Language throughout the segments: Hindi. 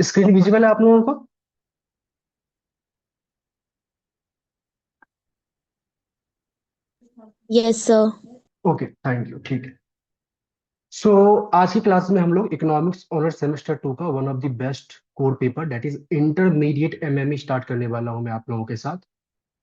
स्क्रीन विजिबल है आप लोगों को? Yes sir. Okay, thank you, ठीक है। सो आज की क्लास में हम लोग इकोनॉमिक्स ऑनर सेमेस्टर 2 का one of the best core paper that is intermediate MME start करने वाला हूं मैं आप लोगों के साथ।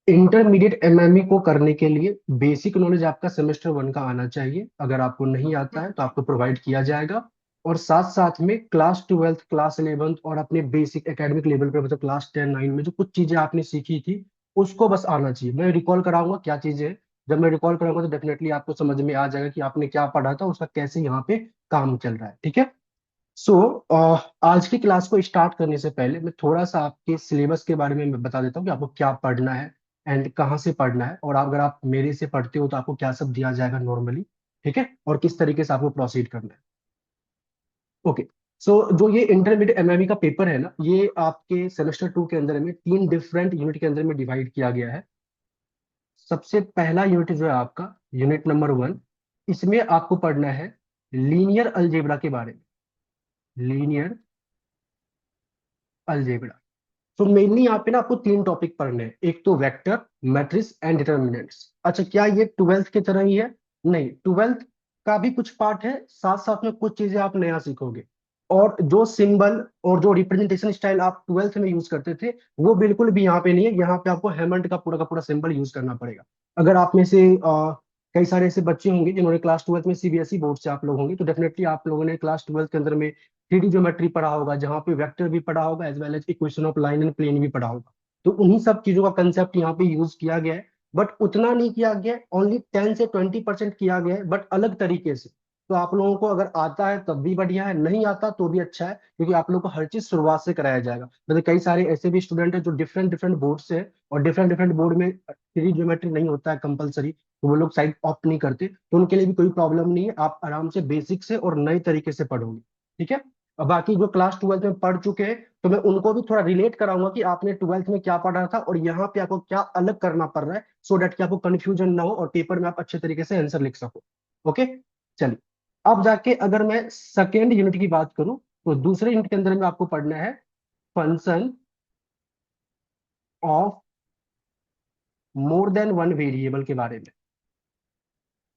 इंटरमीडिएट एमएमई को करने के लिए बेसिक नॉलेज आपका सेमेस्टर 1 का आना चाहिए। अगर आपको नहीं आता है तो आपको प्रोवाइड किया जाएगा। और साथ साथ में क्लास 12th, क्लास 11th और अपने बेसिक एकेडमिक लेवल पे, मतलब क्लास 10 9 में जो कुछ चीजें आपने सीखी थी उसको बस आना चाहिए। मैं रिकॉल कराऊंगा क्या चीजें हैं। जब मैं रिकॉल कराऊंगा तो डेफिनेटली आपको समझ में आ जाएगा कि आपने क्या पढ़ा था, उसका कैसे यहाँ पे काम चल रहा है। ठीक है। सो आज की क्लास को स्टार्ट करने से पहले मैं थोड़ा सा आपके सिलेबस के बारे में मैं बता देता हूँ कि आपको क्या पढ़ना है एंड कहाँ से पढ़ना है, और अगर आप मेरे से पढ़ते हो तो आपको क्या सब दिया जाएगा नॉर्मली। ठीक है, और किस तरीके से आपको प्रोसीड करना है। ओके। सो जो ये इंटरमीडिएट एमएमई का पेपर है ना, ये आपके सेमेस्टर 2 के अंदर में तीन डिफरेंट यूनिट के अंदर में डिवाइड किया गया है। सबसे पहला यूनिट जो है आपका यूनिट नंबर 1, इसमें आपको पढ़ना है लीनियर अलजेब्रा के बारे में। Linear algebra. तो मेनली यहाँ पे ना आपको तीन टॉपिक पढ़ने हैं। एक तो वेक्टर, मैट्रिक्स एंड डिटर्मिनेंट्स। अच्छा, क्या ये ट्वेल्थ की तरह ही है? नहीं, ट्वेल्थ का भी कुछ पार्ट है, साथ साथ में कुछ चीजें आप नया सीखोगे। और जो सिंबल और जो रिप्रेजेंटेशन स्टाइल आप ट्वेल्थ में यूज करते थे वो बिल्कुल भी यहाँ पे नहीं है। यहाँ पे आपको हेमंड का पूरा सिंबल यूज करना पड़ेगा। अगर आप में से कई सारे ऐसे बच्चे होंगे जिन्होंने क्लास 12th में सीबीएसई बोर्ड से आप लोग होंगे, तो डेफिनेटली आप लोगों ने क्लास 12th के अंदर में 3D ज्योमेट्री पढ़ा होगा, जहाँ पे वेक्टर भी पढ़ा होगा as well as equation of line and plane भी पढ़ा होगा। तो उन्हीं सब चीजों का कंसेप्ट यहाँ पे यूज किया गया है। बट उतना नहीं किया गया है, ओनली 10 से 20% किया गया है, बट अलग तरीके से। तो आप लोगों को अगर आता है तब भी बढ़िया है, नहीं आता तो भी अच्छा है, क्योंकि आप लोगों को हर चीज शुरुआत से कराया जाएगा। मतलब कई सारे ऐसे भी स्टूडेंट हैं जो डिफरेंट डिफरेंट बोर्ड से हैं, और डिफरेंट डिफरेंट बोर्ड में 3D ज्योमेट्री नहीं होता है कंपलसरी, तो वो लोग साइड ऑप्ट नहीं करते, तो उनके लिए भी कोई प्रॉब्लम नहीं है। आप आराम से बेसिक से और नए तरीके से पढ़ोगे। ठीक है। और बाकी जो क्लास 12th में पढ़ चुके हैं, तो मैं उनको भी थोड़ा रिलेट कराऊंगा कि आपने 12th में क्या पढ़ा था और यहाँ पे आपको क्या अलग करना पड़ रहा है, सो डेट कि आपको कंफ्यूजन ना हो और पेपर में आप अच्छे तरीके से आंसर लिख सको। ओके। चलिए, अब जाके अगर मैं सेकेंड यूनिट की बात करूं, तो दूसरे यूनिट के अंदर में आपको पढ़ना है function of more than one variable के बारे में।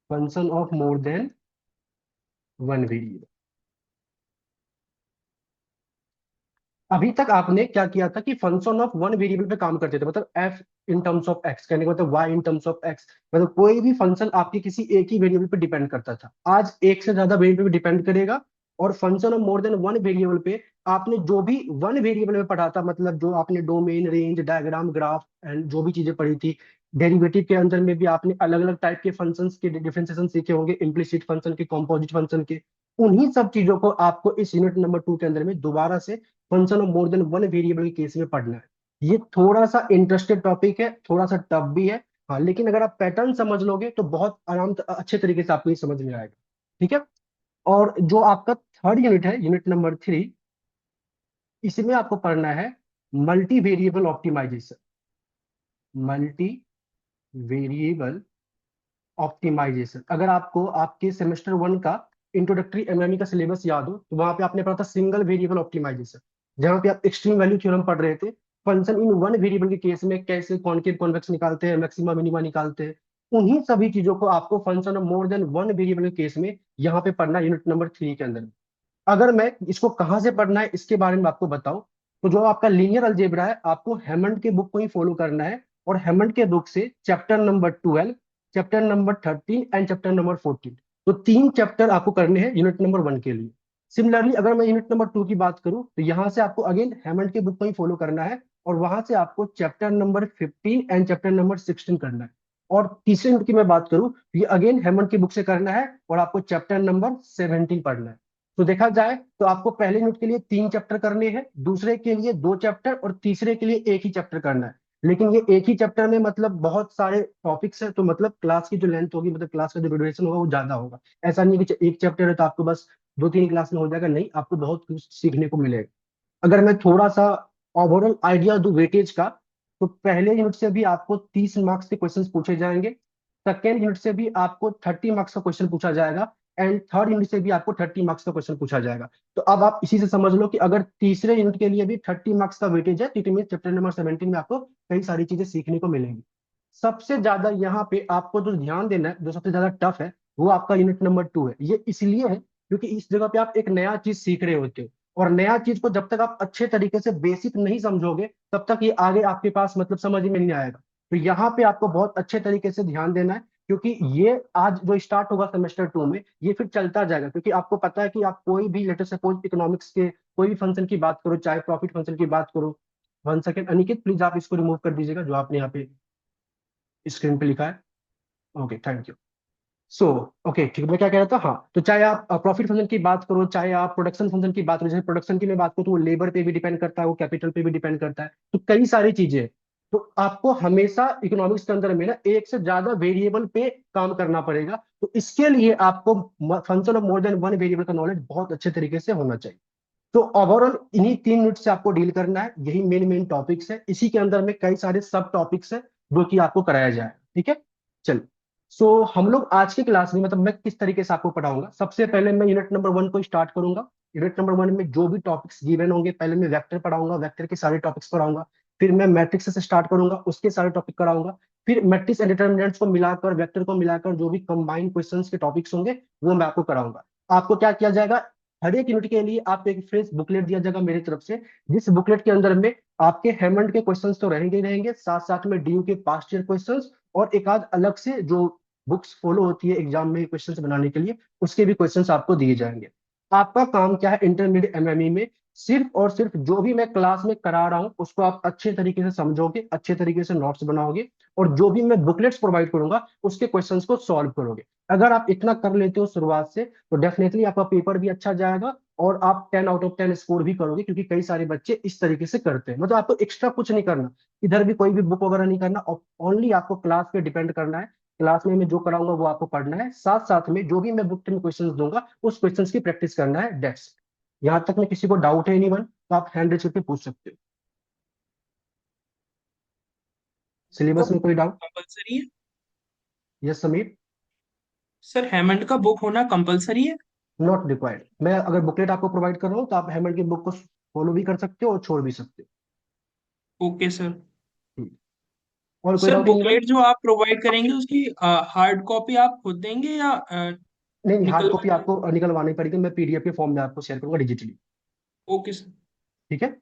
Function of more than one variable. अभी तक आपने क्या किया था कि फंक्शन ऑफ वन वेरिएबल पे काम करते थे, मतलब F in terms of X, कहने का मतलब Y in terms of X, मतलब कोई भी फंक्शन आपके किसी एक ही वेरिएबल पे डिपेंड करता था। आज एक से ज्यादा वेरिएबल पे डिपेंड करेगा। और function of more than one variable पे आपने जो भी वन वेरिएबल में पढ़ा था, मतलब जो आपने domain, range, diagram, graph and जो भी चीजें पढ़ी थी, डेरिवेटिव के अंदर में भी आपने अलग अलग टाइप के फंक्शंस के डिफरेंशिएशन सीखे होंगे, इम्प्लिसिट फंक्शन के, कॉम्पोजिट फंक्शन के। उन्हीं सब चीजों को आपको इस यूनिट नंबर 2 के अंदर में दोबारा से function of more than one variable के केस में पढ़ना है। ये थोड़ा सा इंटरेस्टेड टॉपिक है, थोड़ा सा टफ भी है। हाँ, लेकिन अगर आप पैटर्न समझ लोगे तो बहुत अच्छे तरीके से आपको ये समझ में आएगा। ठीक है। और जो आपका थर्ड यूनिट है, यूनिट नंबर 3, इसमें आपको पढ़ना है multi variable optimisation. Multi variable optimisation. अगर आपको आपके सेमेस्टर 1 का इंट्रोडक्टरी एमएमई का सिलेबस याद हो, तो वहां पे आपने पढ़ा था सिंगल वेरिएबल ऑप्टिमाइजेशन, जहां पे आप एक्सट्रीम वैल्यू थ्योरम पढ़ रहे थे। फंक्शन इन वन वेरिएबल के केस में कैसे कॉनकेव कॉन्वेक्स निकालते हैं, मैक्सिमा मिनिमा निकालते हैं, उन्हीं सभी चीजों को आपको function of more than one variable के केस में यहाँ पे पढ़ना है यूनिट नंबर 3 के अंदर। अगर मैं इसको कहाँ से पढ़ना है इसके बारे में आपको बताऊं, तो जो आपका लीनियर अलजेब्रा है आपको हेमंड के बुक को ही फॉलो करना है। और हेमंड के बुक से chapter number 12, chapter number 13 and chapter number 14, तो तीन चैप्टर आपको करने हैं यूनिट नंबर 1 के लिए। सिमिलरली अगर मैं यूनिट नंबर 2 की बात करूं, तो यहाँ से आपको अगेन हेमंड के बुक को ही फॉलो करना है, और वहां से आपको chapter number 15 and chapter number 16 करना है। और तीसरे यूनिट की मैं बात करूं, तो ये अगेन हेमंड की बुक से करना है, और आपको चैप्टर नंबर 17 पढ़ना है। तो देखा जाए तो आपको पहले यूनिट के लिए तीन चैप्टर करने हैं, दूसरे के लिए दो चैप्टर, और तीसरे के लिए एक ही चैप्टर करना है। लेकिन ये एक ही चैप्टर में मतलब बहुत सारे टॉपिक्स है, तो मतलब क्लास की जो लेंथ होगी, मतलब क्लास का जो ड्यूरेशन होगा वो ज्यादा होगा। ऐसा नहीं है कि एक चैप्टर है तो आपको बस 2 3 क्लास में हो जाएगा, नहीं, आपको बहुत कुछ सीखने को मिलेगा। अगर मैं थोड़ा सा ओवरऑल आइडिया दूं वेटेज का, तो पहले यूनिट से भी आपको 30 मार्क्स के क्वेश्चन पूछे जाएंगे। सेकेंड यूनिट से भी आपको 30 मार्क्स का क्वेश्चन पूछा जाएगा। एंड थर्ड यूनिट से भी आपको 30 मार्क्स का क्वेश्चन पूछा जाएगा। तो अब आप इसी से समझ लो कि अगर तीसरे यूनिट के लिए भी 30 मार्क्स का वेटेज है, तो इट मीन चैप्टर नंबर 17 में आपको कई सारी चीजें सीखने को मिलेंगी। सबसे ज्यादा यहाँ पे आपको जो ध्यान देना है, जो सबसे ज्यादा टफ है, वो आपका यूनिट नंबर 2 है। ये इसलिए है क्योंकि इस जगह पे आप एक नया चीज सीख रहे होते हो, और नया चीज को जब तक आप अच्छे तरीके से बेसिक नहीं समझोगे, तब तक ये आगे आपके पास मतलब समझ में नहीं आएगा। तो यहाँ पे आपको बहुत अच्छे तरीके से ध्यान देना है, क्योंकि ये आज जो स्टार्ट होगा सेमेस्टर 2 में, ये फिर चलता जाएगा। क्योंकि आपको पता है कि आप कोई भी, लेटर सपोज इकोनॉमिक्स के कोई भी फंक्शन की बात करो, चाहे प्रॉफिट फंक्शन की बात करो। 1 सेकेंड अनिकेत, प्लीज आप इसको रिमूव कर दीजिएगा जो आपने यहाँ पे स्क्रीन पे लिखा है। Okay, thank you. So okay, ठीक है, मैं क्या कह रहा था, हाँ, तो चाहे आप प्रॉफिट फंक्शन की बात करो, चाहे आप प्रोडक्शन फंक्शन की बात करो, जैसे प्रोडक्शन की मैं बात करूँ तो वो लेबर पे भी डिपेंड करता है, वो कैपिटल पे भी डिपेंड करता है, तो कई सारी चीजें हैं। तो आपको हमेशा इकोनॉमिक्स के अंदर में ना एक से ज्यादा वेरिएबल पे काम करना पड़ेगा। तो इसके लिए आपको function of more than one variable का नॉलेज बहुत अच्छे तरीके से होना चाहिए। तो ओवरऑल इन्हीं 3 यूनिट से आपको डील करना है, यही मेन मेन टॉपिक्स है। इसी के अंदर में कई सारे सब टॉपिक्स हैं जो कि आपको कराया जाए, ठीक है। चलिए, सो हम लोग आज की क्लास में, मतलब मैं किस तरीके से आपको पढ़ाऊंगा, सबसे पहले मैं यूनिट नंबर 1 को स्टार्ट करूंगा। यूनिट नंबर 1 में जो भी टॉपिक्स गिवन होंगे, पहले मैं वेक्टर पढ़ाऊंगा, वेक्टर के सारे टॉपिक्स पढ़ाऊंगा। फिर मैं मैट्रिक्स से स्टार्ट करूंगा, उसके सारे टॉपिक कराऊंगा। फिर मैट्रिक्स एंड डिटरमिनेंट्स को मिलाकर, वेक्टर को मिलाकर जो भी कंबाइंड क्वेश्चंस के टॉपिक्स होंगे, वो मैं आपको कराऊंगा। आपको क्या किया जाएगा, हर एक यूनिट के लिए आपको एक फ्रेश बुकलेट दिया जाएगा मेरी तरफ से, जिस बुकलेट के अंदर में आपके हेमंड के क्वेश्चंस तो रहेंगे ही रहेंगे, साथ साथ में डीयू के पास्ट ईयर क्वेश्चंस, और एक आध अलग से जो बुक्स फॉलो होती है एग्जाम में क्वेश्चंस बनाने के लिए, उसके भी क्वेश्चंस आपको दिए जाएंगे। आपका काम क्या है इंटरमीडिएट एमएमई में, सिर्फ और सिर्फ जो भी मैं क्लास में करा रहा हूं उसको आप अच्छे तरीके से समझोगे, अच्छे तरीके से नोट्स बनाओगे, और जो भी मैं बुकलेट्स प्रोवाइड करूंगा उसके क्वेश्चंस को सॉल्व करोगे। अगर आप इतना कर लेते हो शुरुआत से, तो डेफिनेटली आपका पेपर भी अच्छा जाएगा, और आप 10 आउट ऑफ 10 स्कोर भी करोगे, क्योंकि कई सारे बच्चे इस तरीके से करते हैं। मतलब आपको एक्स्ट्रा कुछ नहीं करना, इधर भी कोई भी बुक वगैरह नहीं करना, और ओनली आपको क्लास पे डिपेंड करना है। क्लास में मैं जो कराऊंगा वो आपको पढ़ना है, साथ साथ में जो भी मैं बुक में क्वेश्चंस दूंगा उस क्वेश्चंस की प्रैक्टिस करना है, डेट्स। यहाँ तक में किसी को डाउट है एनीवन, तो आप हैंड रेज करके पूछ सकते हो। सिलेबस बुक में कोई डाउट? कंपलसरी है? यस समीर। सर हेमंड का बुक होना कंपलसरी है? Not required. मैं अगर बुकलेट आपको प्रोवाइड कर रहा हूँ तो आप हेमंड की बुक को फॉलो भी कर सकते हो और छोड़ भी सकते ओके सर। हो। और कोई सर डाउट एनीवन? बुकलेट जो आप प्रोवाइड करेंगे उसकी हार्ड कॉपी आप खुद देंगे या नहीं नहीं, हार्ड कॉपी निकलवानी? आपको निकलवानी पड़ेगी, मैं पीडीएफ के फॉर्म में आपको शेयर करूंगा डिजिटली। Okay sir. ठीक है।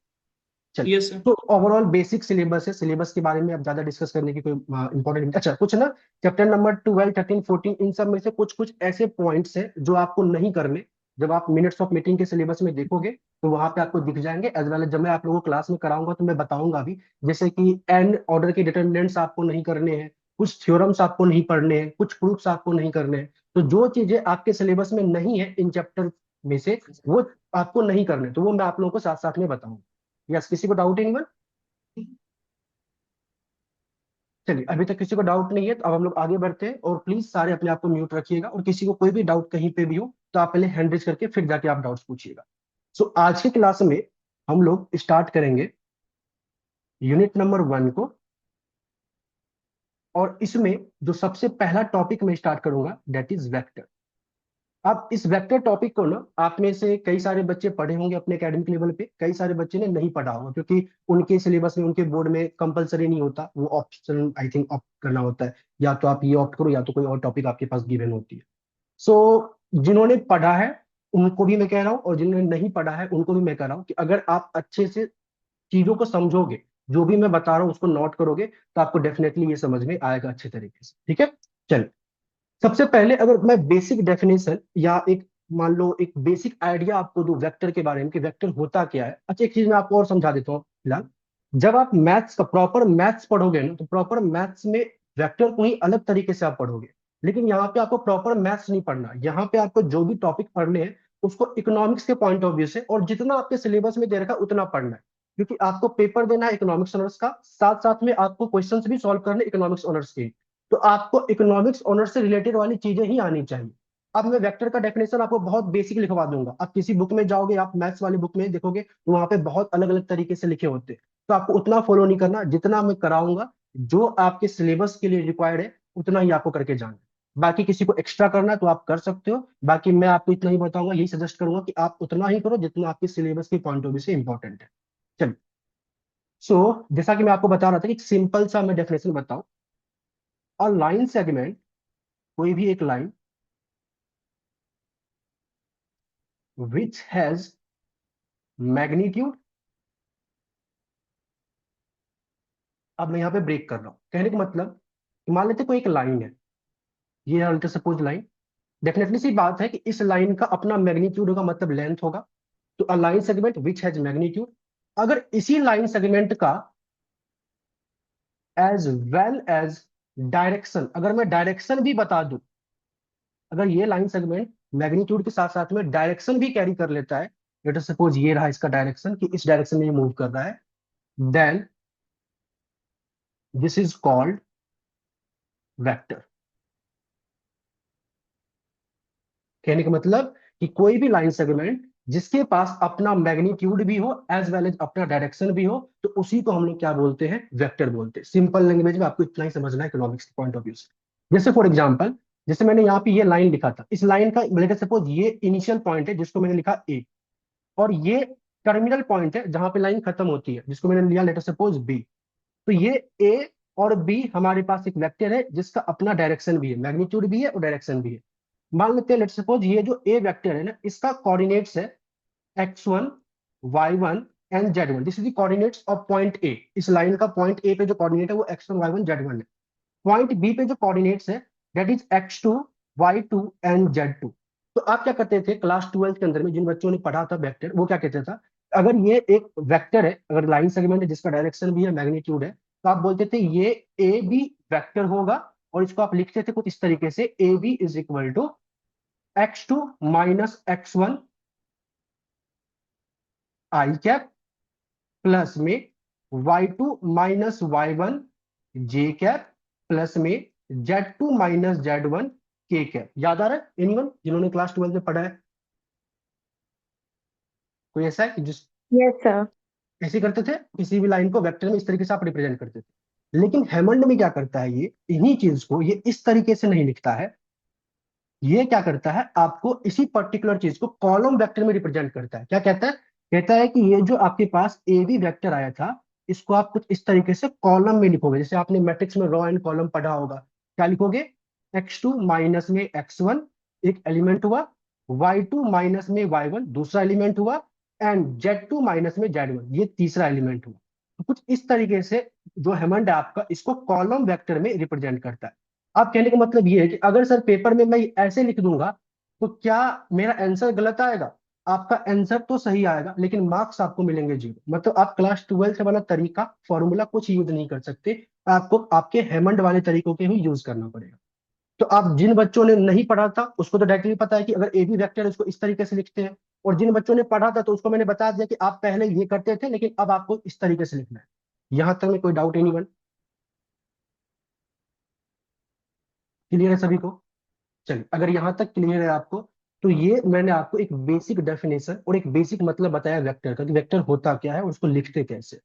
चलिए, यस सर। तो ओवरऑल बेसिक सिलेबस है, सिलेबस के बारे में अब ज्यादा डिस्कस करने की कोई इंपॉर्टेंट, अच्छा कुछ ना, चैप्टर नंबर 12 13 14 इन सब में से कुछ कुछ ऐसे पॉइंट्स हैं जो आपको नहीं करने। जब आप मिनट्स ऑफ मीटिंग के सिलेबस में देखोगे तो वहां पे आपको दिख जाएंगे, एज वेल जब मैं आप लोगों को क्लास में कराऊंगा तो मैं बताऊंगा भी। जैसे कि एंड ऑर्डर के डिटर्मिनेंट्स आपको नहीं करने हैं, कुछ थ्योरम्स आपको नहीं पढ़ने हैं, कुछ प्रूफ्स आपको नहीं करने हैं। तो जो चीजें आपके सिलेबस में नहीं है इन चैप्टर में से, वो आपको नहीं करने, तो वो मैं आप लोगों को साथ साथ में बताऊंगा। यस, किसी को डाउट है? चलिए, अभी तक किसी को डाउट नहीं है, तो अब हम लोग आगे बढ़ते हैं, और प्लीज सारे अपने आप को म्यूट रखिएगा, और किसी को कोई भी डाउट कहीं पे भी हो तो आप पहले हैंड रेज करके फिर जाके आप डाउट्स पूछिएगा। सो आज की क्लास में हम लोग स्टार्ट करेंगे यूनिट नंबर 1 को, और इसमें जो सबसे पहला टॉपिक मैं स्टार्ट करूंगा दैट इज वेक्टर। अब इस वेक्टर टॉपिक को ना, आप में से कई सारे बच्चे पढ़े होंगे अपने एकेडमिक लेवल पे, कई सारे बच्चे ने नहीं पढ़ा होगा, क्योंकि उनके सिलेबस में, उनके बोर्ड में कंपलसरी नहीं होता, वो ऑप्शन आई थिंक ऑप्ट करना होता है, या तो आप ये ऑप्ट करो या तो कोई और टॉपिक आपके पास गिवन होती है। सो जिन्होंने पढ़ा है उनको भी मैं कह रहा हूँ, और जिन्होंने नहीं पढ़ा है उनको भी मैं कह रहा हूँ कि अगर आप अच्छे से चीजों को समझोगे, जो भी मैं बता रहा हूँ उसको नोट करोगे, तो आपको डेफिनेटली ये समझ में आएगा अच्छे तरीके से, ठीक है। चलिए, सबसे पहले अगर मैं बेसिक डेफिनेशन या एक, मान लो एक बेसिक आइडिया आपको दूं वेक्टर के बारे में कि वेक्टर होता क्या है। अच्छा, एक चीज मैं आपको और समझा देता हूँ फिलहाल। जब आप मैथ्स का प्रॉपर मैथ्स पढ़ोगे ना, तो प्रॉपर मैथ्स में वेक्टर को ही अलग तरीके से आप पढ़ोगे। लेकिन यहाँ पे आपको प्रॉपर मैथ्स नहीं पढ़ना, यहाँ पे आपको जो भी टॉपिक पढ़ने हैं उसको इकोनॉमिक्स के पॉइंट ऑफ व्यू से, और जितना आपके सिलेबस में दे रखा है उतना पढ़ना है। क्योंकि आपको पेपर देना है इकोनॉमिक्स ऑनर्स का, साथ साथ में आपको क्वेश्चंस भी सॉल्व करने इकोनॉमिक्स ऑनर्स के। तो आपको इकोनॉमिक्स ऑनर्स से रिलेटेड वाली चीजें ही आनी चाहिए। अब मैं वेक्टर का डेफिनेशन आपको बहुत बेसिक लिखवा दूंगा, आप किसी बुक में जाओगे, आप मैथ्स वाली बुक में देखोगे तो वहां पे बहुत अलग अलग तरीके से लिखे होते हैं। तो आपको उतना फॉलो नहीं करना, जितना मैं कराऊंगा जो आपके सिलेबस के लिए रिक्वायर्ड है उतना ही आपको करके जाना है। बाकी किसी को एक्स्ट्रा करना है तो आप कर सकते हो, बाकी मैं आपको इतना ही बताऊंगा, यही सजेस्ट करूंगा कि आप उतना ही करो जितना आपके सिलेबस के पॉइंट ऑफ व्यू से इंपॉर्टेंट है। चलिए, सो जैसा कि मैं आपको बता रहा था कि सिंपल सा मैं डेफिनेशन बताऊं। और लाइन सेगमेंट, कोई भी एक लाइन विच हैज मैग्नीट्यूड। अब मैं यहाँ पे ब्रेक कर रहा हूँ, कहने का मतलब मान लेते कोई एक लाइन है, ये सपोज लाइन, डेफिनेटली सी बात है कि इस लाइन का अपना मैग्नीट्यूड होगा, मतलब लेंथ होगा। तो a line segment which has magnitude, अगर इसी लाइन सेगमेंट का एज वेल एज डायरेक्शन, अगर मैं डायरेक्शन भी बता दूं, अगर ये लाइन सेगमेंट मैग्नीट्यूड के साथ साथ में डायरेक्शन भी कैरी कर लेता है, लेट अस सपोज ये रहा इसका डायरेक्शन कि इस डायरेक्शन में ये मूव कर रहा है, then this is called vector. कहने का मतलब कि कोई भी लाइन सेगमेंट जिसके पास अपना मैग्नीट्यूड भी हो एज वेल एज अपना डायरेक्शन भी हो, तो उसी को हम लोग क्या बोलते हैं, वेक्टर बोलते हैं। सिंपल लैंग्वेज में आपको इतना ही समझना है इकोनॉमिक्स के पॉइंट ऑफ व्यू से। जैसे फॉर एग्जांपल, जैसे मैंने यहाँ पे ये लाइन लिखा था, इस लाइन का लेट सपोज ये इनिशियल पॉइंट है जिसको मैंने लिखा ए, और ये टर्मिनल पॉइंट है जहां पे लाइन खत्म होती है जिसको मैंने लिया लेट सपोज बी। तो ये ए और बी हमारे पास एक वेक्टर है जिसका अपना डायरेक्शन भी है, मैग्नीट्यूड भी है और डायरेक्शन भी है। मान लेते हैं लेट सपोज ये जो ए वेक्टर है ना, इसका कोऑर्डिनेट्स है x1 y1 and z1, this is the coordinates of point A. इस लाइन का पॉइंट ए पे जो कोऑर्डिनेट है वो x1 y1 z1 है। पॉइंट बी पे जो कोऑर्डिनेट्स है that is x2 y2 and z2। तो आप क्या करते थे क्लास 12 के अंदर में, जिन बच्चों ने पढ़ा था वेक्टर, वो क्या कहते था, अगर ये एक वेक्टर है, अगर लाइन सेगमेंट है जिसका डायरेक्शन भी है मैग्नीट्यूड है, तो आप बोलते थे ये ए बी वेक्टर होगा, और इसको आप लिखते थे कुछ इस तरीके से, A B is equal to x2 minus x1 I cap plus में y2 माइनस y1 जे कैप प्लस में z2 माइनस z1 के कैप। याद आ रहा है एनीवन जिन्होंने क्लास 12 में पढ़ा है? कोई ऐसा है कि जिस यस सर। ऐसे करते थे, किसी भी लाइन को वेक्टर में इस तरीके से आप रिप्रेजेंट करते थे। लेकिन हेमंड में क्या करता है, ये इन्हीं चीज को ये इस तरीके से नहीं लिखता है, ये क्या करता है, आपको इसी पर्टिकुलर चीज को कॉलम वेक्टर में रिप्रेजेंट करता है। क्या कहता है, कहता है कि ये जो आपके पास ए बी वेक्टर आया था, इसको आप कुछ इस तरीके से कॉलम में लिखोगे, जैसे आपने मैट्रिक्स में रो एंड कॉलम पढ़ा होगा। क्या लिखोगे, x2 माइनस में x1 एक एलिमेंट हुआ, y2 माइनस में y1 दूसरा एलिमेंट हुआ, एंड z2 माइनस में z1 ये तीसरा एलिमेंट हुआ। तो कुछ इस तरीके से जो हेमंड है आपका, इसको कॉलम वेक्टर में रिप्रेजेंट करता है। आप कहने का मतलब ये है कि अगर सर पेपर में मैं ऐसे लिख दूंगा तो क्या मेरा आंसर गलत आएगा? आपका आंसर तो सही आएगा, लेकिन मार्क्स आपको मिलेंगे जीरो। मतलब आप क्लास 12 से वाला तरीका फॉर्मूला कुछ यूज नहीं कर सकते, आपको आपके हेमंड वाले तरीकों के ही यूज करना पड़ेगा। तो आप जिन बच्चों ने नहीं पढ़ा था उसको तो डायरेक्टली पता है कि अगर ए बी वेक्टर है उसको इस तरीके से लिखते हैं, और जिन बच्चों ने पढ़ा था तो उसको मैंने बता दिया कि आप पहले ये करते थे लेकिन अब आपको इस तरीके से लिखना है। यहां तक में कोई डाउट एनीवन? क्लियर है सभी को? चलिए, अगर यहां तक क्लियर है आपको, तो ये मैंने आपको एक बेसिक डेफिनेशन और एक बेसिक मतलब बताया वेक्टर का, कि वेक्टर होता क्या है और उसको लिखते कैसे।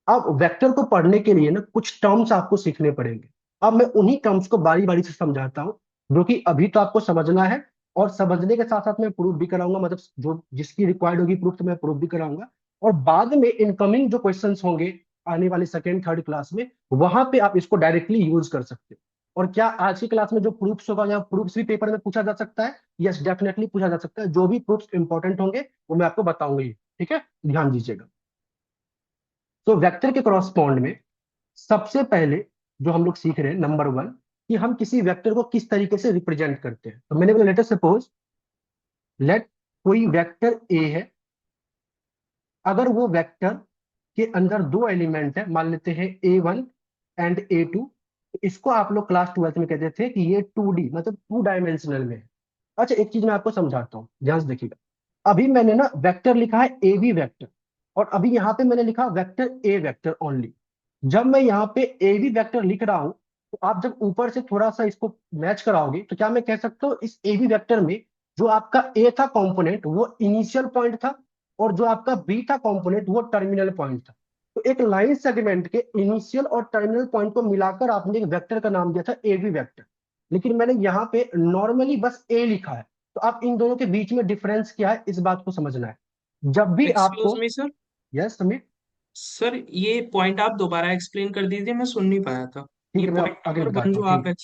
अब वेक्टर को पढ़ने के लिए ना कुछ टर्म्स आपको सीखने पड़ेंगे। अब मैं उन्हीं टर्म्स को बारी बारी से समझाता हूँ, जो कि अभी तो आपको समझना है, और समझने के साथ साथ मैं प्रूफ भी कराऊंगा, मतलब जो जिसकी रिक्वायर्ड होगी प्रूफ तो मैं प्रूफ भी कराऊंगा। और बाद में इनकमिंग जो क्वेश्चंस होंगे आने वाली सेकेंड थर्ड क्लास में, वहां पे आप इसको डायरेक्टली यूज कर सकते हो। और क्या आज की क्लास में जो प्रूफ्स होगा या प्रूफ्स भी पेपर में पूछा जा सकता है? यस, डेफिनेटली पूछा जा सकता है। जो भी प्रूफ्स इंपॉर्टेंट होंगे वो मैं आपको बताऊंगा ही, ठीक है, ध्यान दीजिएगा। तो वेक्टर के करॉस्पॉन्ड में सबसे पहले जो हम लोग सीख रहे हैं, नंबर वन, कि हम किसी वेक्टर को किस तरीके से रिप्रेजेंट करते हैं। तो मैंने बोला लेट अस सपोज, लेट कोई वेक्टर ए है, अगर वो वेक्टर के अंदर दो एलिमेंट है, मान लेते हैं A1 एंड A2, इसको आप लोग क्लास 12 में कहते थे कि ये 2D मतलब 2 डायमेंशनल में है। अच्छा, एक चीज मैं आपको समझाता हूँ, ध्यान से देखिएगा। अभी मैंने ना वेक्टर लिखा है ए बी वेक्टर, और अभी यहाँ पे मैंने लिखा वेक्टर ए वेक्टर ओनली। जब मैं यहाँ पे ए बी वेक्टर लिख रहा हूँ, तो आप जब ऊपर से थोड़ा सा इसको मैच कराओगे तो क्या मैं कह सकता हूँ, इस ए बी वेक्टर में जो आपका ए था कंपोनेंट वो इनिशियल पॉइंट था, और जो आपका बी था कंपोनेंट वो टर्मिनल पॉइंट था। तो एक लाइन सेगमेंट के इनिशियल और टर्मिनल पॉइंट को मिलाकर आपने एक वेक्टर का नाम दिया था ए बी वेक्टर। लेकिन मैंने यहाँ पे नॉर्मली बस ए लिखा है। तो आप इन दोनों के बीच में डिफरेंस क्या है, इस बात को समझना है जब भी एक्सक्यूज आपको। मी सर। यस समीर। सर ये पॉइंट आप दोबारा एक्सप्लेन कर दीजिए, मैं सुन नहीं पाया था। ठीक ये है, मैं पॉइंट आगे नंबर वन बताता जो हूँ। ठीक आप है,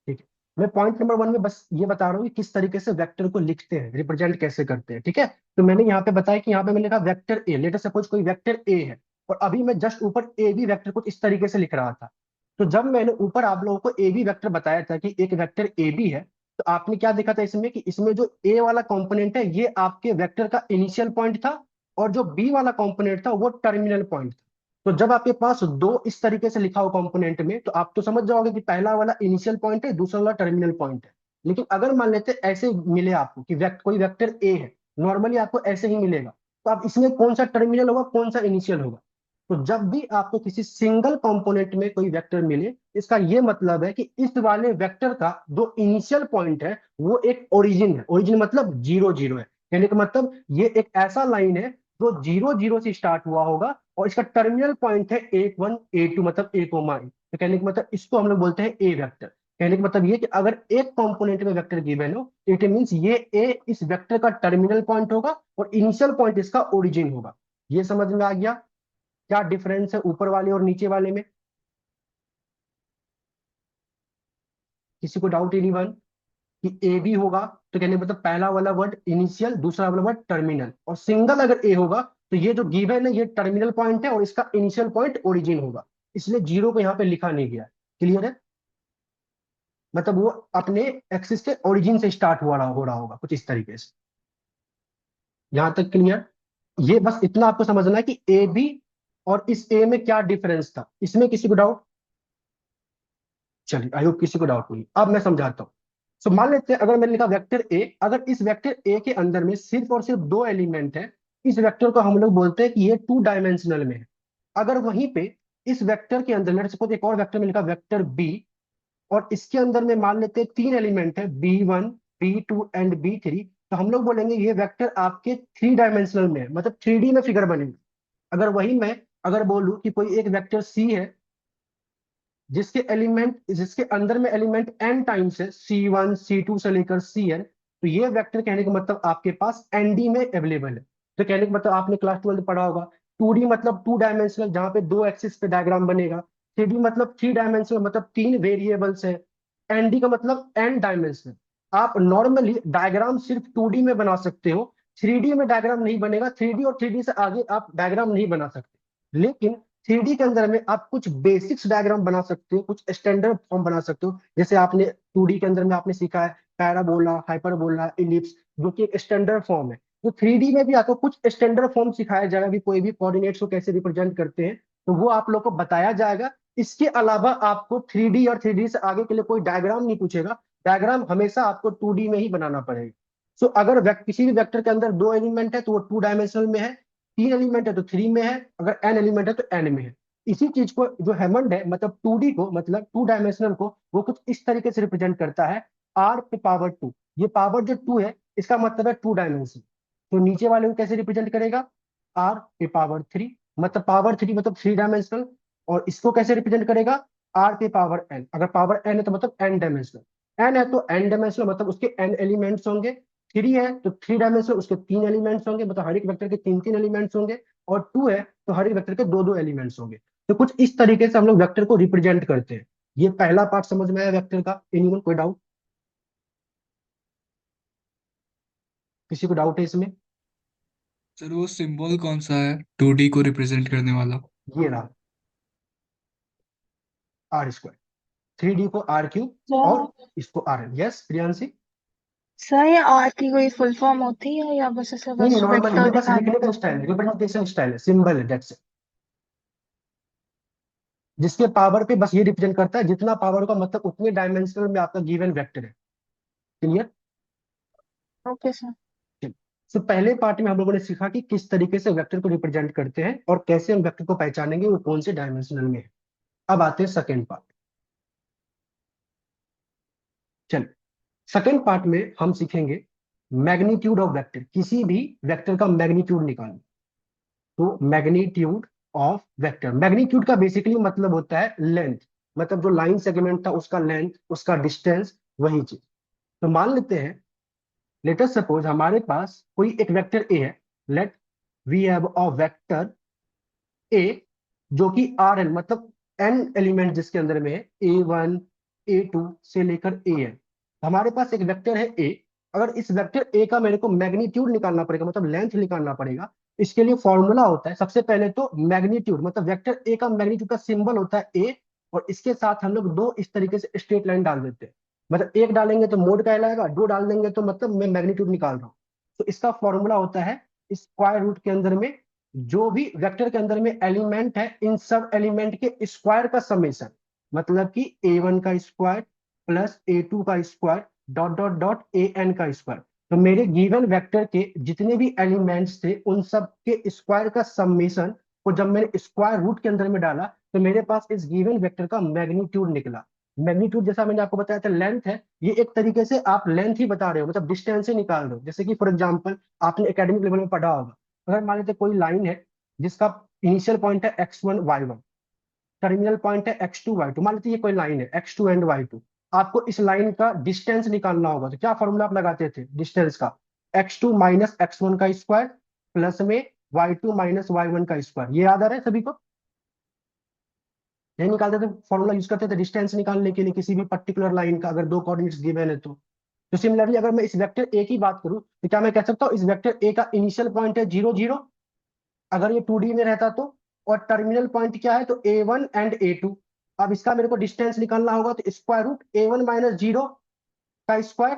ठीक है। मैं पॉइंट नंबर वन में बस ये बता रहा हूँ कि किस तरीके से वेक्टर को लिखते हैं, रिप्रेजेंट कैसे करते हैं। ठीक है, तो मैंने यहाँ पे बताया कि यहाँ पे मैंने लिखा vector A, let us suppose कोई वेक्टर ए है, और अभी मैं जस्ट ऊपर ए बी वेक्टर को इस तरीके से लिख रहा था। तो जब मैंने ऊपर आप लोगों को ए बी वेक्टर बताया था कि एक वेक्टर ए बी है, तो आपने क्या देखा था इसमें कि इसमें जो ए वाला कंपोनेंट है ये आपके वेक्टर का इनिशियल पॉइंट था, और जो बी वाला कंपोनेंट था वो टर्मिनल पॉइंट था। तो जब आपके पास दो इस तरीके से लिखा हो कंपोनेंट में, तो आप तो समझ जाओगे कि पहला वाला इनिशियल पॉइंट है, दूसरा वाला टर्मिनल पॉइंट है। लेकिन अगर मान लेते ऐसे मिले आपको कि कोई वेक्टर ए है, नॉर्मली आपको ऐसे ही मिलेगा, तो आप इसमें कौन सा टर्मिनल होगा कौन सा इनिशियल होगा। तो जब भी आपको किसी सिंगल कंपोनेंट में कोई वेक्टर मिले, इसका ये मतलब है कि इस वाले वेक्टर का जो इनिशियल पॉइंट है वो एक ओरिजिन है। ओरिजिन मतलब जीरो जीरो है, कहने का मतलब ये एक ऐसा लाइन है जो जीरो जीरो से स्टार्ट हुआ होगा, और इसका टर्मिनल पॉइंट है ए वन ए टू, मतलब ए कोमा ए। तो कहने का मतलब इसको हम लोग बोलते हैं ए वेक्टर। कहने का मतलब ये कि अगर एक कंपोनेंट में वेक्टर गिवन हो, इट मींस ये ए इस वेक्टर का टर्मिनल पॉइंट होगा और इनिशियल पॉइंट इसका ओरिजिन होगा। ये समझ में आ गया क्या डिफरेंस है ऊपर वाले और नीचे वाले में? किसी को डाउट एनीवन कि ए बी होगा, तो कहने का मतलब पहला वाला वर्ड इनिशियल, दूसरा वाला वर्ड टर्मिनल, और सिंगल अगर ए होगा तो ये जो गिवन है ये टर्मिनल पॉइंट है और इसका इनिशियल पॉइंट ओरिजिन होगा, इसलिए जीरो को यहाँ पे लिखा नहीं गया। क्लियर है? मतलब वो अपने एक्सिस के ओरिजिन से स्टार्ट हो रहा होगा कुछ इस तरीके से। यहां तक क्लियर? ये बस इतना आपको समझना है कि ए बी और इस ए में क्या डिफरेंस था, इसमें किसी को डाउट? चलिए, आई होप किसी को डाउट नहीं। अब मैं समझाता हूँ। सो मान लेते हैं अगर मैंने लिखा वेक्टर ए, अगर इस वेक्टर ए के अंदर में सिर्फ और सिर्फ दो एलिमेंट है, इस वेक्टर को हम लोग बोलते हैं कि ये टू डायमेंशनल में है। अगर वहीं पे इस वेक्टर के अंदर लेट्स सपोज एक और वेक्टर में लिखा वेक्टर बी, और इसके अंदर में मान लेते हैं तीन एलिमेंट है B one B two and B three, तो हम लोग बोलेंगे ये वेक्टर आपके थ्री डायमेंशनल में है, मतलब थ्री डी में फिगर बनेगी। अगर वही मैं अगर बोलूं कि कोई एक वेक्टर सी है जिसके अंदर में एलिमेंट एन टाइम्स है, सी वन सी टू से लेकर सी एन, तो ये वेक्टर कहने का मतलब आपके पास एन डी में अवेलेबल है। तो कहने का मतलब आपने क्लास 12 में पढ़ा होगा, टू डी मतलब टू डायमेंशनल जहां पे दो एक्सिस पे डायग्राम बनेगा, थ्री डी मतलब थ्री डायमेंशनल मतलब तीन वेरिएबल्स है, एन डी का मतलब एन डायमेंशनल। आप नॉर्मली डायग्राम सिर्फ टू डी में बना सकते हो, थ्री डी में डायग्राम नहीं बनेगा, थ्री डी और थ्री डी से आगे आप डायग्राम नहीं बना सकते। लेकिन थ्री डी के अंदर में आप कुछ बेसिक्स डायग्राम बना सकते हो, कुछ स्टैंडर्ड फॉर्म बना सकते हो, जैसे आपने टू डी के अंदर में आपने सीखा है पैराबोला, हाइपरबोला, इलिप्स, जो कि एक स्टैंडर्ड फॉर्म है। तो थ्री डी में भी आपको कुछ स्टैंडर्ड फॉर्म सिखाया जाएगा कि कोई भी कोऑर्डिनेट्स को कैसे रिप्रेजेंट करते हैं, तो वो आप लोग को बताया जाएगा। इसके अलावा आपको थ्री डी और थ्री डी से आगे के लिए कोई डायग्राम नहीं पूछेगा, डायग्राम हमेशा आपको टू डी में ही बनाना पड़ेगा। सो अगर किसी भी वेक्टर के अंदर दो एलिमेंट है तो वो टू डायमेंशनल में है, तीन एलिमेंट है तो थ्री में है, अगर एन एलिमेंट है तो एन में है। इसी चीज को जो हेमंड है मतलब टू डी को, मतलब टू डायमेंशनल को, वो कुछ इस तरीके से रिप्रेजेंट करता है आर पे पावर टू। ये पावर जो टू है इसका मतलब है टू डायमेंशन। तो नीचे वाले को कैसे रिप्रेजेंट करेगा? आर पे पावर थ्री, मतलब पावर थ्री मतलब थ्री डायमेंशनल। और इसको कैसे रिप्रेजेंट करेगा? आर पे पावर एन, अगर पावर एन है तो मतलब एन डायमेंशनल। एन है तो एन डायमेंशनल मतलब उसके एन एलिमेंट्स होंगे। थ्री है तो थ्री डायमेंशनल उसके तीन एलिमेंट्स होंगे, मतलब हर एक वेक्टर के तीन तीन एलिमेंट्स होंगे। और टू है तो हर एक वेक्टर के दो दो एलिमेंट्स होंगे। तो कुछ इस तरीके से हम लोग वेक्टर को रिप्रेजेंट करते हैं। ये पहला पार्ट समझ में आया वेक्टर का? एनीवन कोई डाउट? किसी को डाउट है इसमें? सर वो सिंबल कौन सा है 2D को रिप्रेजेंट करने वाला? ये रहा आर स्क्वायर, थ्री डी को आर क्यूब और सर इसको R N. Yes Priyanshi? Sir ये आर की कोई फुल फॉर्म होती है या बस ऐसे नहीं नहीं, बस नॉर्मल वेक्टर ये बस दिखाने लिखने के का स्टाइल है, लिए? रिप्रेजेंटेशन स्टाइल है, सिंबल है, दैट्स इट। जिसके पावर पे बस ये रिप्रेजेंट करता है, जितना पावर का मतलब उतने डायमेंशनल में आपका गिवन वेक्टर है। क्लियर? Okay sir. तो पहले पार्ट में हम लोगों ने सीखा कि किस तरीके से वेक्टर को रिप्रेजेंट करते हैं और कैसे हम वेक्टर को पहचानेंगे वो कौन से डायमेंशनल में है। अब आते हैं सेकेंड पार्ट। चलिए, सेकेंड पार्ट में हम सीखेंगे मैग्नीट्यूड ऑफ वेक्टर, किसी भी वेक्टर का मैग्नीट्यूड निकालना। तो मैग्नीट्यूड ऑफ वेक्टर, मैग्नीट्यूड का बेसिकली मतलब होता है लेंथ। मतलब जो लाइन सेगमेंट था उसका लेंथ, उसका डिस्टेंस, वही चीज। तो मान लेते हैं, लेट अस सपोज हमारे पास कोई एक वेक्टर ए है। Let we have a vector A जो कि आर एन, मतलब एन एलिमेंट जिसके अंदर में है, A1 A2 से लेकर ए है। हमारे पास एक वेक्टर है ए। अगर इस वेक्टर ए का मेरे को मैग्नीट्यूड निकालना पड़ेगा, मतलब लेंथ निकालना पड़ेगा, इसके लिए फॉर्मूला होता है सबसे पहले तो मैग्नीट्यूड, मतलब वेक्टर ए का मैग्नीट्यूड का सिंबल होता है ए, और इसके साथ हम लोग दो इस तरीके से स्ट्रेट लाइन डाल देते हैं। मतलब एक डालेंगे तो मोड कहलाएगा, दो डाल देंगे तो मतलब मैं मैग्नीट्यूड निकाल रहा हूँ। तो इसका फॉर्मूला होता है स्क्वायर रूट के अंदर में जो भी वेक्टर के अंदर में एलिमेंट है, इन सब एलिमेंट के स्क्वायर का समेशन, मतलब कि A1 का स्क्वायर प्लस A2 का square dot dot dot AN का स्क्वायर। तो मेरे गिवन वेक्टर के जितने भी एलिमेंट्स थे उन सब के स्क्वायर का समेशन को जब मैंने स्क्वायर रूट के अंदर में डाला तो मेरे पास इस गिवन वेक्टर का मैग्नीट्यूड निकला। मैग्नीट्यूड जैसा मैंने आपको बताया था लेंथ है, ये एक तरीके से आप लेंथ ही बता रहे हो, मतलब डिस्टेंस ही निकाल रहे हो। जैसे कि फॉर एग्जाम्पल आपने एकेडमिक लेवल में पढ़ा होगा, अगर मान लीजिए कोई लाइन है जिसका इनिशियल पॉइंट है x1 y1, टर्मिनल पॉइंट है x2 y2, मान लीजिए ये कोई लाइन है x2 एंड y2, आपको इस लाइन का डिस्टेंस निकालना होगा तो क्या फॉर्मूला आप लगाते थे डिस्टेंस का? x2 माइनस x1 का स्क्वायर प्लस में y2 माइनस y1 का स्क्वायर। ये याद आ रहा है सभी को? यही निकालते थे, फॉर्मूला यूज करते थे डिस्टेंस निकालने के लिए किसी भी पर्टिकुलर लाइन का, अगर दो कोऑर्डिनेट्स गिवन है तो सिमिलरली अगर मैं इस वेक्टर ए की बात करूं तो क्या मैं कह सकता हूं इस वेक्टर ए का इनिशियल पॉइंट है 0 0, अगर ये 2D में रहता तो, और टर्मिनल पॉइंट क्या है तो A1 एंड A2। अब इसका मेरे को डिस्टेंस निकालना होगा तो स्क्वायर रूट A1 माइनस 0 का स्क्वायर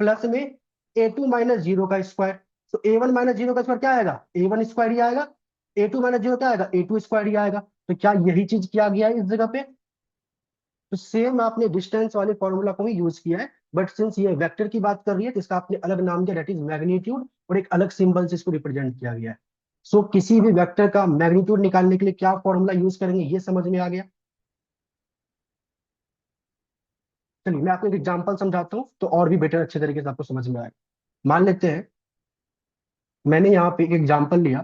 प्लस में A2 माइनस 0 का स्क्वायर। तो A1 माइनस 0 का स्क्वायर क्या आएगा? A1 स्क्वायर ही आएगा। A2 माइनस 0 क्या आएगा? A2 स्क्वायर ही आएगा। तो क्या यही चीज किया गया है इस जगह पे? तो सेम आपने डिस्टेंस वाले फॉर्मूला को भी यूज किया है, बट सिंस ये वेक्टर की बात कर रही है तो इसका आपने अलग नाम दिया, दैट इज मैग्नीट्यूड, और एक अलग सिंबल से इसको रिप्रेजेंट किया गया है। सो किसी भी वेक्टर का मैग्नीट्यूड निकालने के लिए क्या फॉर्मूला यूज करेंगे, ये समझ में आ गया। चलिए मैं आपको एक एग्जांपल समझाता हूँ तो और भी बेटर अच्छे तरीके से आपको समझ में आएगा। मान लेते हैं मैंने यहाँ पे एक एग्जांपल लिया,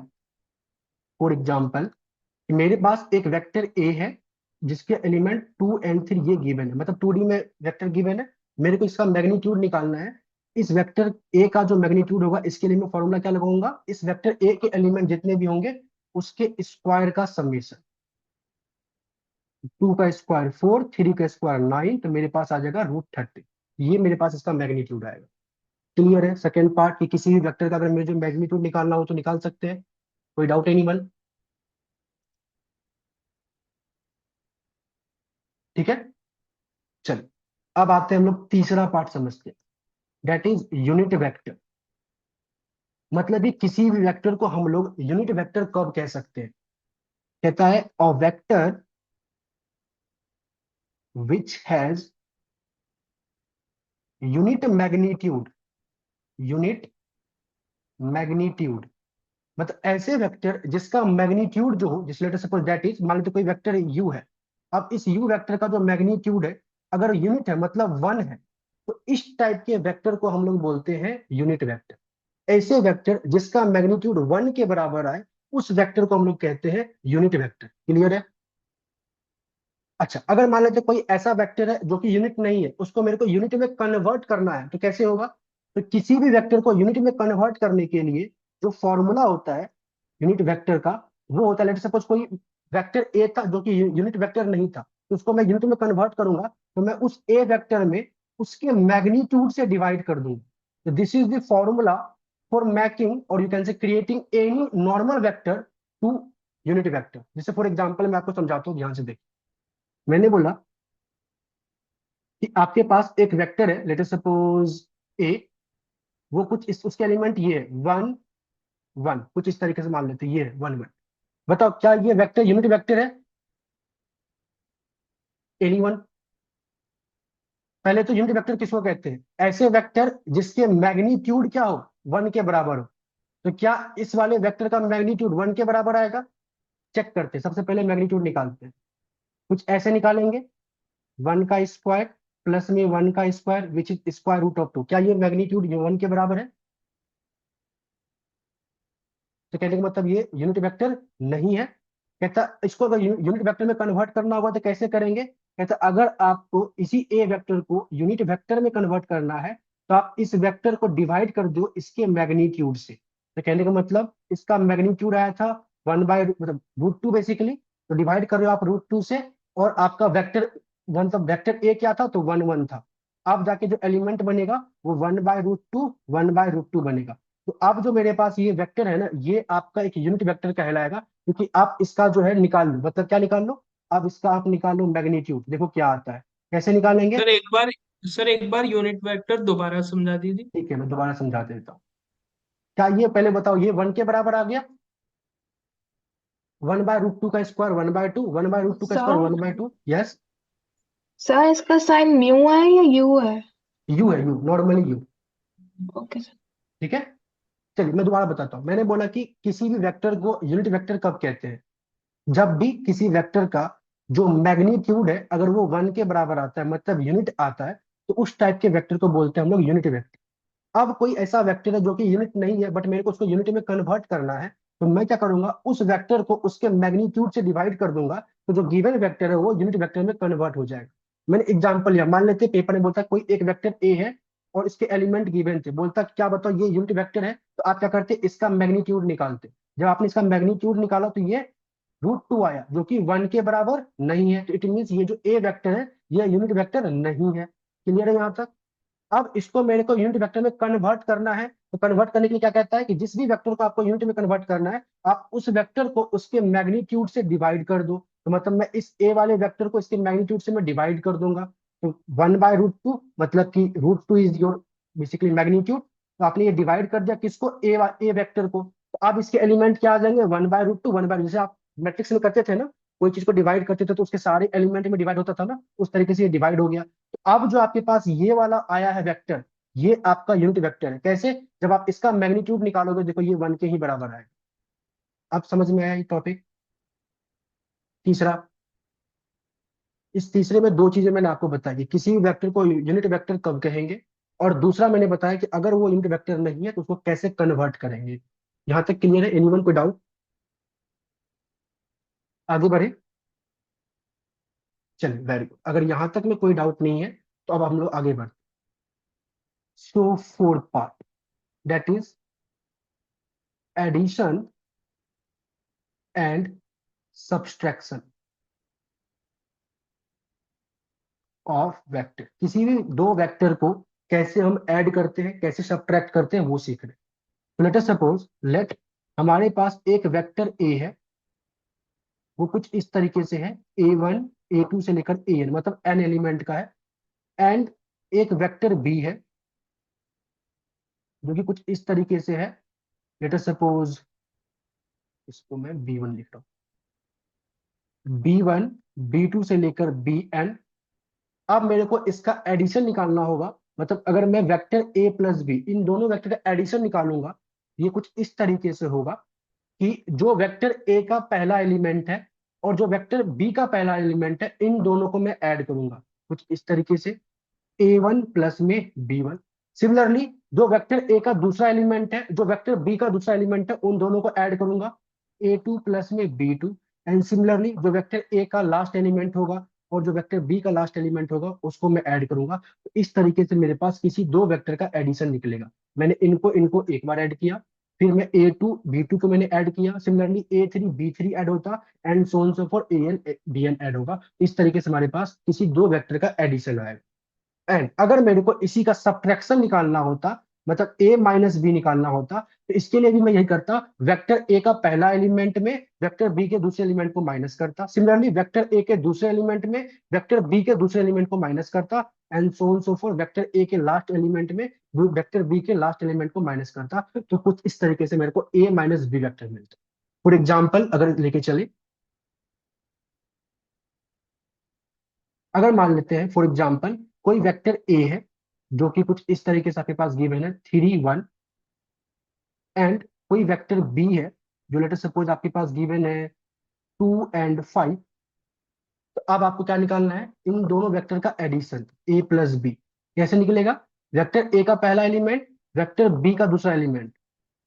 फॉर एग्जांपल कि मेरे पास एक वेक्टर ए है जिसके एलिमेंट 2 and 3 ये गिवन है, मतलब 2D में वेक्टर गिवन है, मेरे को इसका मैग्नीट्यूड निकालना है। इस वेक्टर ए का जो मैग्नीट्यूड होगा इसके लिए मैं फॉर्मूला क्या लगाऊंगा, इस वेक्टर ए के एलिमेंट जितने भी होंगे उसके स्क्वायर का समेशन। 2 का स्क्वायर 4, 3 का स्क्वायर 9, तो मेरे पास आ जाएगा √30। ये मेरे पास इसका मैग्नीट्यूड आएगा। क्लियर है सेकेंड पार्ट कि किसी भी वेक्टर का अगर मुझे मैग्नीट्यूड निकालना हो तो निकाल सकते हैं? कोई डाउट एनीवन? ठीक है, चलिए अब आते हैं हम लोग तीसरा पार्ट समझते हैं, दैट इज यूनिट वेक्टर। मतलब ये किसी भी वेक्टर को हम लोग यूनिट वेक्टर कब कह सकते हैं? कहता है a vector which has unit magnitude, unit magnitude, मतलब ऐसे वेक्टर जिसका मैग्नीट्यूड जो हो, जिस लेटर सपोज दैट इज, मान लीजिए कोई वेक्टर यू है, अब इस यू वेक्टर का जो मैग्नीट्यूड है अगर यूनिट है मतलब 1 है, तो इस टाइप के वेक्टर को हम लोग बोलते हैं यूनिट वेक्टर। ऐसे वेक्टर जिसका मैग्नीट्यूड 1 के बराबर आए उस वेक्टर को हम लोग कहते हैं यूनिट वेक्टर। क्लियर है? अच्छा, अगर मान लेते कोई ऐसा वेक्टर है जो कि यूनिट नहीं है, उसको मेरे को यूनिट में कन्वर्ट करना है, तो कैसे होगा? तो किसी भी वेक्टर को यूनिट में कन्वर्ट करने के लिए जो फॉर्मूला होता है यूनिट वेक्टर का, वो होता है, लेट सपोज कोई वेक्टर ए था जो कि यूनिट वेक्टर नहीं था, तो उसको मैं यूनिट में कन्वर्ट करूंगा तो मैं उस ए वेक्टर में उसके मैग्नीट्यूड से डिवाइड कर दूंगा। तो this is the formula for making और you can say creating any normal vector to unit vector. जैसे फॉर एग्जाम्पल मैं आपको समझाता हूँ, ध्यान से देखिए। मैंने बोला कि आपके पास एक वेक्टर है, लेट अस सपोज ए, वो कुछ उसके एलिमेंट ये है 1 1, कुछ इस तरीके से मान लेते हैं, ये है 1 1। बताओ क्या ये वेक्टर यूनिट वेक्टर है? एनीवन? पहले तो यूनिट वेक्टर किसको कहते हैं? ऐसे वेक्टर जिसके मैग्नीट्यूड क्या हो, 1 के बराबर हो। तो क्या इस वाले वेक्टर का मैग्नीट्यूड 1 के बराबर आएगा? चेक करते हैं, सबसे पहले मैग्नीट्यूड निकालते हैं। कुछ ऐसे निकालेंगे, 1 का स्क्वायर प्लस में 1 का square which is square root of 2। क्या ये मैग्नीट्यूड 1 के बराबर है? तो कहने का मतलब ये यूनिट वेक्टर नहीं है। कहता इसको अगर यूनिट वेक्टर में कन्वर्ट करना होगा तो कैसे करेंगे? कहता है अगर आपको इसी ए वेक्टर को यूनिट वेक्टर में कन्वर्ट करना है तो आप इस वेक्टर को डिवाइड कर दो इसके मैग्नीट्यूड से। तो कहने का मतलब इसका मैग्नीट्यूड आया था 1 बाय मतलब √2 बेसिकली, तो डिवाइड कर रहे हो आप √2 से, और आपका वेक्टर मतलब वेक्टर ए क्या था तो 1 1 था। अब जाके जो एलिमेंट बनेगा वो 1/√2 1/√2 बनेगा। तो अब जो मेरे पास ये वेक्टर है ना, ये आपका एक यूनिट वेक्टर कहलाएगा, क्योंकि आप इसका जो है निकाल लो, मतलब क्या निकाल लो, अब इसका आप निकाल लो मैग्नीट्यूड, देखो क्या आता है। कैसे निकालेंगे? सर एक बार सर एक बार यूनिट वेक्टर दोबारा समझा दीजिए। ठीक है, मैं दोबारा समझा देता हूँ। क्या ये पहले बताओ, ये 1 के बराबर आ गया? 1/√2 का स्क्वायर 1/2, 1/√2 का स्क्वायर सर 1/2। यस, सर इसका साइन म्यू है या यू है? यू है, you, normally you. Okay sir. ठीक है, चलिए मैं दोबारा बताता हूँ। मैंने बोला कि किसी भी वेक्टर को यूनिट वेक्टर कब कहते हैं? जब भी किसी वेक्टर का जो मैग्नीट्यूड है अगर वो 1 के बराबर आता है, मतलब यूनिट आता है, तो उस टाइप के वेक्टर को बोलते हैं हम लोग यूनिट वेक्टर। अब कोई ऐसा वेक्टर है जो कि यूनिट नहीं है बट मेरे को उसको यूनिट में कन्वर्ट करना है, तो मैं क्या करूंगा, उस वेक्टर को उसके मैग्नीट्यूड से डिवाइड कर दूंगा, तो जो गिवन वेक्टर है वो यूनिट वेक्टर में कन्वर्ट हो जाएगा। मैंने एग्जांपल लिया, मान लेते हैं पेपर में बोलता है कोई एक वेक्टर ए है और इसके एलिमेंट गिवन थे, बोलता क्या बताओ ये यूनिट वेक्टर है, तो आप क्या करते, इसका मैग्नीट्यूड निकालते। जब आपने इसका मैग्नीट्यूड निकाला तो ये √2 आया, जो कि 1 के बराबर नहीं है, तो इट मीन ये जो ए वेक्टर है ये यूनिट वेक्टर नहीं है। क्लियर है यहाँ तक? अब इसको मेरे को यूनिट वेक्टर में कन्वर्ट करना है, तो कन्वर्ट करने के लिए क्या कहता है कि जिस भी वेक्टर को आपको यूनिट में कन्वर्ट करना है, आप उस वेक्टर को उसके मैग्नीट्यूड से डिवाइड कर दो। तो मतलब मैं इस ए वाले वेक्टर को इसके मैग्नीट्यूड से मैं डिवाइड कर दूंगा, तो 1/√2 मतलब कि √2 इज योर बेसिकली मैग्नीट्यूड। तो आपने ये डिवाइड कर दिया किसको, ए वेक्टर को, तो अब इसके एलिमेंट क्या आ जाएंगे, 1/√2 जैसे आप मैट्रिक्स में करते थे ना, कोई चीज को डिवाइड करते थे तो उसके सारे एलिमेंट में डिवाइड होता था ना, उस तरीके से ये डिवाइड हो गया। तो अब जो आपके पास ये वाला आया है वेक्टर, ये आपका यूनिट वेक्टर है। कैसे? जब आप इसका मैग्नीट्यूड निकालोगे, देखो ये 1 के ही बराबर आएगा। अब समझ में आया ये टॉपिक? तीसरा, इस तीसरे में दो चीजें मैंने आपको बताई कि किसी भी वेक्टर को यूनिट वेक्टर कब कहेंगे, और दूसरा मैंने बताया कि अगर वो यूनिट वेक्टर नहीं है तो उसको कैसे कन्वर्ट करेंगे। यहां तक क्लियर है? एनीवन कोई डाउट? आगे बढ़े? चलिए, वेरी गुड। अगर यहां तक में कोई डाउट नहीं है तो अब हम लोग आगे बढ़ते। So fourth part, that is addition and subtraction of vector. किसी भी दो वेक्टर को कैसे हम ऐड करते हैं, कैसे सब्ट्रैक्ट करते हैं, वो सीख रहे हैं। तो लेट अस सपोज, लेट हमारे पास एक वेक्टर ए है, वो कुछ इस तरीके से है, A1 A2 से लेकर an, मतलब n एलिमेंट का है। एंड एक वेक्टर बी है जो कि कुछ इस तरीके से है। लेट अस सपोज इसको मैं B1 लिख रहा हूँ, B1 B2 से लेकर Bn। अब मेरे को इसका एडिशन निकालना होगा, मतलब अगर मैं वेक्टर a प्लस बी, इन दोनों वेक्टर का एडिशन निकालूंगा, ये कुछ इस तरीके से होगा कि जो वेक्टर a का पहला एलिमेंट है और जो वेक्टर b का पहला एलिमेंट है, इन दोनों को मैं ऐड करूंगा कुछ इस तरीके से, A1 प्लस में B1। सिमिलरली जो वेक्टर a का दूसरा एलिमेंट है, जो वेक्टर b का दूसरा एलिमेंट है, उन दोनों को ऐड करूंगा A2 प्लस में B2। एंड सिमिलरली जो वेक्टर a का लास्ट एलिमेंट होगा और जो वेक्टर b का लास्ट एलिमेंट होगा उसको मैं ऐड करूंगा। तो इस तरीके से मेरे पास किसी दो वेक्टर का एडिशन निकलेगा। मैंने इनको इनको एक बार ऐड किया, फिर मैं A2 B2 को मैंने ऐड किया, सिमिलरली A3 B3 ऐड होता, and so on so for AN BN add होगा। इस तरीके से हमारे पास किसी दो वेक्टर का एडिशन आएगा। एंड अगर मेरे को इसी का सब्ट्रैक्शन निकालना होता, मतलब a माइनस बी निकालना होता, तो इसके लिए भी मैं यही करता, वेक्टर a का पहला एलिमेंट में वेक्टर b के दूसरे एलिमेंट को माइनस करता, सिमिलरली वेक्टर a के दूसरे एलिमेंट में वेक्टर b के दूसरे एलिमेंट को माइनस करता, and so on so for vector a के लास्ट एलिमेंट में वेक्टर b के लास्ट एलिमेंट को माइनस करता। तो कुछ इस तरीके से मेरे को a माइनस बी वेक्टर मिलता। फॉर एग्जाम्पल अगर लेके चले, अगर मान लेते हैं फॉर एग्जाम्पल कोई वेक्टर ए है जो कि कुछ इस तरीके से आपके पास गिवन है 3 1, एंड कोई वेक्टर बी है जो लेट अस सपोज आपके पास गिवन है 2 और 5। तो अब आपको क्या निकालना है, इन दोनों वेक्टर का एडिशन ए प्लस बी। कैसे निकलेगा? वेक्टर ए का पहला एलिमेंट, वेक्टर बी का दूसरा एलिमेंट,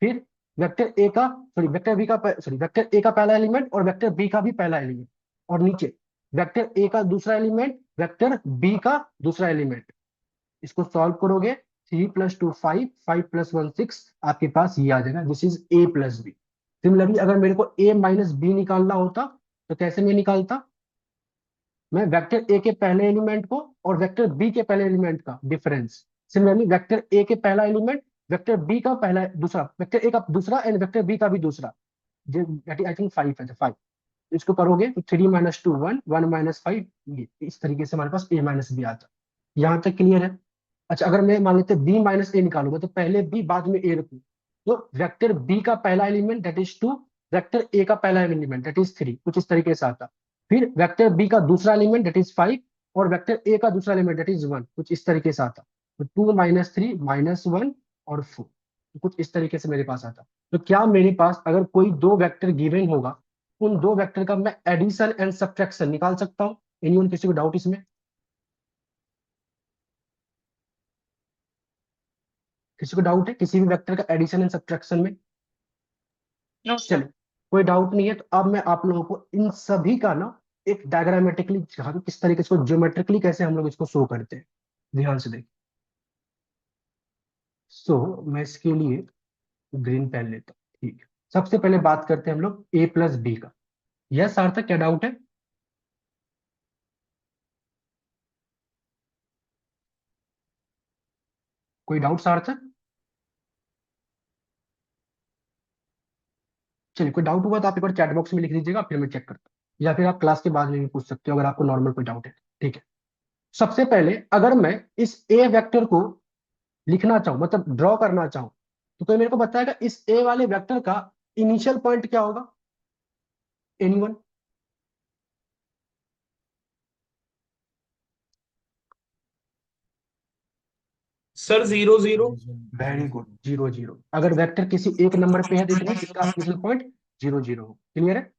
फिर वेक्टर ए का सॉरी वेक्टर बी का सॉरी वेक्टर ए का पहला एलिमेंट और वेक्टर बी का भी पहला एलिमेंट, और नीचे वेक्टर ए का दूसरा एलिमेंट, वेक्टर बी का दूसरा एलिमेंट। इसको सॉल्व करोगे, 3 + 2 5, 5 + 1 6, आपके पास ये आ जाएगा, this is A plus B. Similarly अगर मेरे को ए माइनस बी निकालना होता तो कैसे मैं निकालता? मैं वेक्टर ए के पहले एलिमेंट को और वेक्टर बी के पहले एलिमेंट का डिफरेंस, सिमिलरली वेक्टर ए के पहला एलिमेंट, वेक्टर बी का पहला दूसरा, वेक्टर ए का दूसरा एंड वेक्टर बी का भी दूसरा, आई थिंक 5 है, 5। इसको करोगे तो 3 - 2 1, 1 - 5, ये इस तरीके से हमारे पास a माइनस बी आता है। यहाँ तक क्लियर है? अच्छा, अगर मैं मान लेते b माइनस ए निकालूंगा तो पहले b बाद में a रखूँ, तो वेक्टर b का पहला element that is 2, vector a का पहला एलिमेंट दैट इज 3, कुछ इस तरीके से आता। फिर वेक्टर b का दूसरा एलिमेंट दैट इज 5 और वेक्टर a का दूसरा एलिमेंट दैट इज 1, कुछ इस तरीके से आता। तो 2 - 3 -1 और 4, तो कुछ इस तरीके से मेरे पास आता। तो क्या मेरे पास अगर कोई दो वेक्टर गिवन होगा, उन दो वेक्टर का मैं एडिशन एंड सब्ट्रैक्शन निकाल सकता हूँ? एनीवन, किसी को डाउट इसमें? किसी को डाउट है किसी भी वेक्टर का एडिशन एंड सब्ट्रैक्शन में? No sir. चलो, कोई डाउट नहीं है तो अब मैं आप लोगों को इन सभी का ना एक डायग्रामेटिकली दिखा दूं, किस तरीके से, ज्योमेट्रिकली कैसे हम लोग इसको शो करते हैं। ध्यान से देखिए। मैं इसके लिए ग्रीन पेन लेता हूँ, ठीक है। सबसे पहले बात करते हैं हम लोग a प्लस बी का। यस सार्थक, क्या डाउट है? कोई डाउट सार्थक? चलिए, कोई डाउट हुआ तो आप एक बार चैट बॉक्स में लिख दीजिएगा, फिर मैं चेक करता हूँ, या फिर आप क्लास के बाद में भी पूछ सकते हो अगर आपको नॉर्मल कोई डाउट है। ठीक है। सबसे पहले अगर मैं इस ए वेक्टर को लिखना चाहूं, मतलब ड्रॉ करना चाहूं, तो कोई मेरे को बताएगा इस ए वाले वेक्टर का इनिशियल पॉइंट क्या होगा? एनीवन? सर 0 0। Very good, 0 0। अगर वेक्टर किसी एक नंबर पे है तो इट मीन इसका इनिशियल पॉइंट 0 0 हो। क्लियर है?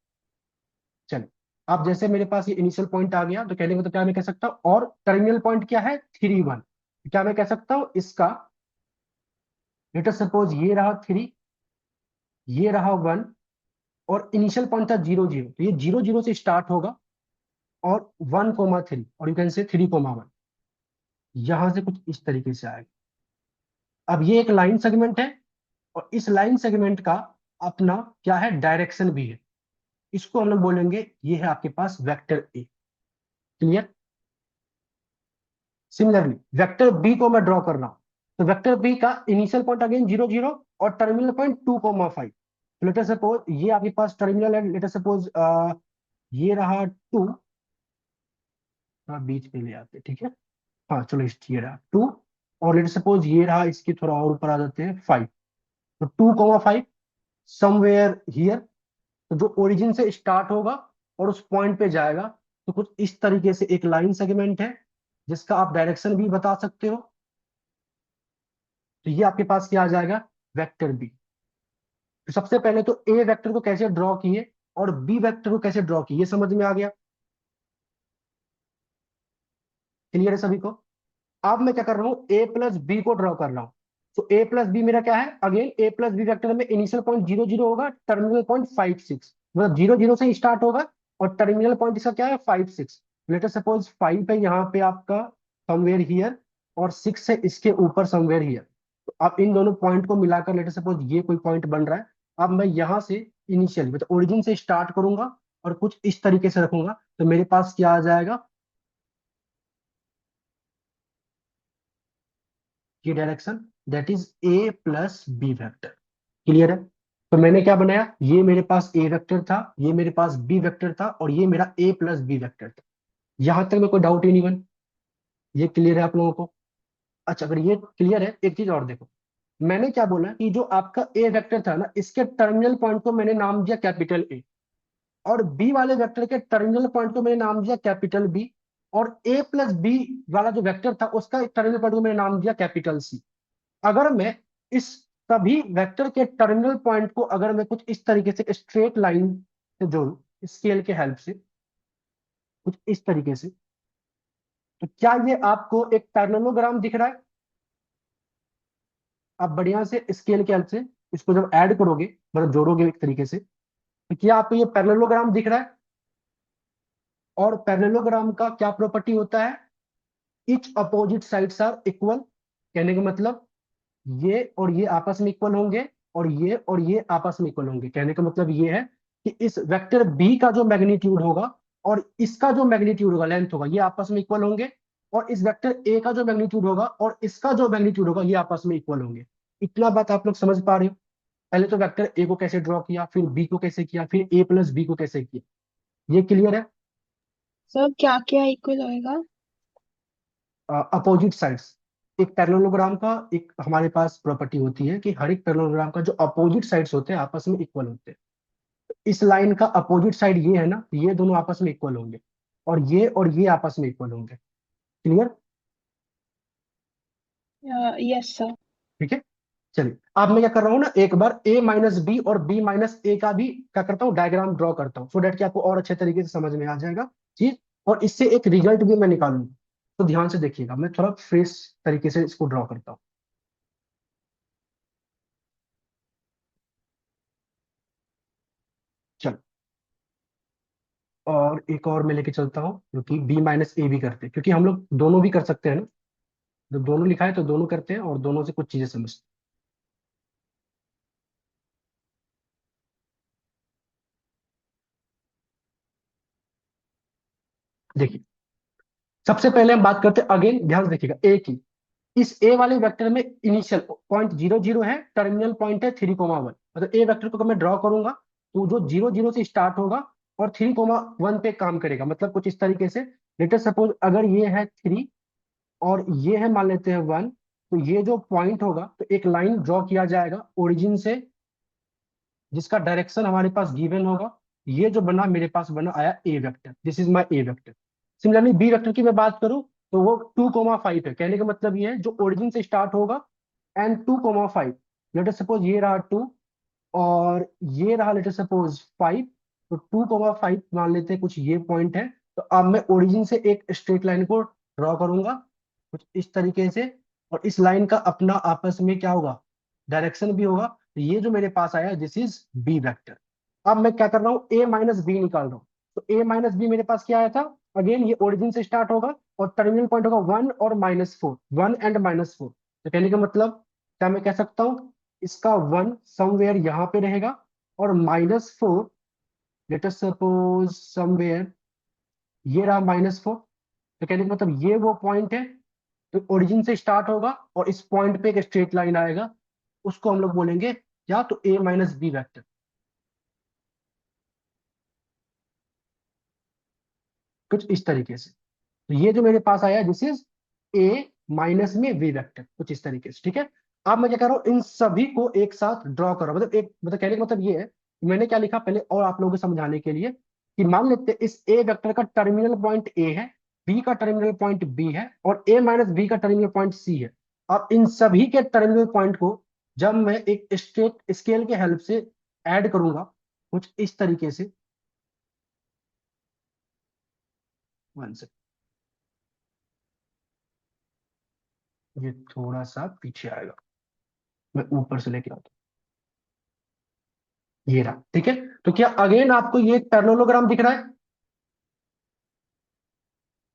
चलिए, अब जैसे मेरे पास ये इनिशियल पॉइंट आ गया तो कहने को तो क्या मैं कह सकता हूँ, और टर्मिनल पॉइंट क्या है? 3 1। क्या मैं कह सकता हूँ इसका, लेट अस सपोज ये रहा 3, ये रहा 1, और इनिशियल पॉइंट था 0 0, तो ये 0 0 से स्टार्ट होगा और 1 3, और यू कैन से 3 1, यहां से कुछ इस तरीके से आएगा। अब ये एक लाइन सेगमेंट है और इस लाइन सेगमेंट का अपना क्या है? डायरेक्शन भी है। इसको हम लोग बोलेंगे ये है आपके पास vector A. Clear? Similarly vector B को मैं ड्रॉ कर रहा हूं, तो वेक्टर बी का इनिशियल पॉइंट अगेन 0 0 और टर्मिनल पॉइंट 2 5। तो लेटर सपोज ये आपके पास टर्मिनल है, लेटर सपोज ये रहा 2, थोड़ा बीच पे ले आते, ठीक है। हाँ चलो, ये रहा 2, और लेटर सपोज ये रहा, इसके थोड़ा और ऊपर आ जाते हैं 5। तो 2 5 समवेयर हियर, तो जो ओरिजिन से स्टार्ट होगा और उस पॉइंट पे जाएगा, तो कुछ इस तरीके से एक लाइन सेगमेंट है जिसका आप डायरेक्शन भी बता सकते हो। तो ये आपके पास क्या आ जाएगा? Vector B. तो सबसे पहले तो ए वेक्टर को कैसे ड्रॉ किए और बी वेक्टर को कैसे ड्रॉ किए, ये समझ में आ गया? क्लियर है सभी को? अब मैं क्या कर रहा हूँ, ए प्लस बी को ड्रॉ कर रहा हूँ। तो ए प्लस बी मेरा क्या है? अगेन ए प्लस बी वेक्टर में इनिशियल पॉइंट 0 0 होगा, टर्मिनल पॉइंट 5 6, मतलब 0 0 से स्टार्ट होगा और टर्मिनल पॉइंट इसका क्या है? 5 6। लेटर सपोज 5 है यहाँ पे आपका समवेयर हियर, और 6 है इसके ऊपर समवेयर हियर। तो अब इन दोनों पॉइंट को मिलाकर लेटर सपोज ये कोई पॉइंट बन रहा है। अब मैं यहाँ से इनिशियली मतलब ओरिजिन से स्टार्ट करूंगा और कुछ इस तरीके से रखूंगा, तो मेरे पास क्या आ जाएगा? ये direction that is A plus B vector. Clear है? तो मैंने क्या बनाया, ये मेरे पास ए वेक्टर था, ये मेरे पास बी वेक्टर था, और ये मेरा ए प्लस बी वेक्टर था। यहां तक में कोई डाउट ही नहीं बन? ये क्लियर है आप लोगों को? अच्छा, अगर ये क्लियर है, एक चीज और देखो। मैंने क्या बोला कि जो आपका ए वेक्टर था ना, इसके टर्मिनल पॉइंट को मैंने नाम दिया कैपिटल ए, और बी वाले वेक्टर के टर्मिनल पॉइंट को मैंने नाम दिया कैपिटल बी, और ए प्लस बी वाला जो वेक्टर था उसका टर्मिनल पॉइंट को मैंने नाम दिया कैपिटल सी। अगर मैं इस सभी वेक्टर के टर्मिनल पॉइंट को अगर मैं कुछ इस तरीके से स्ट्रेट लाइन से जोड़ू, स्केल के हेल्प से कुछ इस तरीके से, तो क्या ये आपको एक पैरेललोग्राम दिख रहा है? आप बढ़िया से स्केल के हेल्प से इसको जब ऐड करोगे, मतलब जोड़ोगे एक तरीके से, तो क्या आपको ये पैरेललोग्राम दिख रहा है? और पैरेललोग्राम का क्या प्रॉपर्टी होता है? Each opposite sides are equal. कहने का मतलब ये और ये आपस में इक्वल होंगे और ये आपस में इक्वल होंगे। कहने का मतलब ये है कि इस वेक्टर बी का जो मैग्नीट्यूड होगा और इसका जो मैग्नीट्यूड होगा, लेंथ होगा, ये आपस में इक्वल होंगे। और इस वेक्टर ए का जो मैग्नीट्यूड होगा और इसका जो मैग्नीट्यूड होगा, ये आपस में इक्वल होंगे। इतना बात आप लोग समझ पा रहे हो? पहले तो वेक्टर ए को कैसे ड्रॉ किया, फिर बी को कैसे किया, फिर ए प्लस बी को कैसे किया, ये क्लियर है? सर क्या क्या इक्वल होएगा? Opposite sides. एक पैरेललोग्राम का एक हमारे पास प्रॉपर्टी होती है कि हर एक पैरेललोग्राम का जो अपोजिट साइड्स होते हैं आपस में इक्वल होते हैं। इस लाइन का अपोजिट साइड ये है ना, ये दोनों आपस में इक्वल होंगे और ये आपस में इक्वल होंगे। क्लियर? Yes sir. ठीक है, चलिए अब मैं क्या कर रहा हूँ ना, एक बार a माइनस बी और b माइनस ए का भी क्या करता हूँ, डायग्राम ड्रॉ करता हूँ, सो डेट कि आपको और अच्छे तरीके से समझ में आ जाएगा चीज, और इससे एक रिजल्ट भी मैं निकालूंगा। तो ध्यान से देखिएगा, मैं थोड़ा फ्रेश तरीके से इसको ड्रॉ करता हूँ। चलो, और एक और मैं लेके चलता हूँ जो कि b माइनस ए भी करते हैं, क्योंकि हम लोग दोनों भी कर सकते हैं ना। जब दोनों लिखा है तो दोनों करते हैं और दोनों से कुछ चीजें समझते हैं। देखिए, सबसे पहले हम बात करते हैं, अगेन ध्यान से देखिएगा, ए की। इस ए वाले वेक्टर में इनिशियल पॉइंट 0 0 है, टर्मिनल पॉइंट है 3,1। मतलब ए वेक्टर को मैं ड्रॉ करूंगा तो जो 0 0 से स्टार्ट होगा और 3,1 पे काम करेगा। मतलब कुछ इस तरीके से, लेटर सपोज अगर ये है 3 और ये है मान लेते हैं 1, तो ये जो पॉइंट होगा तो एक लाइन ड्रॉ किया जाएगा ओरिजिन से, जिसका डायरेक्शन हमारे पास गिवन होगा। ये जो बना मेरे पास बना आया A vector, this is my A vector. Similarly B vector की मैं बात करूं तो वो 2,5 है। कहने का मतलब ये है जो ओरिजिन से स्टार्ट होगा एंड 2,5, लेट अस सपोज ये रहा 2 और ये रहा लेट अस सपोज 5, तो 2,5 मान लेते हैं कुछ ये पॉइंट है। तो अब मैं ओरिजिन से एक स्ट्रेट लाइन को ड्रॉ करूंगा कुछ इस तरीके से, और इस लाइन का अपना आपस में क्या होगा, डायरेक्शन भी होगा। तो ये जो मेरे पास आया दिस इज बी वेक्टर। अब मैं क्या कर रहा हूँ, ए माइनस बी निकाल रहा हूँ। तो ए माइनस बी मेरे पास क्या आया था, अगेन ये ओरिजिन से स्टार्ट होगा और टर्मिनल पॉइंट होगा 1 और -4, 1 एंड -4। तो कहने का मतलब क्या मैं कह सकता हूँ, इसका 1 समवेयर यहाँ पे रहेगा और -4 लेट अस सपोज समवेयर ये रहा -4। तो कहने का मतलब ये वो पॉइंट है, तो ओरिजिन से स्टार्ट होगा और इस पॉइंट पे एक स्ट्रेट लाइन आएगा, उसको हम लोग बोलेंगे क्या, तो ए माइनस बी वेक्टर। कुछ इस तरीके से, तो ये जो मेरे पास आया दिस इज ए माइनस में वी वेक्टर, कुछ इस तरीके से। ठीक है, अब मैं क्या कर रहा हूँ, इन सभी को एक साथ ड्रॉ करो। मतलब एक मतलब कहने का मतलब ये है कि मैंने क्या लिखा पहले और आप लोगों को समझाने के लिए, कि मान लेते हैं इस ए वेक्टर का टर्मिनल पॉइंट ए है, बी का टर्मिनल पॉइंट बी है और ए माइनस बी का टर्मिनल पॉइंट सी है। अब इन सभी के टर्मिनल पॉइंट को जब मैं एक स्ट्रेट स्केल के हेल्प से ऐड करूंगा कुछ इस तरीके से, वन से ये थोड़ा सा पीछे आएगा, मैं ऊपर से लेके आता हूँ, ये रहा। ठीक है, तो क्या अगेन आपको ये एक पैरेललोग्राम दिख रहा है,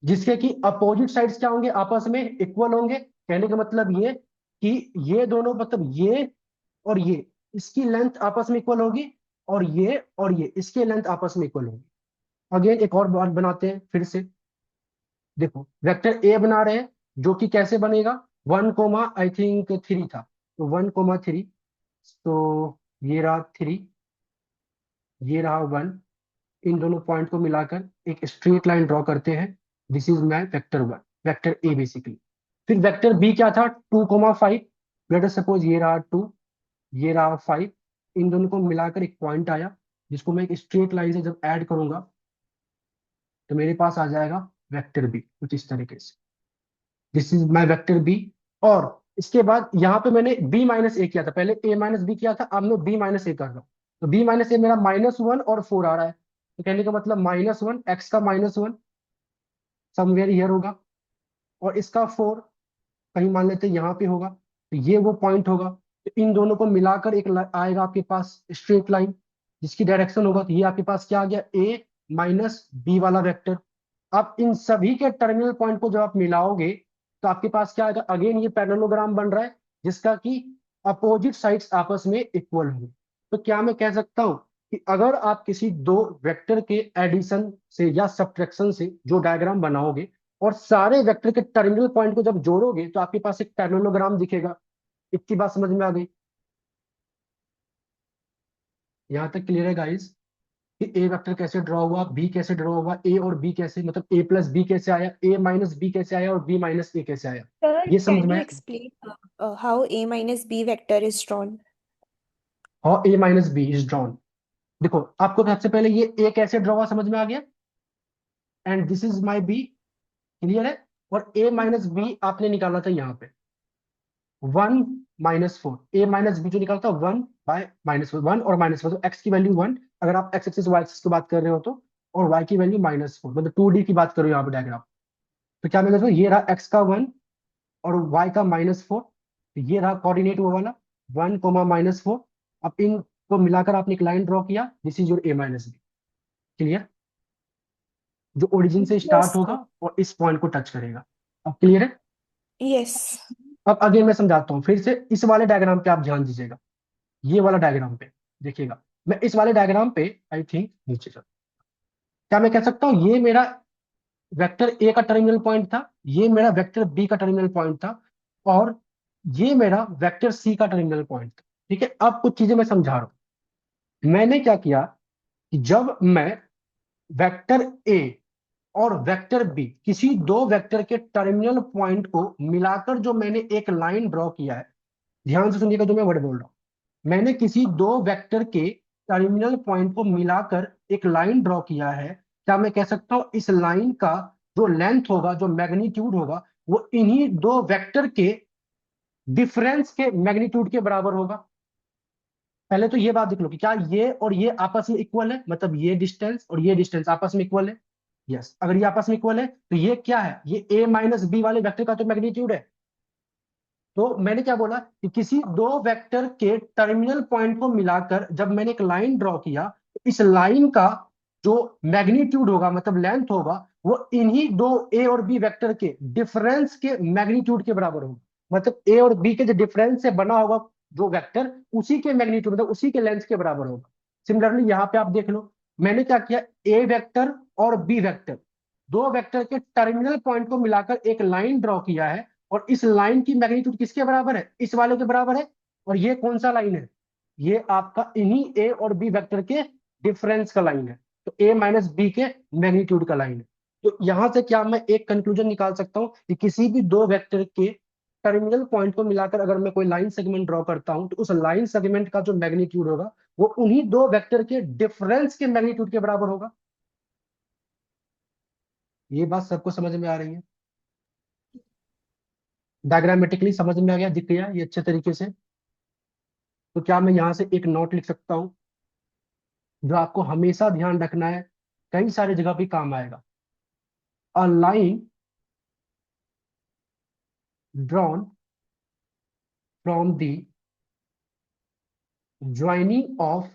जिसके कि अपोजिट साइड्स क्या होंगे, आपस में इक्वल होंगे। कहने का मतलब ये कि ये दोनों मतलब ये और ये, इसकी लेंथ आपस में इक्वल होगी और ये इसके लेंथ आपस में इक्वल होगी। अगेन एक और बात बनाते हैं फिर से, देखो वेक्टर ए बना रहे हैं जो कि कैसे बनेगा, 1, आई थिंक 3 था, तो 1, 3, तो ये रहा 3, ये रहा 1। इन दोनों पॉइंट को मिलाकर एक स्ट्रेट लाइन ड्रॉ करते हैं, this is my vector 1, vector A basically. फिर वेक्टर बी क्या था, 2,5, लेट अस सपोज ये रहा 2, ये रहा 5। इन दोनों को मिलाकर एक पॉइंट आया, जिसको मैं एक स्ट्रेट लाइन से जब ऐड करूंगा तो मेरे पास आ जाएगा वेक्टर बी, कुछ इस तरीके से। This is my vector B. और इसके बाद यहाँ पे मैंने बी माइनस ए किया था, पहले ए माइनस बी किया था, अब मैं बी माइनस ए कर रहा हूँ। तो बी माइनस ए मेरा -1 और 4 आ रहा है। तो कहने का मतलब -1, एक्स का -1 समवेयर हियर होगा, और इसका 4 कहीं मान लेते हैं यहाँ पे होगा, तो ये वो पॉइंट होगा। तो इन दोनों को मिलाकर एक आएगा आपके पास स्ट्रेट लाइन, जिसकी डायरेक्शन होगा, तो ये आपके पास क्या आ गया, ए माइनस बी वाला वेक्टर। अब इन सभी के टर्मिनल पॉइंट को जब आप मिलाओगे तो आपके पास क्या आएगा, अगेन ये पैरेललोग्राम बन रहा है जिसका कि अपोजिट साइड्स आपस में इक्वल होंगे। तो क्या मैं कह सकता हूं कि अगर आप किसी दो वेक्टर के एडिशन से या सब्ट्रैक्शन से जो डायग्राम बनाओगे और सारे वेक्टर के टर्मिनल पॉइंट को जब जोड़ोगे तो आपके पास एक पैरेललोग्राम दिखेगा। इतनी बात समझ में आ गई? यहां तक क्लियर है गाइस कि ए वेक्टर कैसे ड्रॉ हुआ, बी कैसे ड्रॉ हुआ, ए और बी कैसे, मतलब ए प्लस बी कैसे आया, ए माइनस बी कैसे आया और बी माइनस ए कैसे आया, Sir, ये समझ can में you आया? explain how A minus B vector is drawn? How A minus B is drawn. देखो आपको सबसे पहले ये ए कैसे ड्रॉ हुआ समझ में आ गया, and this is my B, clear है। और ए माइनस बी आपने निकाला था यहाँ पे 1 - 4, ए माइनस बी जो निकाला था 1/-4, 1 और -4, तो एक्स की वैल्यू 1 अगर आप एक्स एक्सिस वाई एक्सिस की बात कर रहे हो तो, और वाई की वैल्यू -4, मतलब 2D की बात करो यहाँ पे डायग्राम। तो क्या मैं ये रहा एक्स का 1 और वाई का -4, तो ये रहा कोऑर्डिनेट वो वाला 1, -4। अब इनको मिलाकर आपने एक लाइन ड्रॉ किया, this is your A minus B, clear, जो ओरिजिन से स्टार्ट Yes, होगा sir. और इस पॉइंट को टच करेगा। अब क्लियर है? Yes. अब आगे मैं समझाता हूँ फिर से, इस वाले डायग्राम पे आप ध्यान दीजिएगा, ये वाला डायग्राम पे देखिएगा। मैं इस वाले डायग्राम पे आई थिंक नीचे चल, क्या मैं कह सकता हूँ ये मेरा वेक्टर ए का टर्मिनल पॉइंट था, ये मेरा वेक्टर बी का टर्मिनल पॉइंट था, और ये मेरा वेक्टर सी का टर्मिनल पॉइंट था। ठीक है, अब कुछ चीजें मैं समझा रहा हूं। मैंने क्या किया कि जब मैं वेक्टर ए और वेक्टर बी, किसी दो वेक्टर के टर्मिनल पॉइंट को मिलाकर जो मैंने एक लाइन ड्रॉ किया है, ध्यान से सुनिएगा जो मैं वर्ड बोल रहा हूं, मैंने किसी दो वेक्टर के टर्मिनल पॉइंट को मिलाकर एक लाइन ड्रॉ किया है, क्या मैं कह सकता हूं इस लाइन का जो लेंथ होगा, जो मैग्नीट्यूड होगा, वो इन्हीं दो वेक्टर के डिफरेंस के मैग्नीट्यूड के बराबर होगा। पहले तो ये बात देख लो कि क्या ये और ये आपस में इक्वल है, मतलब ये डिस्टेंस और ये डिस्टेंस आपस में इक्वल है। यस, अगर ये आपस में इक्वल है तो ये क्या है, ये ए माइनस बी वाले वेक्टर का तो मैग्नीट्यूड है। तो मैंने क्या बोला कि किसी दो वेक्टर के टर्मिनल पॉइंट को मिलाकर जब मैंने एक लाइन ड्रॉ किया, तो इस लाइन का जो मैग्नीट्यूड होगा, मतलब लेंथ होगा, वो इन्हीं दो ए और बी वेक्टर के डिफरेंस के मैग्नीट्यूड के बराबर होगा। मतलब ए और बी के जो डिफरेंस से बना होगा जो वेक्टर, उसी के मैग्नीट्यूड, मतलब उसी के लेंथ के बराबर होगा। सिमिलरली यहाँ पे आप देख लो, मैंने क्या किया, ए वेक्टर और बी वेक्टर, दो वेक्टर के टर्मिनल पॉइंट को मिलाकर एक लाइन ड्रॉ किया है, और इस लाइन की मैग्नीट्यूड किसके बराबर है, इस वाले के बराबर है। और ये कौन सा लाइन है, ये आपका इन्हीं ए और बी वेक्टर के डिफरेंस का लाइन है, तो ए माइनस बी के मैग्नीट्यूड का लाइन है। तो यहां से क्या मैं एक कंक्लूजन निकाल सकता हूं कि किसी भी दो वेक्टर के टर्मिनल पॉइंट को मिलाकर अगर मैं कोई लाइन सेगमेंट ड्रॉ करता हूं, तो उस लाइन सेगमेंट का जो मैग्नीट्यूड होगा वो उन्हीं दो वेक्टर के डिफरेंस के मैग्नीट्यूड के बराबर होगा। ये बात सबको समझ में आ रही है? डायग्रामेटिकली समझ में आ गया, दिख गया ये अच्छे तरीके से? तो क्या मैं यहां से एक नोट लिख सकता हूं जो आपको हमेशा ध्यान रखना है, कई सारी जगह पे काम आएगा। A line drawn from the joining of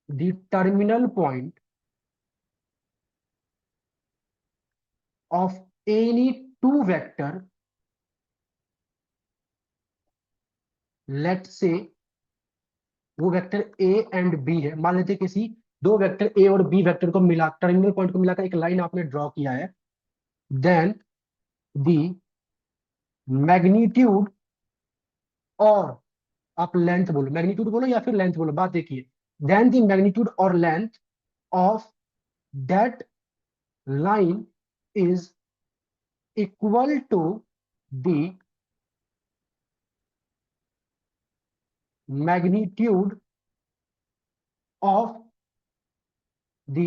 the terminal point of any two vector, let say वो वेक्टर ए एंड बी है, मान लेते हैं किसी दो वेक्टर ए और बी वेक्टर को मिला, टर्मिनल पॉइंट को मिलाकर एक लाइन आपने ड्रॉ किया है, देन द मैग्नीट्यूड, और आप लेंथ बोलो, मैग्नीट्यूड बोलो या फिर लेंथ बोलो, बात देखिए, देन द मैग्नीट्यूड और length of that line is equal to the magnitude of the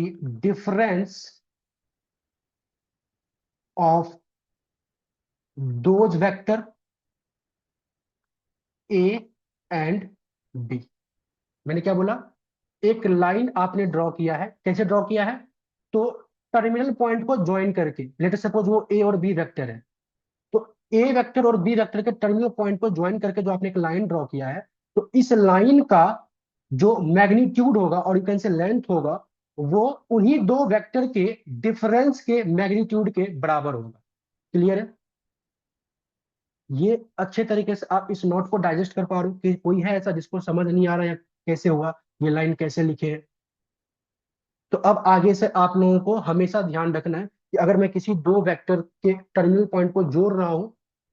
difference of those vector A and B. मैंने क्या बोला, एक लाइन आपने ड्रॉ किया है, कैसे ड्रॉ किया है, तो टर्मिनल पॉइंट को ज्वाइन करके, लेट सपोज वो ए और बी वेक्टर है, तो ए वेक्टर और बी वेक्टर के टर्मिनल पॉइंट को ज्वाइन करके जो आपने एक लाइन ड्रॉ किया है, तो इस लाइन का जो मैग्नीट्यूड होगा और यू कैन से लेंथ होगा, वो उन्हीं दो वेक्टर के डिफरेंस के मैग्नीट्यूड के बराबर होगा। क्लियर है? ये अच्छे तरीके से आप इस नोट को डाइजेस्ट कर पा रहे हो कि कोई है ऐसा जिसको समझ नहीं आ रहा या कैसे हुआ, ये लाइन कैसे लिखे है? तो अब आगे से आप लोगों को हमेशा ध्यान रखना है कि अगर मैं किसी दो वेक्टर के टर्मिनल पॉइंट को जोड़ रहा हूं,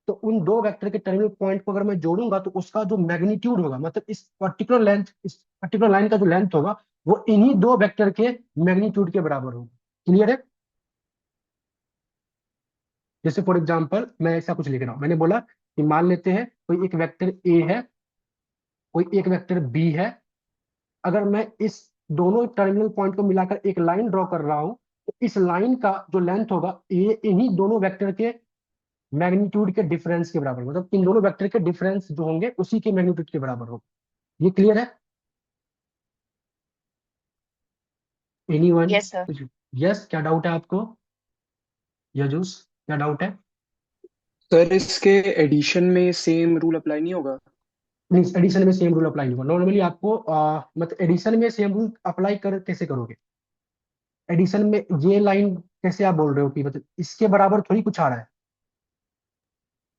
तो उन दो वेक्टर के टर्मिनल पॉइंट को अगर मैं जोड़ूंगा तो उसका जो मैग्नीट्यूड होगा, मतलब इस पर्टिकुलर लाइन का जो लेंथ होगा, वो इन्हीं दो वेक्टर के मैग्नीट्यूड के बराबर होगा। क्लियर है? जैसे फॉर एग्जाम्पल मैं ऐसा कुछ लिख रहा हूं, मैंने बोला कि मान लेते हैं कोई एक वेक्टर ए है, कोई एक वेक्टर बी है। अगर मैं इस दोनों टर्मिनल पॉइंट को मिलाकर एक लाइन ड्रॉ कर रहा हूं, तो इस लाइन का जो लेंथ होगा ये इन्हीं दोनों वेक्टर के मैग्नीट्यूड के डिफरेंस के बराबर, मतलब इन दोनों वेक्टर के डिफरेंस जो होंगे उसी के मैग्नीट्यूड के बराबर होगा। ये क्लियर है? एनीवन? Yes sir. यस, क्या डाउट है आपको? यजूस, क्या डाउट है? सर इसके एडिशन में सेम रूल अप्लाई नहीं होगा? नहीं, एडिशन में सेम रूल अप्लाई नहीं होगा। नॉर्मली आपको मतलब एडिशन में सेम रूल अप्लाई कर कैसे करोगे? एडिशन में ये लाइन कैसे आप बोल रहे हो कि मतलब इसके बराबर थोड़ी कुछ आ रहा है,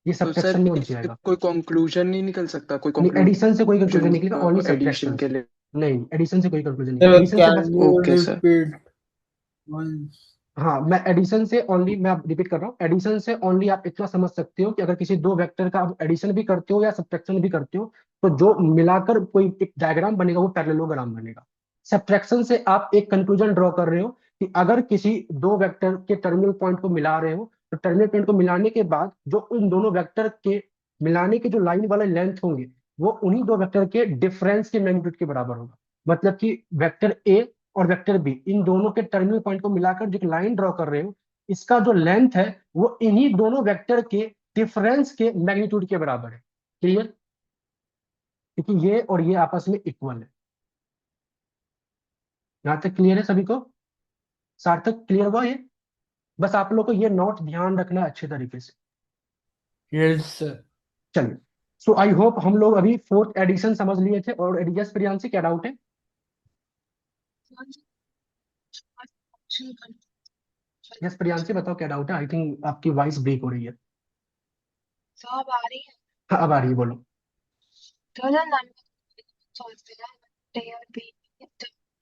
ये तो सब्ट्रैक्शन सर में होना इससे चाहिए। कोई कंक्लूजन नहीं निकल सकता? कोई नहीं, एडिशन से कोई कंक्लूजन कंक्लूजन निकलेगा, ओनली एडिशन सब्ट्रैक्शन के से। लिए? नहीं, एडिशन से कोई कंक्लूजन निकलेगा, Sir, एडिशन से बस। can you okay sir. repeat once? हाँ, मैं एडिशन से ओनली, मैं रिपीट कर रहा हूँ, एडिशन से ओनली आप इतना समझ सकते हो कि अगर किसी दो वेक्टर का आप एडिशन भी करते हो या सब्ट्रैक्शन भी करते हो, तो जो मिलाकर कोई एक डायग्राम बनेगा वो पैरेललोग्राम बनेगा। सब्ट्रैक्शन से आप एक कंक्लूजन ड्रॉ कर रहे हो कि अगर किसी दो वेक्टर के टर्मिनल पॉइंट को मिला रहे हो, तो टर्मिनल पॉइंट को मिलाने के बाद जो उन दोनों वेक्टर के मिलाने के जो लाइन वाले लेंथ होंगे, वो उन्हीं दो वेक्टर के डिफरेंस के मैग्नीट्यूड के बराबर होगा। मतलब कि वेक्टर ए और वेक्टर बी, इन दोनों के टर्मिनल पॉइंट को मिलाकर जो एक लाइन ड्रॉ कर रहे हो, इसका जो लेंथ है वो इन्हीं दोनों वेक्टर के डिफरेंस के मैग्नीट्यूड के बराबर है। क्लियर? क्योंकि ये और ये आपस में इक्वल है। यहां तक क्लियर है सभी को? सार्थक, क्लियर हुआ ये? बस आप लोग को ये नोट ध्यान रखना है अच्छे तरीके से। Yes, sir. चलिए, सो आई होप हम लोग अभी फोर्थ एडिशन समझ लिए थे। और यस प्रियांशी, क्या डाउट है? यस प्रियांशी, बताओ क्या डाउट है? आई थिंक आपकी वॉइस ब्रेक हो रही है। साहब आ रही है। हाँ, अब आ रही है, बोलो। तो ना नंबर सोचते हैं A और B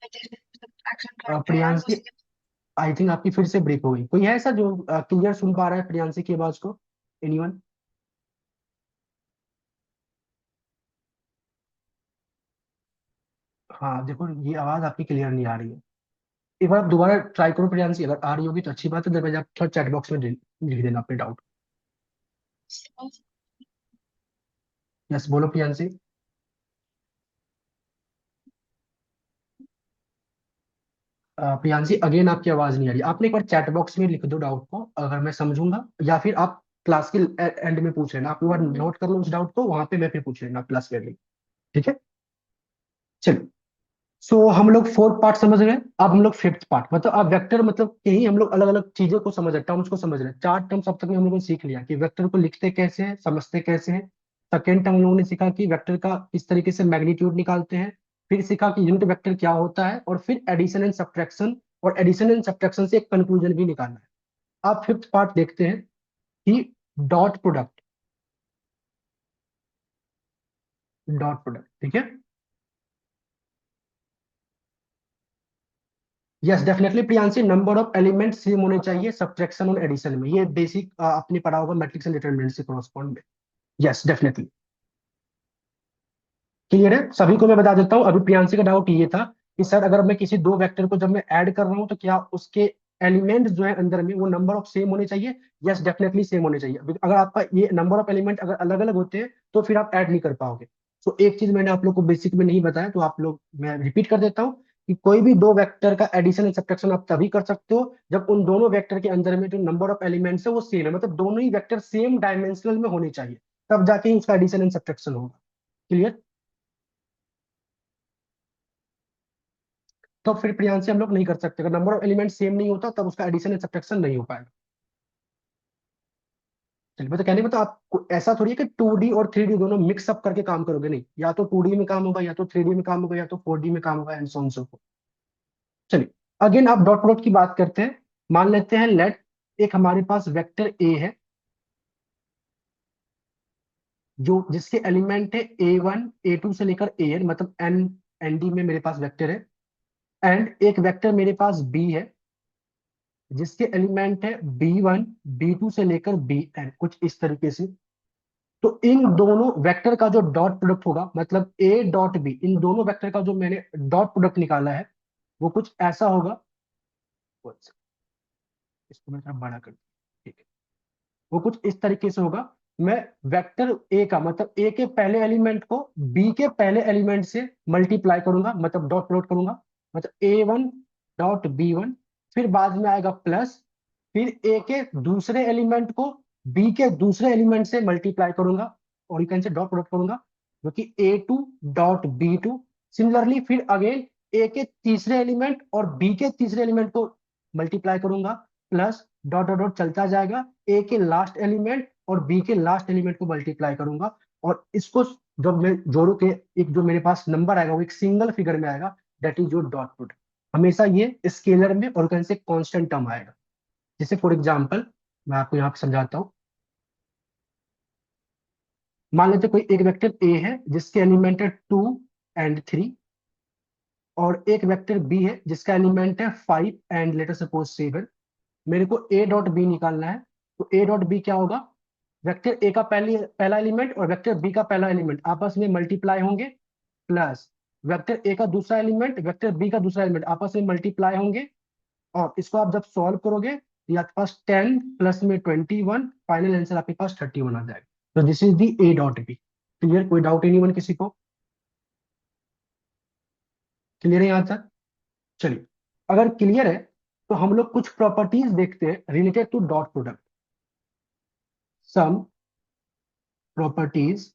सब्ट्रैक्शन करते हैं प्रियांशी, उसके आई थिंक आपकी फिर से ब्रेक हो गई। कोई है ऐसा जो क्लियर सुन पा रहा है प्रियांशी की आवाज को? एनीवन? हाँ, देखो ये आवाज आपकी क्लियर नहीं आ रही है। एक बार आप दोबारा ट्राई करो प्रियांशी, अगर आ रही होगी तो अच्छी बात है, अदरवाइज आप थोड़ा चैट बॉक्स में लिख देना अपने डाउट। यस, बोलो प्रियांशी। प्रियांशी, अगेन आपकी आवाज नहीं आ रही। आपने एक बार चैट बॉक्स में लिख दो डाउट को, अगर मैं समझूंगा, या फिर आप क्लास के एंड में पूछ लेना। आप एक बार नोट कर लो उस डाउट को, वहां पे मैं फिर पूछ लेना क्लास के एंड में। ठीक है? चलिए, सो हम लोग फोर्थ पार्ट समझ गए। अब हम लोग फिफ्थ पार्ट, मतलब अब वेक्टर मतलब यही हम लोग अलग अलग चीजों को समझ रहे हैं, टर्म्स को समझ रहे हैं। चार टर्म्स अब तक में हम लोगों ने सीख लिया कि वेक्टर को लिखते कैसे हैं, समझते कैसे हैं। सेकेंड टर्म हम लोगों ने सीखा कि वेक्टर का किस तरीके से मैग्नीट्यूड निकालते हैं। फिर सीखा कि यूनिट वेक्टर क्या होता है, और फिर एडिशन एंड सब्ट्रैक्शन, और एडिशन एंड सब्ट्रैक्शन से एक कंक्लूजन भी निकालना है। अब फिफ्थ पार्ट देखते हैं कि डॉट प्रोडक्ट। डॉट प्रोडक्ट, ठीक है? Yes, definitely Priyanshi, number of element same होने चाहिए सब्ट्रैक्शन और एडिशन में। ये बेसिक आपने पढ़ा होगा मैट्रिक्स एंड डिटरमिनेंट से कॉरस्पॉन्ड में। यस, डेफिनेटली क्लियर है सभी को। मैं बता देता हूँ, अभी प्रियांशी का डाउट ये था कि सर अगर मैं किसी दो वेक्टर को जब मैं ऐड कर रहा हूँ, तो क्या उसके एलिमेंट जो है अंदर में वो नंबर ऑफ सेम होने चाहिए? यस, डेफिनेटली सेम होने चाहिए। अगर आपका ये नंबर ऑफ एलिमेंट अगर अलग अलग होते हैं तो फिर आप ऐड नहीं कर पाओगे। तो एक चीज मैंने आप लोग को बेसिक में नहीं बताया, तो आप लोग, मैं रिपीट कर देता हूँ कि कोई भी दो वेक्टर का एडिशन एंड सब्ट्रैक्शन आप तभी कर सकते हो जब उन दोनों वेक्टर के अंदर में जो नंबर ऑफ एलिमेंट्स है वो सेम है, मतलब दोनों ही वेक्टर सेम डायमेंशनल में होने चाहिए, तब जाके ही उसका एडिशन एंड सब्ट्रैक्शन होगा। क्लियर? तो फिर प्रियांशी हम लोग नहीं कर सकते, अगर नंबर ऑफ एलिमेंट सेम नहीं होता तब उसका एडिशन एंड सब्ट्रैक्शन नहीं हो पाएगा। चलिए, मैं तो कहने में तो आप ऐसा थोड़ी है कि 2D और 3D दोनों मिक्स अप करके काम करोगे, नहीं, या तो 2D में काम होगा, या तो 3D में काम होगा, या तो 4D में काम होगा, and so on so forth. चलिए, अगेन आप डॉट प्रोडक्ट की बात करते हैं, मान लेते हैं लेट एक हमारे पास वेक्टर ए है जो जिसके एलिमेंट है A1 A2 से लेकर AN, मतलब ND में मेरे पास वेक्टर है, एंड एक वेक्टर मेरे पास B है जिसके एलिमेंट है B1 B2 से लेकर BN, कुछ इस तरीके से। तो इन दोनों वेक्टर का जो डॉट प्रोडक्ट होगा, मतलब A.B, इन दोनों वेक्टर का जो मैंने डॉट प्रोडक्ट निकाला है वो कुछ ऐसा होगा। इसको मैं थोड़ा बड़ा कर दूं, ठीक है। वो कुछ इस तरीके से होगा। मैं वेक्टर ए का मतलब ए के पहले एलिमेंट को बी के पहले एलिमेंट से मल्टीप्लाई करूंगा, मतलब डॉट प्रोडक्ट करूंगा, मतलब A1 .B1, फिर बाद में आएगा प्लस, फिर ए के दूसरे एलिमेंट को बी के दूसरे एलिमेंट से मल्टीप्लाई करूंगा और यू कैन से डॉट प्रोडक्ट करूंगा, जो कि A2 .B2। सिमिलरली फिर अगेन ए के तीसरे एलिमेंट और बी के तीसरे एलिमेंट को मल्टीप्लाई करूंगा, प्लस डॉट डॉट डॉट चलता जाएगा, ए के लास्ट एलिमेंट और बी के लास्ट एलिमेंट को मल्टीप्लाई करूंगा, और इसको जब मैं जोड़ू के एक जो मेरे पास नंबर आएगा वो एक सिंगल फिगर में आएगा, that is your dot product. हमेशा ये स्केलर में और कहीं से कांस्टेंट टर्म आएगा। जैसे फॉर एग्जांपल मैं आपको यहाँ पे समझाता हूँ। मान लेते कोई एक वेक्टर ए है जिसके एलिमेंट है 2 और 3, और एक वेक्टर बी है जिसका एलिमेंट है 5 एंड लेटर सपोज 7। मेरे को A.B निकालना है, तो A.B क्या होगा, वेक्टर ए का पहला एलिमेंट और वेक्टर बी का पहला एलिमेंट आपस में मल्टीप्लाई होंगे, प्लस वेक्टर ए का दूसरा एलिमेंट वेक्टर बी का दूसरा एलिमेंट आपस में मल्टीप्लाई होंगे, और इसको आप जब सॉल्व करोगे तो आपके पास 10 प्लस में 21, फाइनल आंसर आपके पास 31 आ जाएगा। तो this is the A.B। Clear? कोई डाउट एनीवन किसी को? क्लियर है यहाँ तक? चलिए, अगर क्लियर है तो हम लोग कुछ प्रॉपर्टीज देखते हैं related to dot product. Some properties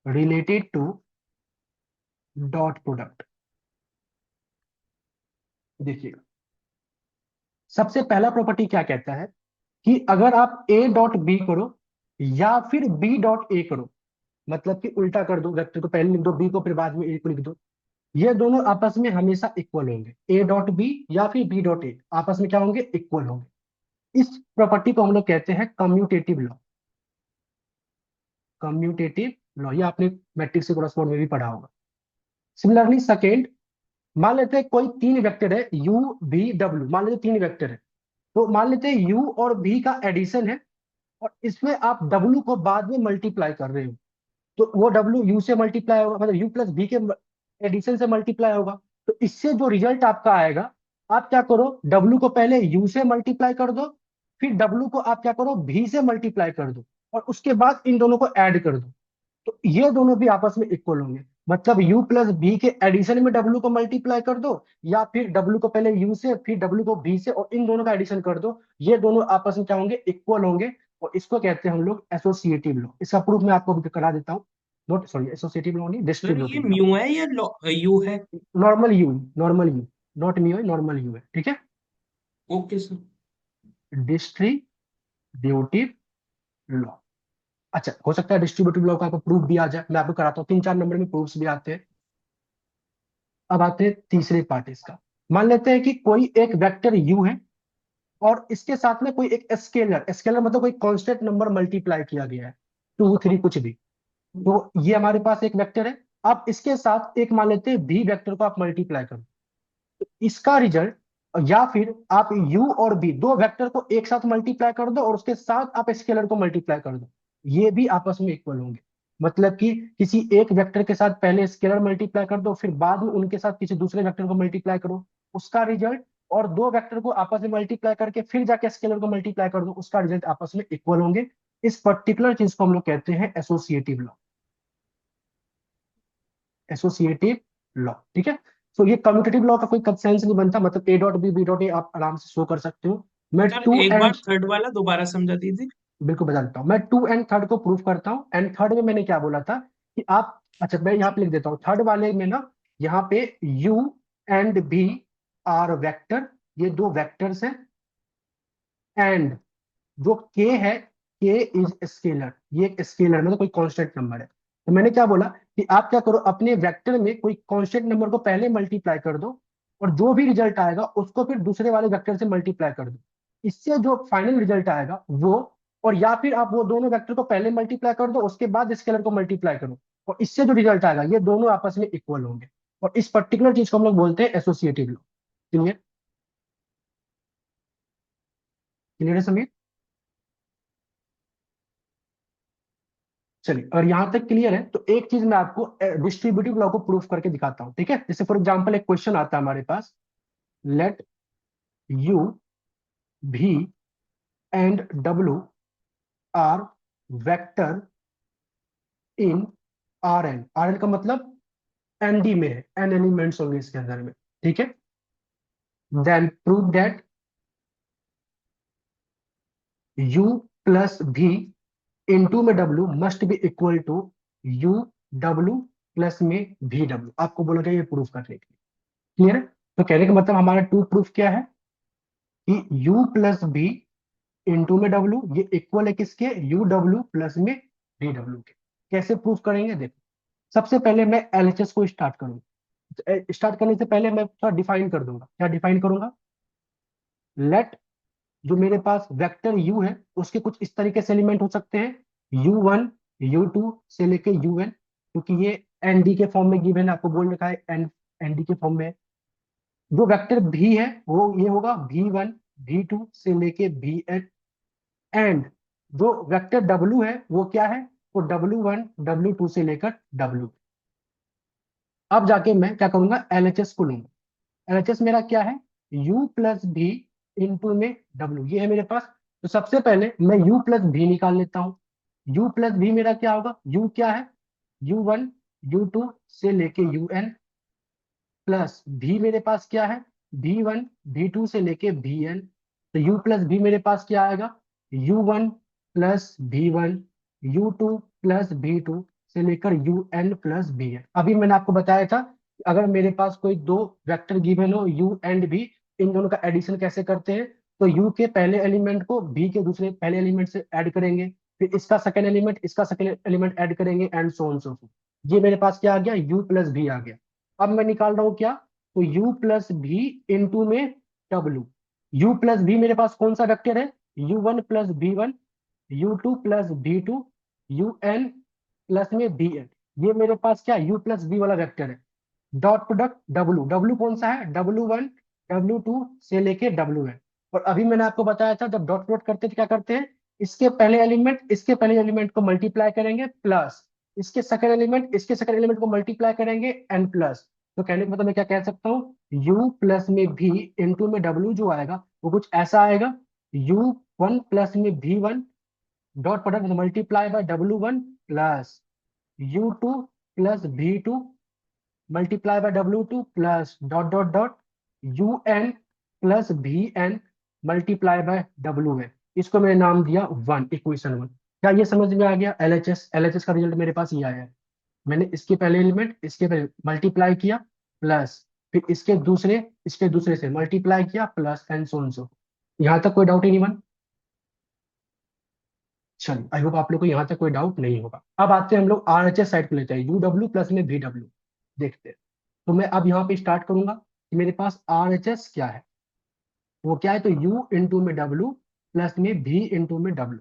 related to dot product. देखिएगा, सबसे पहला प्रॉपर्टी क्या कहता है कि अगर आप A.B करो या फिर B.A करो, मतलब कि उल्टा कर दो, वेक्टर को पहले लिख दो बी को फिर बाद में ए को लिख दो, ये दोनों आपस में हमेशा इक्वल होंगे। A.B या फिर B.A आपस में क्या होंगे, इक्वल होंगे। इस प्रॉपर्टी को हम लोग कहते हैं कम्यूटेटिव लॉ। कम्यूटेटिव लॉ, ये आपने मैट्रिक्स के कोरस्पॉन्ड में भी पढ़ा होगा। सिमिलरली सेकेंड, मान लेते हैं कोई तीन वेक्टर है U V W, मान लेते तीन वेक्टर है, तो मान लेते हैं U और V का एडिशन है और इसमें आप W को बाद में मल्टीप्लाई कर रहे हो, तो वो W U से मल्टीप्लाई होगा, मतलब U प्लस V के एडिशन से मल्टीप्लाई होगा। तो इससे जो रिजल्ट आपका आएगा, आप क्या करो, W को पहले U से मल्टीप्लाई कर दो, फिर W को आप क्या करो, V से मल्टीप्लाई कर दो, और उसके बाद इन दोनों को ऐड कर दो, तो ये दोनों भी आपस में इक्वल होंगे। मतलब U प्लस V के एडिशन में W को मल्टीप्लाई कर दो, या फिर W को पहले U से फिर W को V से और इन दोनों का एडिशन कर दो, ये दोनों आपस में क्या होंगे, इक्वल होंगे। और इसको कहते हैं हम लोग एसोसिएटिव लॉ। इसका प्रूफ मैं आपको करा देता हूँ। नोट, सॉरी, एसोसिएटिव लॉ नहीं, सर ये डिस्ट्रीब्यूटिव लॉ। म्यू है या यू है? Normal you, normal you, not mu है, नॉर्मल यू है, ठीक है। Okay sir. Distributive law. अच्छा, हो सकता है डिस्ट्रीब्यूटिव लॉ का आपको प्रूफ भी आ जाए, मैं आपको कराता हूँ, 3-4 नंबर में प्रूफ्स भी आते हैं। अब आते हैं तीसरे पार्ट इसका। मान लेते हैं कि कोई एक वेक्टर u है और इसके साथ में कोई एक स्केलर, स्केलर मतलब कोई कांस्टेंट नंबर मल्टीप्लाई किया गया है, 2 3 कुछ भी, तो ये हमारे पास एक वेक्टर है। अब इसके साथ एक मान लेते हैं b वेक्टर को आप मल्टीप्लाई करो, तो इसका रिजल्ट, या फिर आप u और b दो वेक्टर को एक साथ मल्टीप्लाई कर दो और उसके साथ आप स्केलर को मल्टीप्लाई कर दो, ये भी आपस में इक्वल होंगे। मतलब कि किसी एक वेक्टर के साथ पहले स्केलर मल्टीप्लाई कर दो, फिर बाद में उनके साथ किसी दूसरे वेक्टर को मल्टीप्लाई करो, उसका रिजल्ट, और दो वेक्टर को आपस में मल्टीप्लाई करके फिर जाके स्केलर को मल्टीप्लाई कर दो, उसका रिजल्ट आपस में इक्वल होंगे। इस पर्टिकुलर चीज को हम लोग कहते हैं एसोसिएटिव लॉ। एसोसिएटिव लॉ, ठीक है। तो ये कम्यूटेटिव लॉ का कोई सेंस नहीं बनता, मतलब A.B आप आराम से शो कर सकते हो। मैं सर टू एक एंड बार थर्ड वाला दोबारा समझा दीजिए। बिल्कुल बता देता हूँ, मैं 2 और 3 को प्रूफ करता हूँ। एंड थर्ड में मैंने क्या बोला था कि आप, अच्छा मैं यहाँ पे लिख देता हूँ, थर्ड वाले में ना, यहाँ पे U and B are vector, ये दो वेक्टर्स हैं, एंड जो K है, K इज स्केलर, ये एक स्केलर मतलब कोई कांस्टेंट नंबर है। तो मैंने क्या बोला कि आप क्या करो, अपने वेक्टर में कोई कांस्टेंट नंबर को पहले मल्टीप्लाई कर दो, और जो भी रिजल्ट आएगा उसको फिर दूसरे वाले वेक्टर से मल्टीप्लाई कर दो। इससे जो फाइनल रिजल्ट आएगा वो, और या फिर आप वो दोनों वेक्टर को पहले मल्टीप्लाई कर दो उसके बाद स्केलर को मल्टीप्लाई करो, और इससे जो रिजल्ट आएगा ये दोनों आपस में इक्वल होंगे। और इस पर्टिकुलर चीज को हम लोग बोलते हैं एसोसिएटिव लॉ। क्लियर? क्लियर है समीर? चलिए, और यहां तक क्लियर है तो एक चीज मैं आपको डिस्ट्रीब्यूटिव लॉ को प्रूफ करके दिखाता हूं, ठीक है? जैसे फॉर एग्जांपल एक क्वेश्चन आता है हमारे पास, let U V and W are vector in R N का मतलब एन डी में है, एन एलिमेंट्स होंगे इसके अंदर में, ठीक है? Then prove that u plus V into में w must be equal to u w plus में भी w। आपको बोला गया ये प्रूफ करने के लिए। क्लियर है? तो कहने का मतलब हमारा टू प्रूफ क्या है कि u प्लस भी इंटू में w ये इक्वल है किसके, u w प्लस में भी w के। कैसे प्रूफ करेंगे देखो, सबसे पहले मैं एलएचएस को स्टार्ट करूंगा। स्टार्ट करने से पहले मैं थोड़ा डिफाइन कर दूंगा। क्या डिफाइन करूंगा? लेट जो मेरे पास वेक्टर u है उसके कुछ इस तरीके से एलिमेंट हो सकते हैं, u1 u2 से लेके un, क्योंकि ये एनडी के फॉर्म में गिवन है, आपको बोल रखा है एनडी के फॉर्म में है। जो वेक्टर भी है वो ये होगा v1 v2 से लेके vn, एंड जो वेक्टर w है वो क्या है, वो w1 w2 से लेकर w। अब जाके मैं क्या करूंगा, एलएचएस को लूंगा। एलएचएस मेरा क्या है, u प्लस भी इंटू में w, ये है मेरे पास। तो सबसे पहले मैं u प्लस भी निकाल लेता हूँ। u प्लस भी मेरा क्या होगा, u क्या है, u1 u2 से लेके un, प्लस भी मेरे पास क्या है, v1 v2 से लेके vn। तो u प्लस भी मेरे पास क्या आएगा, u1 plus v1 u2 plus v2 से लेकर un प्लस vn। अभी मैंने आपको बताया था अगर मेरे पास कोई दो वेक्टर गिवन हो u एंड v, इन दोनों का एडिशन कैसे करते हैं, तो u के पहले एलिमेंट को v के दूसरे पहले एलिमेंट से ऐड करेंगे, फिर इसका सेकंड एलिमेंट इसका सेकंड एलिमेंट ऐड करेंगे, and so on so forth. ये मेरे पास क्या आ गया, u प्लस v आ गया। अब मैं निकाल रहा हूँ क्या, तो u प्लस भी इंटू में w। u प्लस भी मेरे पास कौन सा वेक्टर है, u1 plus v1 u2 plus v2 un plus में vn। ये मेरे पास क्या u प्लस v वाला वेक्टर है। डॉट प्रोडक्ट w, w कौन सा है, w1 w2 से लेके wn। और अभी मैंने आपको बताया था जब डॉट प्रोडक्ट करते थे क्या करते हैं, इसके पहले एलिमेंट को मल्टीप्लाई करेंगे, प्लस इसके सेकंड एलिमेंट को मल्टीप्लाई करेंगे एन प्लस। तो कहने का मतलब मैं क्या कह सकता हूँ, u प्लस में भी इंटू में w जो आएगा वो कुछ ऐसा आएगा, u1 प्लस में v1 dot product multiply by w1 plus u2 plus v2 multiply by w2 plus dot dot dot un plus vn multiply by wn। इसको मैंने नाम दिया इक्वेशन 1। क्या ये समझ में आ गया? एलएचएस का रिजल्ट मेरे पास ये आया है। मैंने इसके पहले एलिमेंट इसके पहले मल्टीप्लाई किया, प्लस फिर इसके दूसरे से मल्टीप्लाई किया, प्लस एंड सो ऑन सो। यहाँ तक कोई डाउट ही नहीं बन? चलिए, आई होप आप लोग को यहाँ तक कोई डाउट नहीं होगा। अब आते हैं हम लोग आरएचएस साइड को लेते हैं, यूडब्ल्यू प्लस में वीडब्ल्यू देखते हैं। तो मैं अब यहाँ पे स्टार्ट करूंगा कि मेरे पास आरएचएस क्या है, वो क्या है, तो u इंटू में w प्लस में v इंटू में w।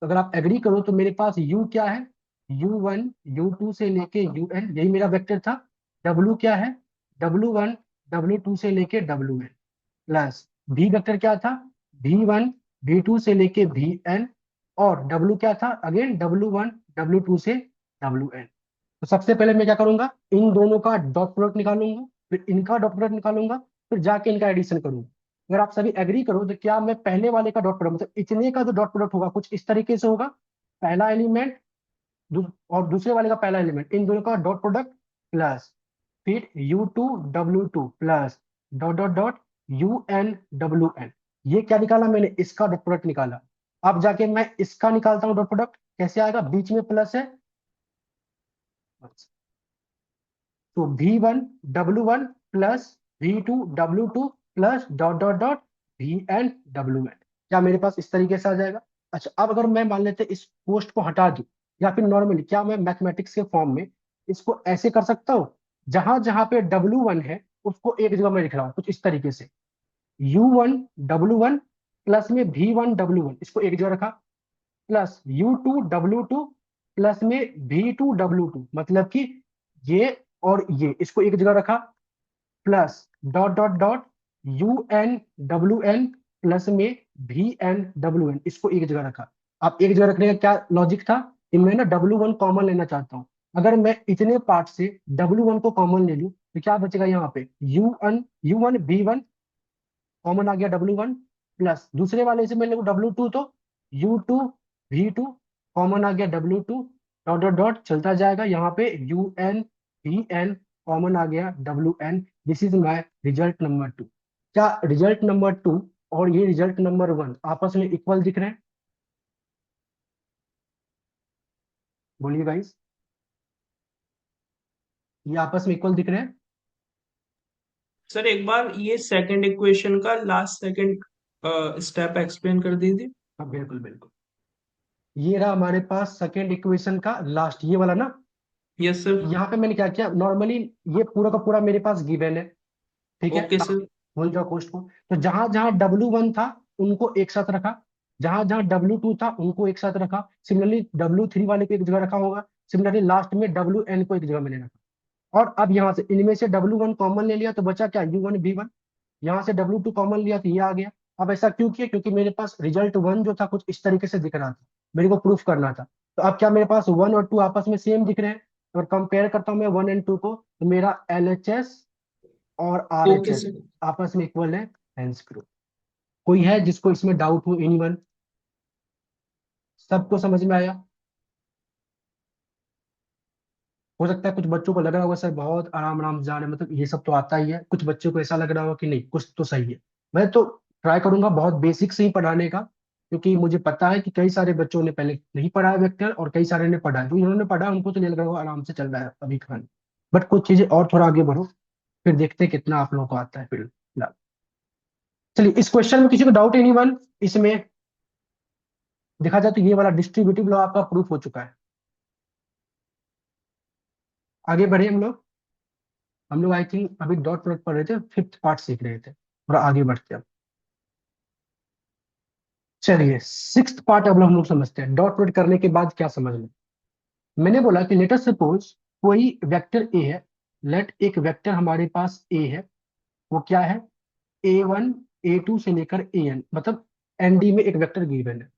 तो अगर आप एग्री करो तो मेरे पास u क्या है, u1 u2 से लेके un, यही मेरा वेक्टर था। w क्या है, w1 w2 से लेके wn, प्लस v वेक्टर क्या था, v1 v2 से लेके vn, और w क्या था, अगेन w1 w2 से wn। तो सबसे पहले मैं क्या करूंगा, इन दोनों का डॉट प्रोडक्ट निकालूंगा, फिर इनका डॉट प्रोडक्ट निकालूंगा, फिर जाके इनका एडिशन करूंगा। अगर आप सभी एग्री करो तो क्या मैं पहले वाले का डॉट प्रोडक्ट, मतलब इतने का जो डॉट प्रोडक्ट होगा कुछ इस तरीके से होगा, पहला एलिमेंट और दूसरे वाले का पहला एलिमेंट, इन दोनों का डॉट प्रोडक्ट, प्लस फिर u2 w2 plus dot dot dot un wn। ये क्या निकाला मैंने, इसका डॉट प्रोडक्ट निकाला। अब जाके मैं इसका निकालता हूँ डॉट प्रोडक्ट, कैसे आएगा, बीच में प्लस है, तो v1 w1 plus v2 w2 plus dot dot dot vn wn। क्या मेरे पास इस तरीके से आ जाएगा? अच्छा, अब अगर मैं मान लेते इस पोस्ट को हटा दूं, या फिर नॉर्मली क्या मैं मैथमेटिक्स के फॉर्म में इसको ऐसे कर सकता हूँ, जहां जहां पे w1 है उसको एक जगह में लिख रहा हूँ कुछ इस तरीके से, U1W1 प्लस में V1W1 इसको एक जगह रखा, प्लस U2W2 प्लस में V2W2, मतलब कि ये और ये इसको एक जगह रखा, plus dot dot dot UN WN plus में VNWN इसको एक जगह रखा। अब एक जगह रखने का क्या लॉजिक था कि मैं ना W1 कॉमन लेना चाहता हूँ। अगर मैं इतने पार्ट से W1 को कॉमन ले लूँ तो क्या बचेगा यहाँ पे, U1 V1 कॉमन आ गया W1, प्लस दूसरे वाले से मैं ले लूँ W2 तो U2 V2 कॉमन आ गया W2, डॉट डॉट डॉट चलता जाएगा, यहाँ पे UN VN कॉमन आ गया WN। This is my result number 2। क्या रिजल्ट नंबर 2 और ये रिजल्ट नंबर 1 आपस में इक्वल दिख रहे हैं? बोलिए गाइस, ये आपस में इक्वल दिख रहे हैं? सर एक बार ये सेकंड इक्वेशन का लास्ट सेकंड स्टेप एक्सप्लेन कर दीजिए। हाँ बिल्कुल बिल्कुल, ये रहा हमारे पास सेकेंड इक्वेशन का लास्ट, ये वाला ना। Yes sir. यहाँ पे मैंने क्या किया, नॉर्मली ये पूरा का पूरा मेरे पास गिवन है, ठीक है, ओके सर। भूल जाओ कोष्ट को। तो जहां जहां W1 था उनको एक साथ रखा, जहां जहां W2 था उनको एक साथ रखा, सिमिलरली W3 वाले को एक जगह रखा होगा, सिमिलरली लास्ट में WN को एक जगह मैंने रखा। और अब यहाँ से इनमें से W1 कॉमन ले लिया तो बचा क्या, U1 V1, यहाँ से W2 कॉमन लिया तो ये आ गया। अब ऐसा क्यों किया, क्योंकि मेरे पास रिजल्ट 1 जो था कुछ इस तरीके से दिख रहा था, मेरे को प्रूफ करना था। तो अब क्या मेरे पास 1 और 2 आपस में सेम दिख रहे हैं, और कंपेयर करता हूं मैं 1 एंड 2 को, तो मेरा LHS और ओके RHS सर। आपस में इक्वल है, हेंस प्रूफ। कोई है जिसको इसमें डाउट हो, एनीवन? सबको समझ में आया? हो सकता है कुछ बच्चों को लग रहा होगा सर बहुत आराम आराम से जा रहे हैं, मतलब ये सब तो आता ही है, कुछ बच्चों को ऐसा लग रहा होगा कि नहीं कुछ तो सही है। मैं तो ट्राई करूंगा बहुत बेसिक से ही पढ़ाने का, क्योंकि मुझे पता है कि कई सारे बच्चों ने पहले नहीं पढ़ा है वेक्टर और कई सारे ने पढ़ा है, जो इन्होंने पढ़ा है उनको तो नहीं लग रहा होगा आराम से चल रहा है अभी खान। बट कुछ चीजें और थोड़ा आगे बढ़ो, फिर देखते हैं कितना आप लोगों को आता है फिलहाल। चलिए इस क्वेश्चन में किसी को डाउट एनी वन? इसमें देखा जाए तो ये वाला डिस्ट्रीब्यूटिव लॉ आपका प्रूफ हो चुका है। आगे बढ़े हम लोग आई थिंक अभी डॉट प्रोडक्ट पढ़ रहे थे, फिफ्थ पार्ट सीख रहे थे, थोड़ा आगे बढ़ते हैं। चलिए सिक्स्थ पार्ट अब हम लोग समझते हैं, डॉट प्रोडक्ट करने के बाद क्या समझना। मैंने बोला कि लेट अस सपोज कोई वेक्टर ए है, लेट एक वेक्टर हमारे पास ए है, वो क्या है, A1 A2 से लेकर AN, मतलब ND में एक वेक्टर गिवन है।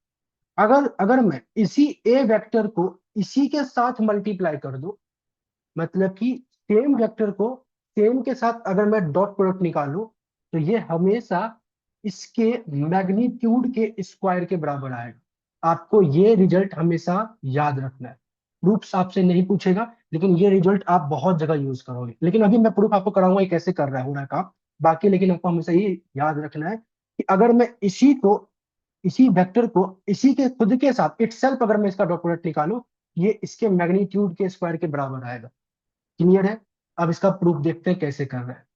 अगर अगर मैं इसी ए वेक्टर को इसी के साथ मल्टीप्लाई कर दूं, मतलब कि सेम वेक्टर को सेम के साथ अगर मैं डॉट प्रोडक्ट निकालूं, तो ये हमेशा इसके मैग्नीट्यूड के स्क्वायर के बराबर आएगा। आपको ये रिजल्ट हमेशा याद रखना है, प्रूफ्स आपसे नहीं पूछेगा, लेकिन ये रिजल्ट आप बहुत जगह यूज करोगे। लेकिन अभी मैं प्रूफ आपको कराऊंगा ये कैसे कर रहा है हो रहा है काम बाकी, लेकिन आपको हमेशा ये याद रखना है कि अगर मैं इसी वेक्टर को इसी के खुद के साथ इटसेल्फ अगर मैं इसका डॉट प्रोडक्ट निकालूं, ये इसके मैग्नीट्यूड के स्क्वायर के बराबर आएगा। क्लियर है? अब इसका प्रूफ देखते हैं कैसे कर रहे हैं।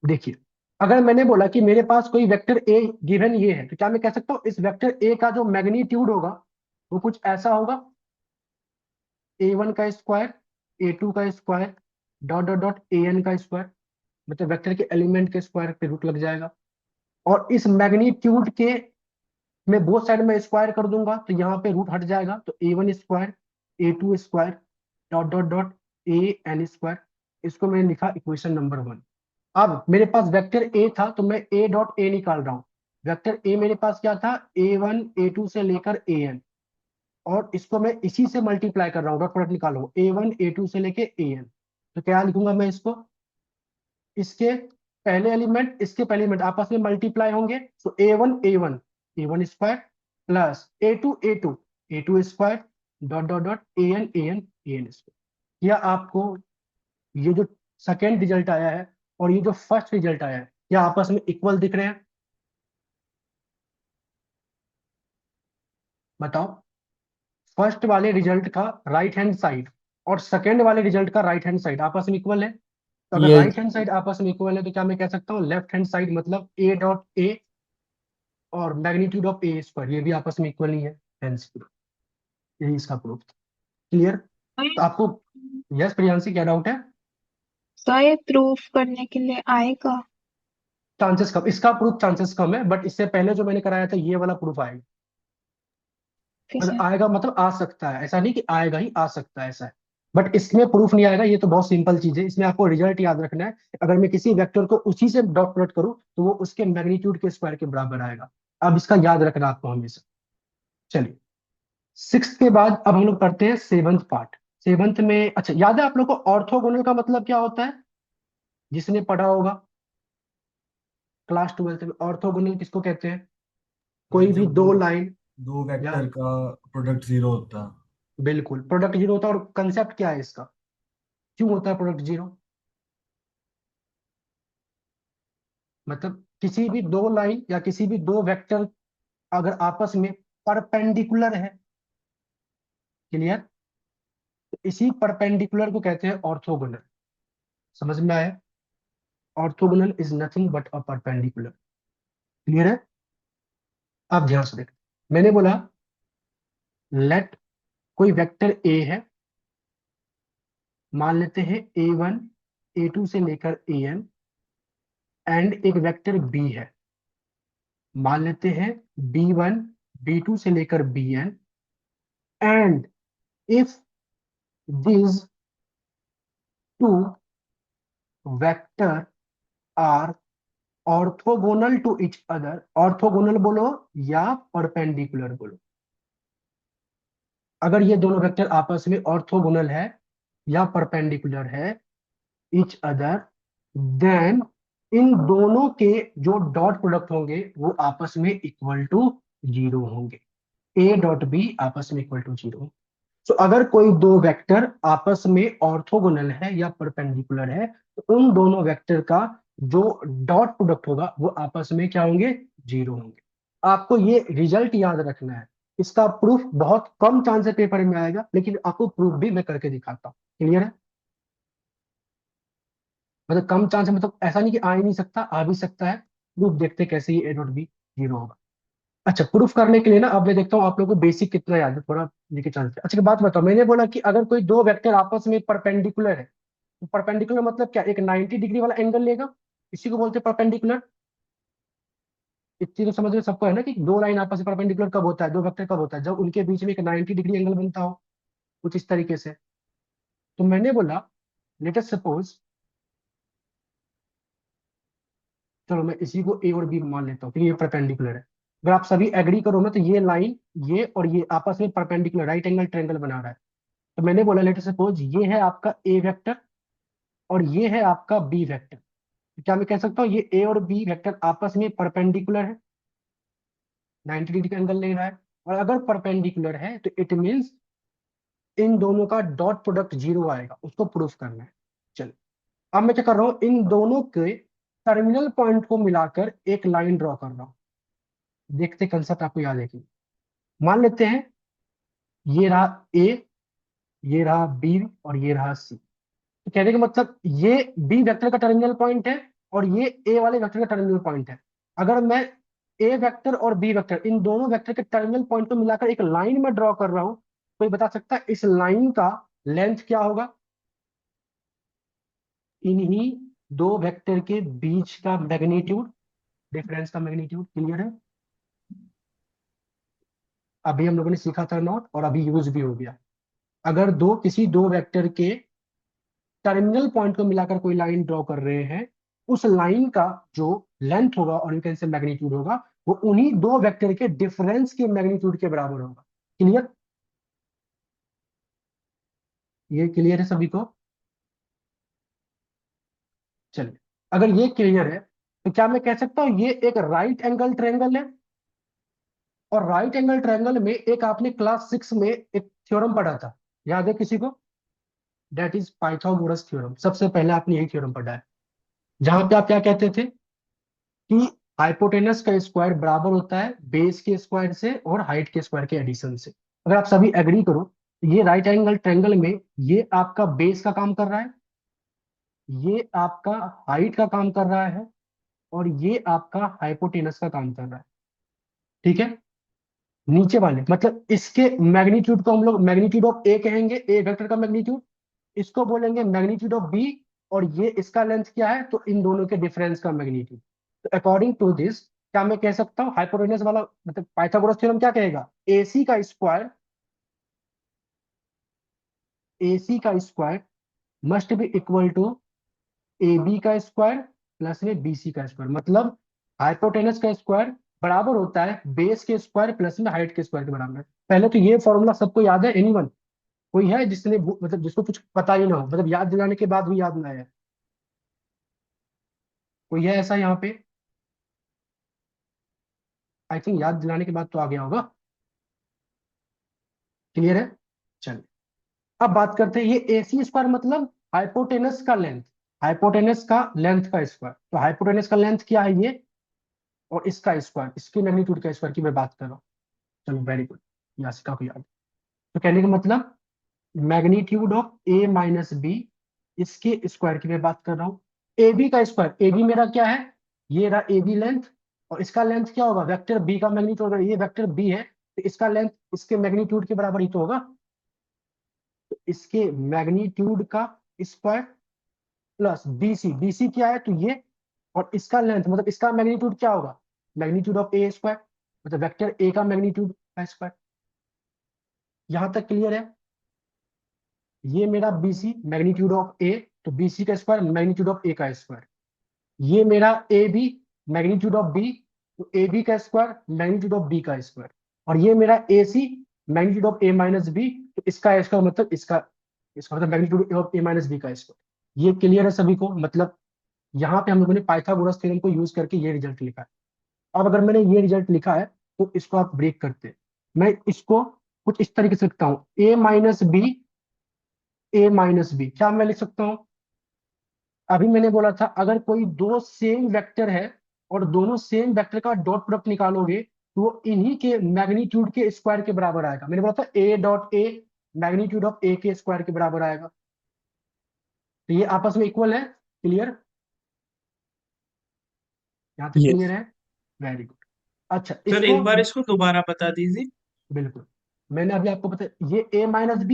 देखिए अगर मैंने बोला कि मेरे पास कोई वेक्टर ए गिवन ये है, तो क्या मैं कह सकता हूँ इस वेक्टर ए का जो मैग्नीट्यूड होगा वो कुछ ऐसा होगा, A1 का स्क्वायर A2 का square dot dot dot AN का स्क्वायर, मतलब वेक्टर के एलिमेंट के स्क्वायर पे रूट लग जाएगा। और इस मैग्नीट्यूड के मैं बोथ साइड में स्क्वायर कर दूंगा तो यहाँ पे रूट हट जाएगा, तो A1 square A2 square dot dot dot AN square. इसको मैंने लिखा इक्वेशन नंबर 1। अब मेरे पास वेक्टर ए था तो मैं ए डॉट ए निकाल रहा हूँ। वेक्टर ए मेरे पास क्या था, A1 A2 से लेकर AN, और इसको मैं इसी से मल्टीप्लाई कर रहा हूँ, डॉट प्रोडक्ट निकालो A1 A2 से लेकर AN। तो क्या लिखूंगा मैं इसको, इसके पहले एलिमेंट इसके पहले एलिमेंट आपस में मल्टीप्लाई होंगे, तो A1 square plus A2 square dot dot dot AN square. या आपको ये जो सेकेंड रिजल्ट आया है और ये जो फर्स्ट रिजल्ट आया है, क्या आपस में इक्वल दिख रहे हैं? बताओ, फर्स्ट वाले रिजल्ट का राइट हैंड साइड और सेकेंड वाले रिजल्ट का राइट हैंड साइड आपस में इक्वल है। तो अगर Yes. राइट हैंड साइड आपस में इक्वल है तो क्या मैं कह सकता हूँ लेफ्ट हैंड साइड मतलब A डॉट A और मैग्नीट्यूड ऑफ A स्क्वायर ये भी आपस में इक्वल ही है, हेंस यही इसका प्रूफ। क्लियर? तो आपको, यस प्रियांशी क्या डाउट है? तो ये प्रूफ करने के लिए आएगा? चांसेस कम, इसका प्रूफ चांसेस कम है, बट इससे पहले जो मैंने कराया था ये वाला प्रूफ आएगा। मतलब ठीक है। आएगा मतलब आ सकता है, ऐसा नहीं कि आएगा ही, आ सकता है, ऐसा है। बट इसमें प्रूफ नहीं आएगा, ये तो बहुत सिंपल चीज है। इसमें आपको रिजल्ट याद रखना है। अगर मैं किसी वेक्टर को उसी से डॉट प्रोडक्ट करूं तो वो उसके मैग्नीट्यूड के स्क्वायर के बराबर आएगा। अब इसका याद रखना आपको हमेशा। चलिए, सिक्स के बाद अब हम लोग पढ़ते हैं सेवंथ पार्ट। सेवंथ में अच्छा याद है आप लोग को ऑर्थोगोनल का मतलब क्या होता है? जिसने पढ़ा होगा क्लास ट्वेल्थ में, ऑर्थोगोनल किसको कहते हैं? भाई कोई भी जब दो दो लाइन दो या वेक्टर का प्रोडक्ट जीरो होता है। बिल्कुल प्रोडक्ट जीरो होता है। और कंसेप्ट क्या है इसका, क्यों होता है प्रोडक्ट जीरो? मतलब किसी भी दो लाइन या किसी भी दो वेक्टर अगर आपस में परपेंडिकुलर है, क्लियर, तो इसी परपेंडिकुलर को कहते हैं ऑर्थोगोनल। समझ में आया? Orthogonal is nothing but a perpendicular. Clear है? आप ध्यान से देखें, मैंने बोला लेट कोई वेक्टर ए है, मान लेते हैं A1 A2 से लेकर AN, एंड एक वेक्टर बी है, मान लेते हैं B1 B2 से लेकर BN, and if these two vector are orthogonal to each other. Orthogonal बोलो या परपेंडिकुलर बोलो, अगर ये दोनों वेक्टर आपस में ऑर्थोगोनल है या परपेंडिकुलर है इच अदर, देन इन दोनों के जो डॉट प्रोडक्ट होंगे वो आपस में इक्वल टू जीरो होंगे। ए डॉट बी आपस में इक्वल टू जीरो। तो अगर कोई दो वेक्टर आपस में ऑर्थोगोनल है या परपेंडिकुलर है तो उन दोनों वेक्टर का जो डॉट प्रोडक्ट होगा वो आपस में क्या होंगे? जीरो होंगे। आपको ये रिजल्ट याद रखना है। इसका प्रूफ बहुत कम चांस है पेपर में आएगा, लेकिन आपको प्रूफ भी मैं करके दिखाता हूँ। क्लियर है? मतलब कम चांस है, मतलब ऐसा नहीं कि आ ही नहीं सकता, आ भी सकता है। प्रूफ देखते कैसे ये ए डॉट बी जीरो होगा। अच्छा, प्रूफ करने के लिए ना अब मैं देखता हूँ आप लोगों को बेसिक कितना याद है, थोड़ा लेके चलते हैं। अच्छा, एक बात बताओ, मैंने बोला कि अगर कोई दो वेक्टर आपस में परपेंडिकुलर है, तो परपेंडिकुलर मतलब क्या? एक 90 डिग्री वाला एंगल लेगा, इसी को बोलते हैं परपेंडिकुलर। इतनी तो समझ में सबको है ना कि दो लाइन आपस में परपेंडिकुलर कब होता है, दो वेक्टर कब होता है? जब उनके बीच में एक 90 डिग्री एंगल बनता हो, कुछ इस तरीके से। तो मैंने बोला लेट अस सपोज, चलो मैं इसी को ए और बी मान लेता हूँ, क्योंकि ये परपेंडिकुलर है। अगर आप सभी एग्री करो ना तो ये लाइन, ये और ये आपस में परपेंडिकुलर राइट एंगल ट्रायंगल बना रहा है। तो मैंने बोला लेट सपोज ये है आपका ए वेक्टर और ये है आपका बी वेक्टर। तो क्या मैं कह सकता हूँ ये ए और बी वेक्टर आपस में परपेंडिकुलर है, 90 डिग्री का एंगल ले रहा है? और अगर परपेंडिकुलर है तो इट मींस इन दोनों का डॉट प्रोडक्ट जीरो आएगा, उसको प्रूफ करना है। चलो, अब मैं क्या कर रहा हूँ, इन दोनों के टर्मिनल पॉइंट को मिलाकर एक लाइन ड्रॉ कर रहा हूँ। देखते कंसेप्ट आपको याद है कि, मान लेते हैं ये रहा ए, ये रहा बी और ये रहा सी। तो कहने का मतलब ये बी वेक्टर का टर्मिनल पॉइंट है और ये ए वाले वेक्टर का टर्मिनल पॉइंट है। अगर मैं ए वेक्टर और बी वेक्टर इन दोनों वेक्टर के टर्मिनल पॉइंट को मिलाकर एक लाइन में ड्रॉ कर रहा हूं, कोई बता सकता है इस लाइन का लेंथ क्या होगा? इन्हीं दो वेक्टर के बीच का मैग्नीट्यूड, डिफरेंस का मैग्नीट्यूड। क्लियर है? अभी हम लोगों ने सीखा था नॉट, और अभी यूज भी हो गया। अगर किसी दो वेक्टर के टर्मिनल पॉइंट को मिलाकर कोई लाइन ड्रॉ कर रहे हैं, उस लाइन का जो लेंथ होगा और इनके से मैग्नीट्यूड होगा वो उन्हीं दो वेक्टर के डिफरेंस के मैग्नीट्यूड के बराबर होगा। क्लियर? ये क्लियर है सभी को? चलिए, अगर ये क्लियर है तो क्या मैं कह सकता हूं ये एक राइट एंगल ट्रायंगल है? और राइट एंगल ट्रायंगल में एक आपने क्लास 6 में एक थ्योरम पढ़ा था, याद है किसी को? That is Pythagoras theorem. सबसे पहले आपने यही थ्योरम पढ़ा है, जहां पे आप क्या कहते थे कि हाइपोटेनस का स्क्वायर बराबर होता है बेस के स्क्वायर से और हाइट के स्क्वायर के एडिशन से। अगर आप सभी एग्री करो तो ये राइट एंगल ट्रायंगल में ये आपका बेस का काम कर रहा है, ये आपका हाइट का काम कर रहा है, और ये आपका हाइपोटेनस का काम कर रहा है। ठीक है? नीचे वाले मतलब इसके मैग्नीट्यूड को हम लोग मैग्नीट्यूड ऑफ ए कहेंगे, ए वेक्टर का मैग्नीट्यूड। इसको बोलेंगे मैग्नीट्यूड ऑफ बी, और ये इसका लेंथ क्या है, तो इन दोनों के डिफरेंस का मैग्नीट्यूड। तो अकॉर्डिंग टू दिस क्या मैं कह सकता हूँ, हाइपोटेनस वाला मतलब पाइथागोरस थ्योरम क्या कहेगा, AC का स्क्वायर, AC का square must be equal to AB का स्क्वायर प्लस में BC का स्क्वायर। मतलब हाइपोटेनस का स्क्वायर बराबर होता है बेस के स्क्वायर प्लस में हाइट के स्क्वायर के बराबर। पहले तो ये फॉर्मूला सबको याद है, एनीवन कोई है जिसने मतलब जिसको कुछ पता ही ना हो, मतलब याद दिलाने के बाद भी याद ना आया, कोई है ऐसा यहाँ पे? आई थिंक याद दिलाने के बाद तो आ गया होगा। क्लियर है? चलिए अब बात करते हैं, ये AC स्क्वायर मतलब हाइपोटेनस का लेंथ, हाइपोटेनस का लेंथ का स्क्वायर। तो हाइपोटेनस का लेंथ क्या है ये, और इसका स्क्वायर, इसकी मैग्नीट्यूड का स्क्वायर की मैं बात कर रहा हूँ। चलो वेरी गुड, यासिका को याद। तो कहने का मतलब मैग्नीट्यूड ऑफ A-B, इसके स्क्वायर की मैं बात कर रहा हूँ। AB का स्क्वायर, AB मेरा क्या है, ये रहा AB लेंथ, और इसका लेंथ क्या होगा, वेक्टर B का मैग्नीट्यूड, अगर ये वेक्टर B है तो इसका लेंथ इसके मैग्नीट्यूड के बराबर ही तो होगा। तो इसके मैग्नीट्यूड का स्क्वायर प्लस BC, BC क्या है तो ये, और इसका लेंथ मतलब इसका मैग्नीट्यूड क्या होगा, मैग्नीट्यूड ऑफ A स्क्वायर, मतलब वेक्टर A का मैग्नीट्यूड का स्क्वायर। यहां तक क्लियर है? ये मेरा BC मैग्नीट्यूड ऑफ A, तो BC का स्क्वायर मैग्नीट्यूड ऑफ A का स्क्वायर। ये मेरा AB मैग्नीट्यूड ऑफ B, तो AB का स्क्वायर मैग्नीट्यूड ऑफ B का स्क्वायर। और ये मेरा AC magnitude of A minus B, तो इसका स्क्वायर मतलब इसका इसका मतलब magnitude of A minus B का स्क्वायर। ये क्लियर है सभी को? मतलब यहाँ पे हम लोगों ने पाइथागोरस थ्योरम को यूज करके ये रिजल्ट लिखा है। अब अगर मैंने ये रिजल्ट लिखा है तो इसको आप ब्रेक करते हैं। मैं इसको कुछ इस तरीके से लिखता हूँ, A माइनस B क्या मैं लिख सकता हूँ? अभी मैंने बोला था अगर कोई दो सेम वेक्टर है और दोनों सेम वेक्टर का डॉट प्रोडक्ट निकालोगे तो वो इन्हीं के मैग्नीट्यूड के स्क्वायर के बराबर आएगा। मैंने बोला था A.A मैग्नीट्यूड ऑफ A के स्क्वायर के बराबर आएगा। तो ये आपस में इक्वल है। क्लियर? यहाँ तक क्लियर यस। है? Very good. अच्छा सर इसको एक बार इसको दोबारा बता दीजिए। बिल्कुल, मैंने अभी आपको बताया ये A-B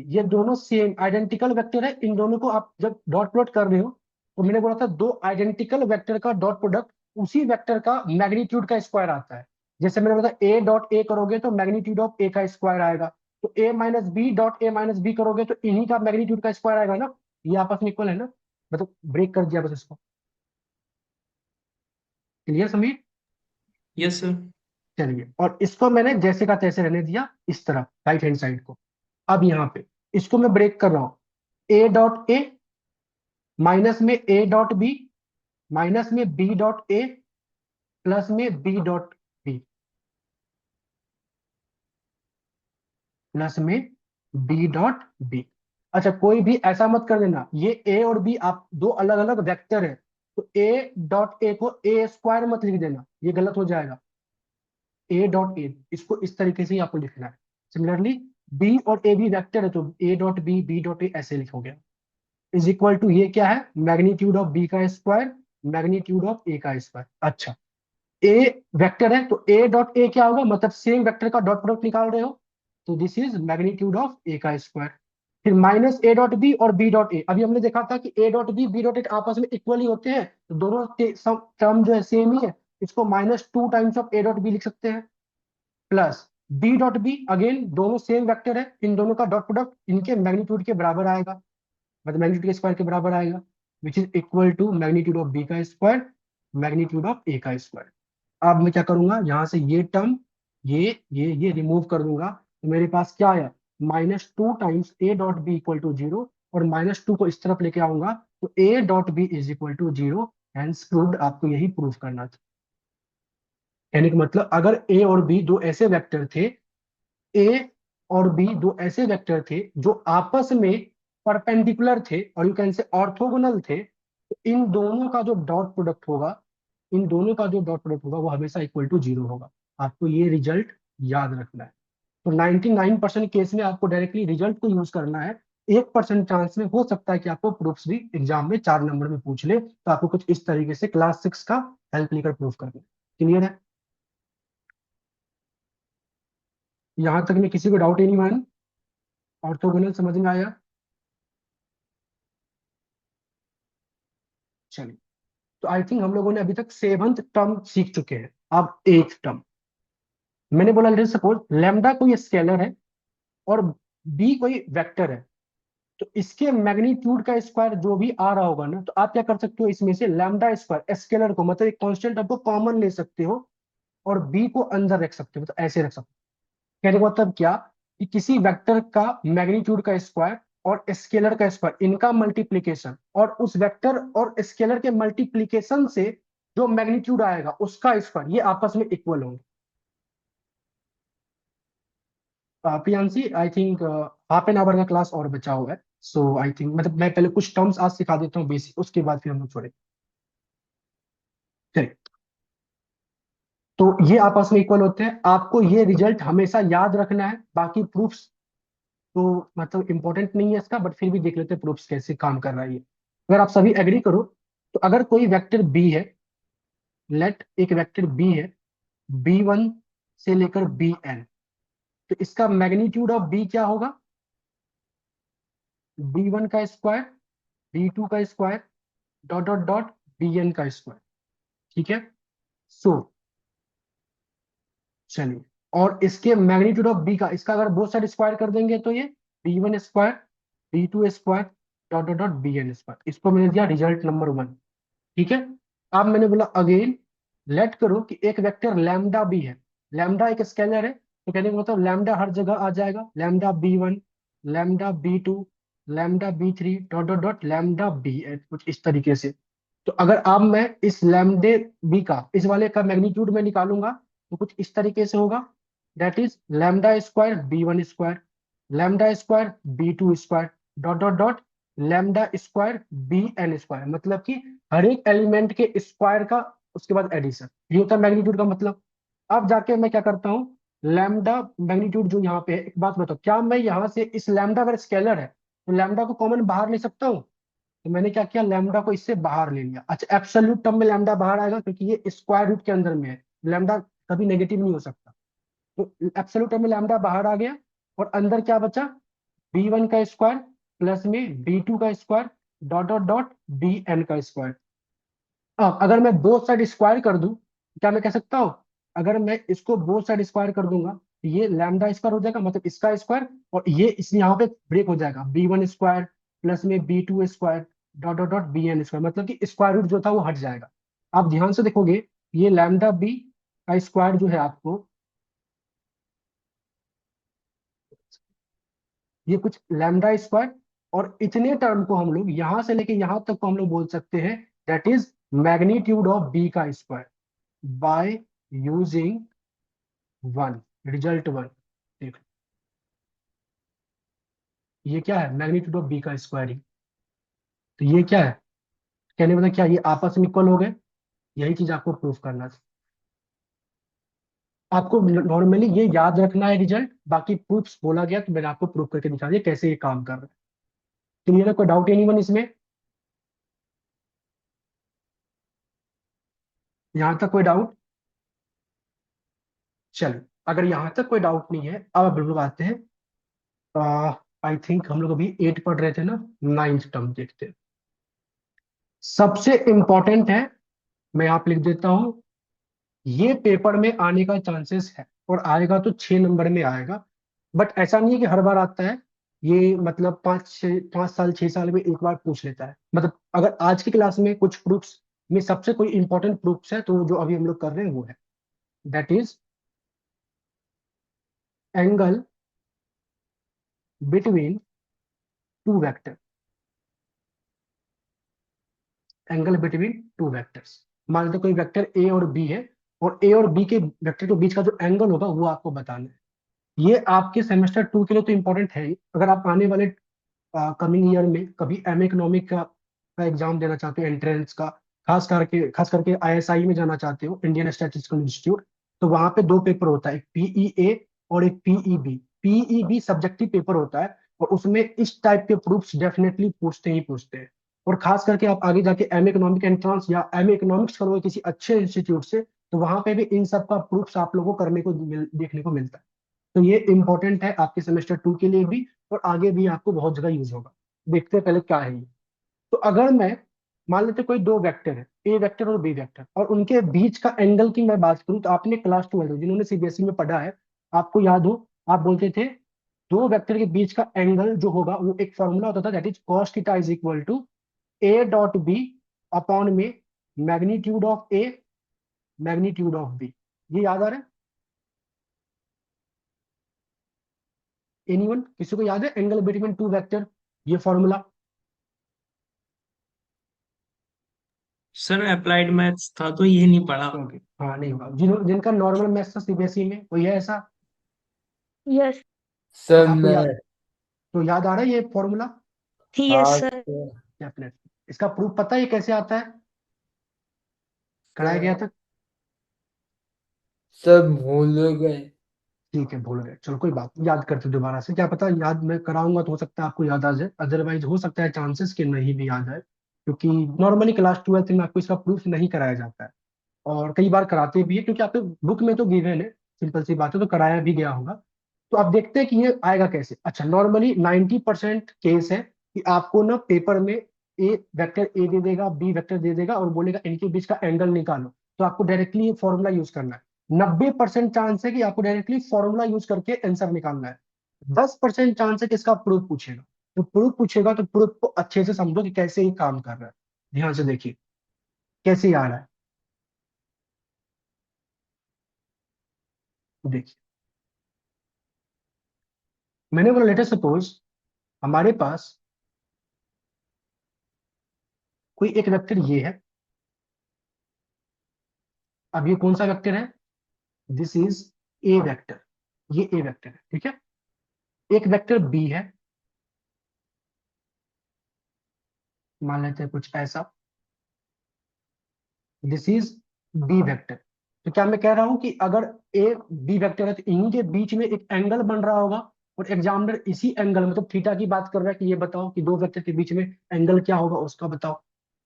ये दोनों सेम आइडेंटिकल वेक्टर है। इन दोनों को आप जब डॉट प्रोडक्ट कर रहे हो तो मैंने बोला था दो आइडेंटिकल वेक्टर का डॉट प्रोडक्ट उसी वेक्टर का मैग्नीट्यूड का स्क्वायर आता है। जैसे मैंने बोला A.A करोगे तो मैग्नीट्यूड ऑफ A का स्क्वायर आएगा, तो A-B करोगे तो इन्हीं का मैग्नीट्यूड का स्क्वायर आएगा ना। ये आपस में इक्वल है ना, मतलब ब्रेक कर दिया बस इसको। क्लियर समीर? Yes sir. चलिए, और इसको मैंने जैसे का तैसे रहने दिया इस तरफ राइट हैंड साइड को। अब यहाँ पे इसको मैं ब्रेक कर रहा हूँ, A.A माइनस में A.B माइनस में B.A प्लस में B.B प्लस में B.B। अच्छा कोई भी ऐसा मत कर देना, ये A और B आप दो अलग अलग वेक्टर है, तो A.A को A स्क्वायर मत लिख देना, ये गलत हो जाएगा। A.A इसको इस तरीके से ही आपको लिखना है। सिमिलरली B और A भी वेक्टर है तो A.B ऐसे लिखोगे। इज इक्वल टू ये क्या है, मैग्नीट्यूड ऑफ B का स्क्वायर मैग्नीट्यूड ऑफ A का स्क्वायर। अच्छा A वेक्टर है तो A.A क्या होगा, मतलब सेम वेक्टर का डॉट प्रोडक्ट निकाल रहे हो, तो this is magnitude of A का स्क्वायर। फिर माइनस A.B और B.A, अभी हमने देखा था कि A.B आपस में इक्वल ही होते हैं, तो दोनों टर्म जो है सेम ही है, इसको -2 टाइम्स ऑफ A.B लिख सकते हैं। प्लस B.B अगेन दोनों सेम वेक्टर है, इन दोनों का डॉट प्रोडक्ट इनके मैग्नीट्यूड के बराबर आएगा, मतलब मैग्नीट्यूड के स्क्वायर के बराबर आएगा, which is equal to magnitude of B का स्क्वायर मैग्नीट्यूड ऑफ A का स्क्वायर। अब मैं क्या करूंगा, यहां से ये टर्म ये रिमूव कर दूंगा, तो मेरे पास क्या आया, -2 टाइम्स A.B इक्वल टू 0, और -2 को इस तरफ लेके आऊंगा तो A.B is equal to 0। Hence proved, आपको यही प्रूव करना था। यानी कि मतलब अगर A और B दो ऐसे वेक्टर थे, ए और बी दो ऐसे वेक्टर थे जो आपस में परपेंडिकुलर थे और यू कैन से ऑर्थोगोनल थे, तो इन दोनों का जो डॉट प्रोडक्ट होगा, इन दोनों का जो डॉट प्रोडक्ट होगा वो हमेशा इक्वल टू 0 होगा। आपको ये रिजल्ट याद रखना है। तो 99% केस में आपको डायरेक्टली रिजल्ट को यूज करना है। 1% चांस में हो सकता है कि आपको प्रूफ्स भी एग्जाम में 4 नंबर में पूछ ले, तो आपको कुछ इस तरीके से क्लास 6 का हेल्प लेकर प्रूफ करना है। क्लियर है? यहां तक में किसी को डाउट ही नहीं, मान ऑर्थोगोनल समझ में आया? चलिए, तो आई थिंक हम लोगों ने अभी तक 7th टर्म सीख चुके हैं। अब 8th टर्म, मैंने बोला लेट सपोज लैम्डा कोई स्केलर है और बी कोई वेक्टर है, तो इसके मैग्नीट्यूड का स्क्वायर जो भी आ रहा होगा ना, तो आप क्या कर सकते हो, इसमें से लैम्डा स्क्वायर स्केलर को मतलब एक कांस्टेंट आपको कॉमन ले सकते हो और बी को अंदर रख सकते हो, मतलब ऐसे रख सकते हो। कहने का मतलब क्या, कि किसी वेक्टर का मैग्नीट्यूड का स्क्वायर और स्केलर का स्क्वायर, इनका मल्टीप्लीकेशन और उस वेक्टर और स्केलर के मल्टीप्लीकेशन से जो मैग्नीट्यूड आएगा उसका स्क्वायर, ये आपस में इक्वल होंगे। Priyanshi, I think half an hour का क्लास और बचा हुआ है, सो आई थिंक मतलब मैं पहले कुछ टर्म्स आज सिखा देता हूँ बेसिक, उसके बाद फिर हम लोग छोड़ेंगे। चलिए, तो ये आपस में इक्वल होते हैं, आपको ये रिजल्ट हमेशा याद रखना है। बाकी प्रूफ्स तो मतलब इंपॉर्टेंट नहीं है इसका, बट फिर भी देख लेते हैं प्रूफ्स कैसे काम कर रहा है ये। अगर आप सभी एग्री करो, तो अगर कोई वेक्टर बी है, लेट एक वेक्टर बी है, B1 से लेकर Bn, तो इसका मैग्नीट्यूड ऑफ बी क्या होगा, B1 का स्क्वायर, B2 का square, dot dot dot Bn का स्क्वायर। ठीक है, सो चलिए, और इसके मैग्नीट्यूड ऑफ बी का, इसका अगर बोथ साइड स्क्वायर कर देंगे तो ये B1 square, B2 square, dot dot dot Bn square. इसको मैंने दिया रिजल्ट नंबर 1। ठीक है, अब मैंने बोला अगेन, लेट करो कि एक वेक्टर लैम्डा भी है, लैम्डा एक स्केलर है, तो कहने का मतलब लैम्डा हर जगह आ जाएगा, lambda B1, lambda B2, lambda B3, dot dot dot lambda Bn, कुछ इस तरीके से। तो अगर अब मैं इस लैम्डे बी का, इस वाले का मैग्नीट्यूड में निकालूंगा, तो कुछ इस तरीके से होगा, that is lambda square B1 square, lambda square B2 square, dot dot dot lambda square Bn square, मतलब कि हर एक एलिमेंट के स्क्वायर का उसके बाद एडिशन, ये होता है मैग्नीट्यूड का मतलब। अब जाके मैं क्या करता हूँ, लैम्डा मैग्नीट्यूड जो यहाँ पे है, एक बात बताओ, क्या मैं यहाँ से इस लैम्डा अगर स्केलर है तो लैम्डा को कॉमन बाहर ले सकता हूँ? तो मैंने क्या किया, लैम्डा को इससे बाहर ले लिया। अच्छा, एब्सोल्यूट टर्म में लैम्डा बाहर आएगा क्योंकि ये स्क्वायर रूट के अंदर में है, लैम्डा कभी नेगेटिव नहीं हो सकता। तो एब्सोल्यूट टर्म में लैम्डा बाहर आ गया, और अंदर क्या बचा, B1 का स्क्वायर प्लस में B2 का square, dot dot dot Bn का स्क्वायर। अब अगर मैं बोथ साइड स्क्वायर कर दूं, क्या मैं कह सकता हूं, अगर मैं इसको बोथ साइड स्क्वायर कर दूंगा तो ये लैम्डा स्क्वायर हो जाएगा, मतलब इसका स्क्वायर, और ये इस यहाँ पे ब्रेक हो जाएगा, B1 स्क्वायर प्लस में B2 square, dot dot dot Bn square, मतलब कि स्क्वायर रूट जो था वो हट जाएगा। आप ध्यान से देखोगे, ये लैम्डा बी का स्क्वायर जो है आपको, ये कुछ लैम्डा स्क्वायर, और इतने टर्म को हम लोग यहां से लेके यहां तक को हम लोग बोल सकते हैं that is magnitude of B का स्क्वायर बाय यूजिंग 1, रिजल्ट 1। देख, ये क्या है, मैग्नीट्यूड ऑफ बी का स्क्वायरिंग। तो ये क्या है, कहने मतलब क्या, ये आपस में इक्वल हो गए, यही चीज आपको प्रूफ करना था। आपको नॉर्मली ये याद रखना है रिजल्ट, बाकी प्रूफ्स बोला गया तो मैंने आपको प्रूफ करके दिखा दिया कैसे ये काम कर रहा है। क्लियर है, कोई डाउट एनीवन इसमें, यहां तक कोई डाउट? चलो, अगर यहां तक कोई डाउट नहीं है, अब हम लोग आते हैं, आई थिंक हम लोग अभी 8 पढ़ रहे थे ना, 9th टर्म देखते हैं। सबसे इंपॉर्टेंट है, मैं यहाँ पे लिख देता हूँ, ये पेपर में आने का चांसेस है, और आएगा तो 6 नंबर में आएगा, बट ऐसा नहीं है कि हर बार आता है। ये मतलब 5 साल 6 साल में एक बार पूछ लेता है। मतलब अगर आज की क्लास में कुछ प्रूफ्स में सबसे कोई इंपॉर्टेंट प्रूफ्स है, तो जो अभी हम लोग कर रहे हैं वो है, that is angle between two vector, angle between two vectors. मान लो कोई वेक्टर ए और बी है, और ए और बी के वेक्टर के बीच का जो एंगल होगा वो आपको बताना है। ये आपके सेमेस्टर 2 के लिए तो इंपॉर्टेंट है ही। अगर आप आने वाले कमिंग ईयर में कभी एम इकोनॉमिक का एग्जाम देना चाहते हो, एंट्रेंस का, खास करके ISI में जाना चाहते हो, इंडियन स्टैटिस्टिकल इंस्टीट्यूट, तो वहां पे 2 पेपर होता है, एक PEA और एक PEB। PEB सब्जेक्टिव पेपर होता है, और उसमें इस टाइप के प्रूफ्स डेफिनेटली पूछते ही पूछते हैं। और खास करके आप आगे जाके एम इकोनॉमिक एंट्रेंस या एम इकोनॉमिक्स करोगे किसी अच्छे इंस्टीट्यूट से, तो वहां पे भी इन सब का प्रूफ्स आप लोगों को करने को देखने को मिलता है। तो ये इंपॉर्टेंट है आपके सेमेस्टर 2 के लिए भी, और आगे भी आपको बहुत जगह यूज होगा। देखते हैं पहले क्या है ये। तो अगर मैं मान लेते कोई दो वेक्टर है, ए वेक्टर और बी वेक्टर, और उनके बीच का एंगल की मैं बात करूं तो आपने क्लास 12 जिन्होंने सीबीएसई में पढ़ा है, आपको याद हो, आप बोलते थे दो वेक्टर के बीच का एंगल जो होगा वो एक फॉर्मूला होता था, that is cos theta is equal to A dot B upon में magnitude of A magnitude of B. ये याद आ रहा है? एनीवन, किसी को याद है एंगल बिटवीन टू वेक्टर, ये फॉर्मूला? सर अप्लाइड मैथ्स था तो ये नहीं पढ़ा। ओके, हाँ नहीं होगा, जिनका नॉर्मल मैथ्स था सीबीएसई में, कोई है ऐसा? यस सर आपको मैं याद, तो याद आ रहा है ये फॉर्मूला? यस हाँ सर डेफिनेटली। इसका प्रूफ पता है ये कैसे आता है, कराया गया था? सर भूल गए। ठीक है, भूल गए, चलो कोई बात नहीं, याद करते दोबारा से, क्या पता याद मैं कराऊंगा तो हो सकता है आपको याद आ जाए, अदरवाइज हो सकता है चांसेस कि नहीं भी याद आए, क्योंकि नॉर्मली क्लास 12 में आपको इसका प्रूफ नहीं कराया जाता है, और कई बार कराते भी है, क्योंकि आपके बुक में तो गिवन है, सिंपल सी बात है, तो कराया भी गया होगा। तो आप देखते हैं कि ये आएगा कैसे। अच्छा, नॉर्मली 90% केस है कि आपको ना पेपर में ए वेक्टर ए दे देगा, बी वेक्टर दे देगा, और बोलेगा इनके बीच का एंगल निकालो, तो आपको डायरेक्टली ये फॉर्मूला यूज करना है। 90% चांस है कि आपको डायरेक्टली फॉर्मूला यूज करके आंसर निकालना है। 10% चांस है कि इसका प्रूफ पूछेगा, तो प्रूफ पूछेगा तो प्रूफ को अच्छे से समझो कि कैसे ये काम कर रहा है। ध्यान से देखिए कैसे ये आ रहा है, देखिए। मैंने बोला लेटर सपोज हमारे पास कोई एक वेक्टर ये है। अब ये कौन सा वेक्टर है? दिस इज ए वेक्टर, ये ए वेक्टर है, ठीक है। एक वेक्टर बी है, मान लेते हैं कुछ ऐसा, दिस इज बी वेक्टर। तो क्या मैं कह रहा हूं कि अगर ए बी वेक्टर है तो इन्हीं के बीच में एक एंगल बन रहा होगा, और एग्जामिनर इसी एंगल मतलब थीटा की बात कर रहा है कि ये बताओ कि दो वेक्टर के बीच में एंगल क्या होगा उसका बताओ।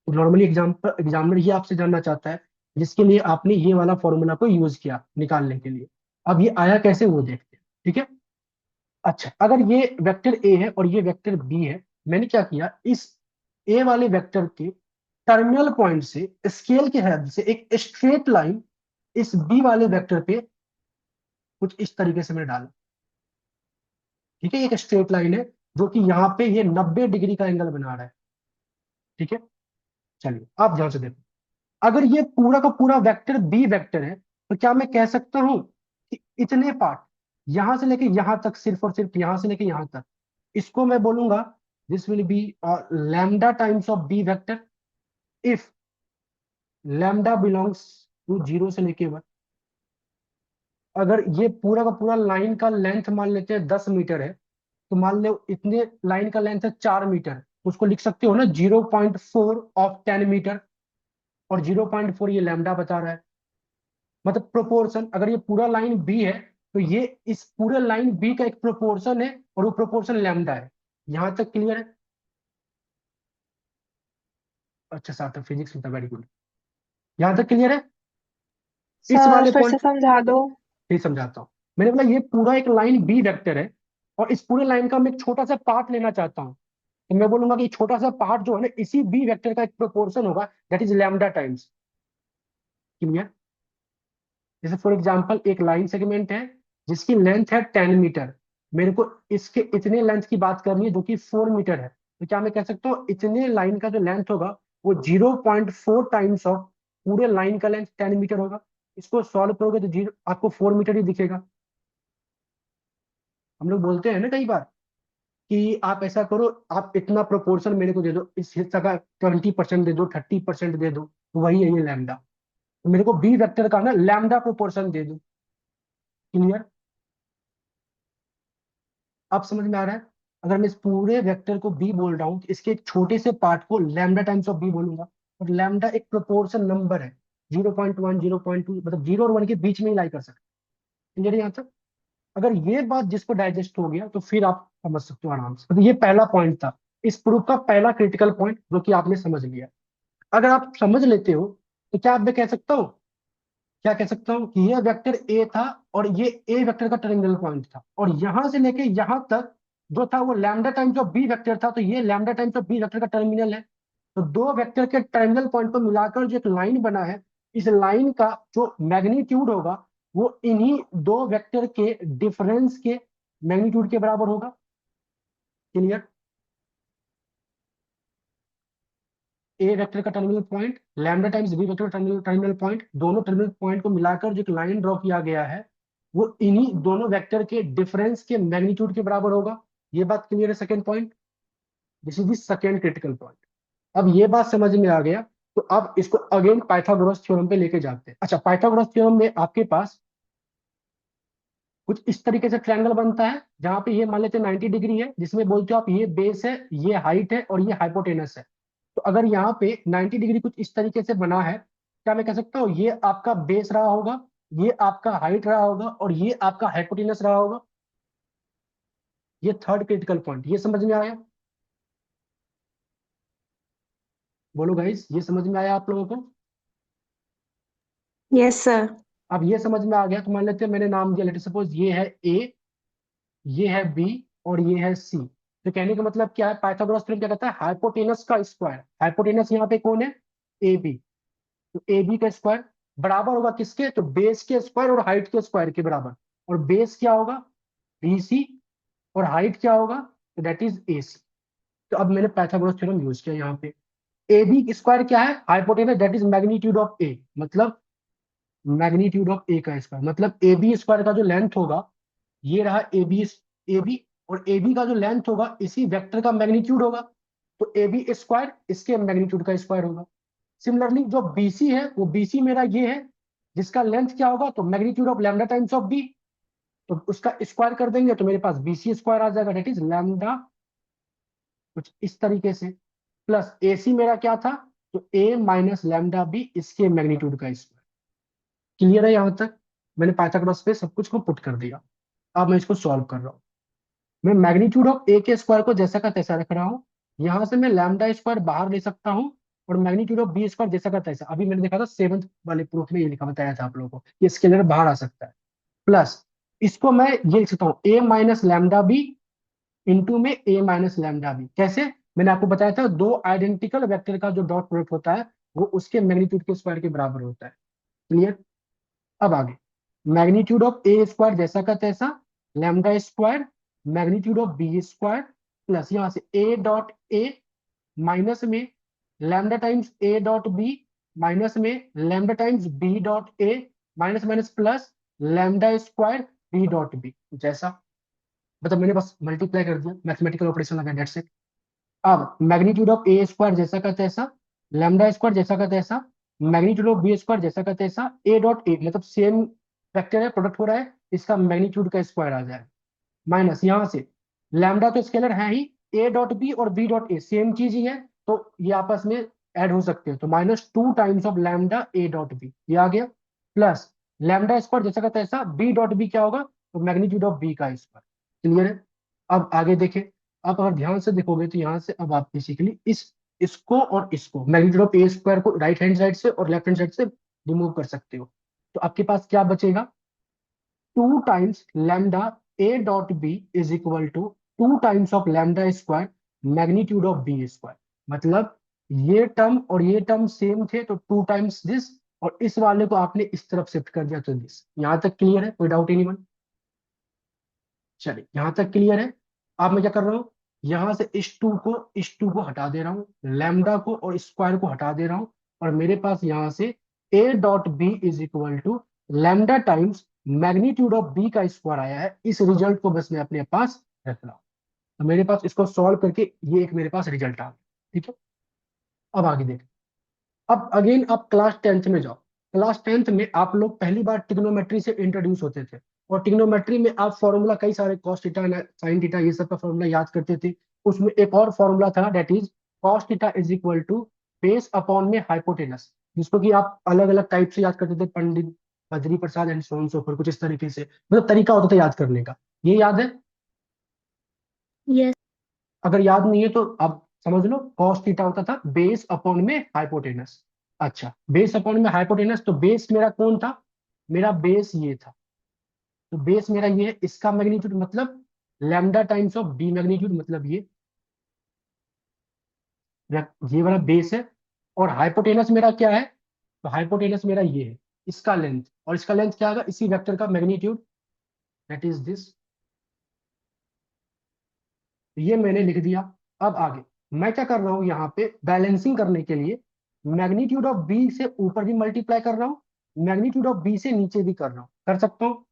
तो नॉर्मली एग्जामिनर ये आपसे जानना चाहता है, जिसके लिए आपने ये वाला फॉर्मूला को यूज किया निकालने के लिए। अब ये आया कैसे वो देखते हैं, ठीक है। अच्छा, अगर ये वेक्टर ए है और ये वेक्टर बी है, मैंने क्या किया, इस ए वाले वेक्टर के टर्मिनल पॉइंट से स्केल के हेल्प से एक स्ट्रेट लाइन इस बी वाले वेक्टर पे कुछ इस तरीके से मैंने डाला, ठीक है। एक स्ट्रेट लाइन है जो कि यहाँ पे ये 90 डिग्री का एंगल बना रहा है, ठीक है। चलिए आप ध्यान से देखो, अगर ये पूरा का पूरा वेक्टर बी वेक्टर है, तो क्या मैं कह सकता हूं कि इतने पार्ट यहां से लेके यहां तक, सिर्फ और सिर्फ यहां से लेके यहां तक, इसको मैं बोलूंगा this will be lambda times of B vector if lambda belongs to 0 से लेके 1। अगर ये पूरा का पूरा लाइन का लेंथ मान लेते हैं 10 मीटर है, तो मान लो इतने लाइन का लेंथ है 4 मीटर, उसको लिख सकते हो ना 0.4 ऑफ 10 मीटर, और 0.4 ये लैम्डा बता रहा है। मतलब प्रोपोर्शन, अगर ये पूरा लाइन बी है तो ये इस पूरे लाइन बी का एक प्रोपोर्शन है, और वो प्रोपोर्शन लैम्डा है। यहां तक क्लियर है? अच्छा साथ फिजिक्स में था, वेरी गुड। यहां तक क्लियर है? इस सर वाले फिर से पॉइंट समझा दो। ही समझाता हूँ। मैंने बोला ये पूरा एक लाइन बी वेक्टर है, और इस पूरे लाइन का मैं एक छोटा सा पार्ट लेना चाहता हूँ, तो मैं बोलूंगा कि छोटा सा पार्ट जो है ना इसी बी वेक्टर का एक प्रोपोर्शन होगा, that is lambda times. Clear? जैसे फॉर एग्जांपल एक लाइन सेगमेंट है जिसकी लेंथ है 10 मीटर, मेरे को इसके इतने लेंथ की बात करनी है जो कि 4 मीटर है, तो क्या मैं कह सकता हूँ इतने लाइन का जो लेंथ होगा वो 0.4 टाइम्स ऑफ पूरे लाइन का लेंथ 10 मीटर होगा। इसको सॉल्व करोगे तो जीरो आपको 4 मीटर ही दिखेगा। हम लोग बोलते हैं ना कई बार कि आप ऐसा करो, आप इतना प्रोपोर्शन मेरे को दे दो, इस हिस्सा का 20% दे दो, 30% दे दो, तो वही है ये लैम्डा। तो मेरे को बी वेक्टर का ना लैम्डा प्रोपोर्शन दे दो। क्लियर? अब समझ में आ रहा है? अगर मैं इस पूरे वेक्टर को बी बोल रहा हूँ तो इसके एक छोटे से पार्ट को लैम्डा टाइम्स ऑफ बी बोलूंगा, और लैम्डा एक प्रोपोर्शन नंबर है, 0.1 0.2, मतलब 0 और 1 के बीच में ही लाई कर सकते हैं। क्लियर यहाँ तक? अगर ये बात जिसको डाइजेस्ट हो गया तो फिर आप समझ सकते हो आराम से। तो ये पहला पॉइंट था, इस प्रूफ का पहला क्रिटिकल पॉइंट जो कि आपने समझ लिया। अगर आप समझ लेते हो तो क्या आप मैं कह सकता हूँ, क्या कह सकता हूँ कि ये वेक्टर ए था, और ये ए वेक्टर का टर्मिनल पॉइंट था, और यहां से लेके यहां तक जो था वो lambda times of B vector था, तो ये lambda times of B vector का टर्मिनल है। तो दो वेक्टर के टर्मिनल पॉइंट को मिलाकर जो एक लाइन बना है, इस लाइन का जो मैग्नीट्यूड होगा वो इन्हीं दो वेक्टर के डिफरेंस के मैग्नीट्यूड के बराबर होगा। क्लियर? ए वेक्टर का terminal point lambda times B vector का टर्मिनल पॉइंट, दोनों टर्मिनल पॉइंट को मिलाकर जो एक लाइन ड्रॉ किया गया है वो इन्हीं दोनों वेक्टर के डिफरेंस के मैग्नीट्यूड के बराबर होगा। ये बात क्लियर है? Second point, this is the second critical point. अब ये बात समझ में आ गया, तो अब इसको अगेन पाइथागोरस थ्योरम पे लेके जाते हैं। अच्छा, पाइथागोरस थ्योरम में आपके पास कुछ इस तरीके से ट्रायंगल बनता है जहां पे ये मान लेते हैं 90 डिग्री है, जिसमें बोलते हो आप ये बेस है, ये हाइट है और ये हाइपोटेनस है। तो अगर यहाँ पे 90 डिग्री कुछ इस तरीके से बना है, क्या मैं कह सकता हूँ ये आपका बेस रहा होगा, ये आपका हाइट रहा होगा और ये आपका हाइपोटेनस रहा होगा। ये थर्ड क्रिटिकल पॉइंट, ये समझ में आया? बोलो गाइस, ये समझ में आया आप लोगों को? Yes sir. अब ये समझ में आ गया तो मान लेते हैं मैंने नाम दिया, लेट सपोज ये है ए, ये है बी और ये है सी। तो कहने का मतलब क्या है, पाइथागोरस थ्योरम क्या कहता है, हाइपोटेनस का स्क्वायर, हाइपोटेनस यहाँ पे कौन है, ए बी, तो ए बी का स्क्वायर बराबर होगा किसके, तो बेस के स्क्वायर और हाइट के स्क्वायर के बराबर। और बेस क्या होगा, बी सी, और हाइट क्या होगा, तो दैट इज ए सी। तो अब मैंने पाइथागोरस थ्योरम यूज किया यहाँ पे। ए बी स्क्वायर क्या है, hypotenuse that is magnitude of A, मतलब मैग्नीट्यूड ऑफ ए का स्क्वायर, मतलब ए बी स्क्वायर का जो लेंथ होगा, ये रहा ए बी, और ए बी का जो लेंथ होगा इसी वेक्टर का मैग्नीट्यूड होगा, तो ए बी स्क्वायर इसके मैग्नीट्यूड का स्क्वायर होगा। सिमिलरली जो बी सी है, वो बी सी मेरा ये है, जिसका लेंथ क्या होगा, तो magnitude of lambda times of B, तो उसका स्क्वायर कर देंगे तो मेरे पास बी सी स्क्वायर आ जाएगा, दैट इज लैम्डा, कुछ इस तरीके से। प्लस ए सी मेरा क्या था, तो ए माइनस लैम्डा बी, इसके मैग्नीट्यूड का स्क्वायर। क्लियर है यहां तक? मैंने पाइथागोरस पे सब कुछ को पुट कर दिया। अब मैं इसको सॉल्व कर रहा हूँ। मैं मैग्नीट्यूड ऑफ ए के स्क्वायर को जैसा का तैसा रख रहा हूँ, यहां से मैं लैम्डा स्क्वायर बाहर ले सकता हूँ, और मैग्नीट्यूड ऑफ बी स्क्वायर जैसा का तैसा, अभी मैंने देखा था सेवंथ वाले प्रूफ में ये लिखा बताया था आप लोगों को, ये स्केलर बाहर आ सकता है। प्लस इसको मैं ये लिख सकता हूँ ए माइनस लैम्डा बी इंटू में ए माइनस लैम्डा बी। कैसे, मैंने आपको बताया था दो आइडेंटिकल वेक्टर का जो डॉट प्रोडक्ट होता है वो उसके मैग्नीट्यूड के स्क्वायर के बराबर होता है। क्लियर? अब आगे, मैग्नीट्यूड ऑफ ए स्क्वायर जैसा का तैसा, lambda square magnitude of B square, plus यहां से ए डॉट ए माइनस में lambda times A dot B, minus में lambda times B dot A, minus minus plus lambda square B dot B, जैसा, मतलब मैंने बस मल्टीप्लाई कर दिया, मैथमेटिकल ऑपरेशन लगा, डेट्स इट। अब मैग्नीट्यूड ऑफ ए स्क्वायर जैसा का तैसा, लैम्डा स्क्वायर जैसा का तैसा, मैग्नीट्यूड ऑफ बी स्क्वायर जैसा का तैसा, ए डॉट ए मतलब सेम वेक्टर है, प्रोडक्ट हो रहा है, इसका मैग्नीट्यूड का स्क्वायर आ जाए, माइनस यहाँ से लैम्डा तो स्केलर है ही, ए डॉट बी और बी डॉट ए सेम चीज ही है, तो ये आपस में ऐड हो सकते हैं, तो minus 2 times of lambda A dot B, ये आ गया। प्लस लैम्डा स्क्वायर जैसा का तैसा, बी डॉट बी क्या होगा, तो मैग्नीट्यूड ऑफ बी का स्क्वायर। क्लियर है? अब आगे देखें, आप अगर ध्यान से देखोगे तो यहाँ से अब आप बेसिकली इसको और इसको मैग्नीट्यूड ऑफ ए स्क्वायर को राइट हैंड साइड से और लेफ्ट हैंड साइड से रिमूव कर सकते हो, तो आपके पास क्या बचेगा, 2 times lambda A dot B is equal to 2 times of lambda square magnitude of B square, मतलब ये टर्म और ये टर्म सेम थे तो 2 टाइम्स दिस, और इस वाले को आपने इस तरफ शिफ्ट कर दिया तो दिस। यहां तक क्लियर है? कोई डाउट एनीवन? चलिए यहां तक क्लियर है। अब मैं क्या कर रहा हूँ, यहां से इस टू को हटा दे रहा हूँ, लैम्डा को और स्क्वायर को हटा दे रहा हूँ, और मेरे पास यहां से A dot B is equal to lambda times magnitude of B का स्क्वायर आया है। इस रिजल्ट को बस मैं अपने पास रख रहा हूँ, तो मेरे पास इसको सॉल्व करके ये एक मेरे पास रिजल्ट आ गया। ठीक है, अब आगे देखें। अब अगेन आप क्लास 10th में जाओ। क्लास 10th में आप लोग पहली बार ट्रिग्नोमेट्री से इंट्रोड्यूस होते थे, और ट्रिग्नोमेट्री में आप फॉर्मूला कई सारे कॉस थीटा साइन थीटा ये सब का फॉर्मूला याद करते थे। उसमें एक और फॉर्मूला था, that is cos theta is equal to base upon में हाइपोटेनस, जिसको कि आप अलग अलग टाइप से याद करते थे, Pandit Badri Prasad and so on so forth, कुछ इस तरीके से, मतलब तरीका होता था याद करने का। ये याद है? यस। अगर याद नहीं है तो आप समझ लो, कॉस थीटा होता था बेस अपॉन में हाइपोटेनस। अच्छा, बेस अपॉन में हाइपोटेनस, तो बेस मेरा कौन था, मेरा बेस ये था, तो बेस मेरा ये है, इसका मैग्नीट्यूड मतलब lambda times of B magnitude, मतलब ये ये वाला बेस है, और हाइपोटेनस मेरा क्या है, तो हाइपोटेनस मेरा ये है, इसका लेंथ, और इसका लेंथ क्या आएगा, इसी वेक्टर का मैग्नीट्यूड, दैट इज दिस। ये मैंने लिख दिया। अब आगे मैं क्या कर रहा हूँ, यहाँ पे बैलेंसिंग करने के लिए मैग्नीट्यूड ऑफ बी से ऊपर भी मल्टीप्लाई कर रहा हूँ, मैग्नीट्यूड ऑफ बी से नीचे भी कर रहा हूँ, कर सकता हूँ।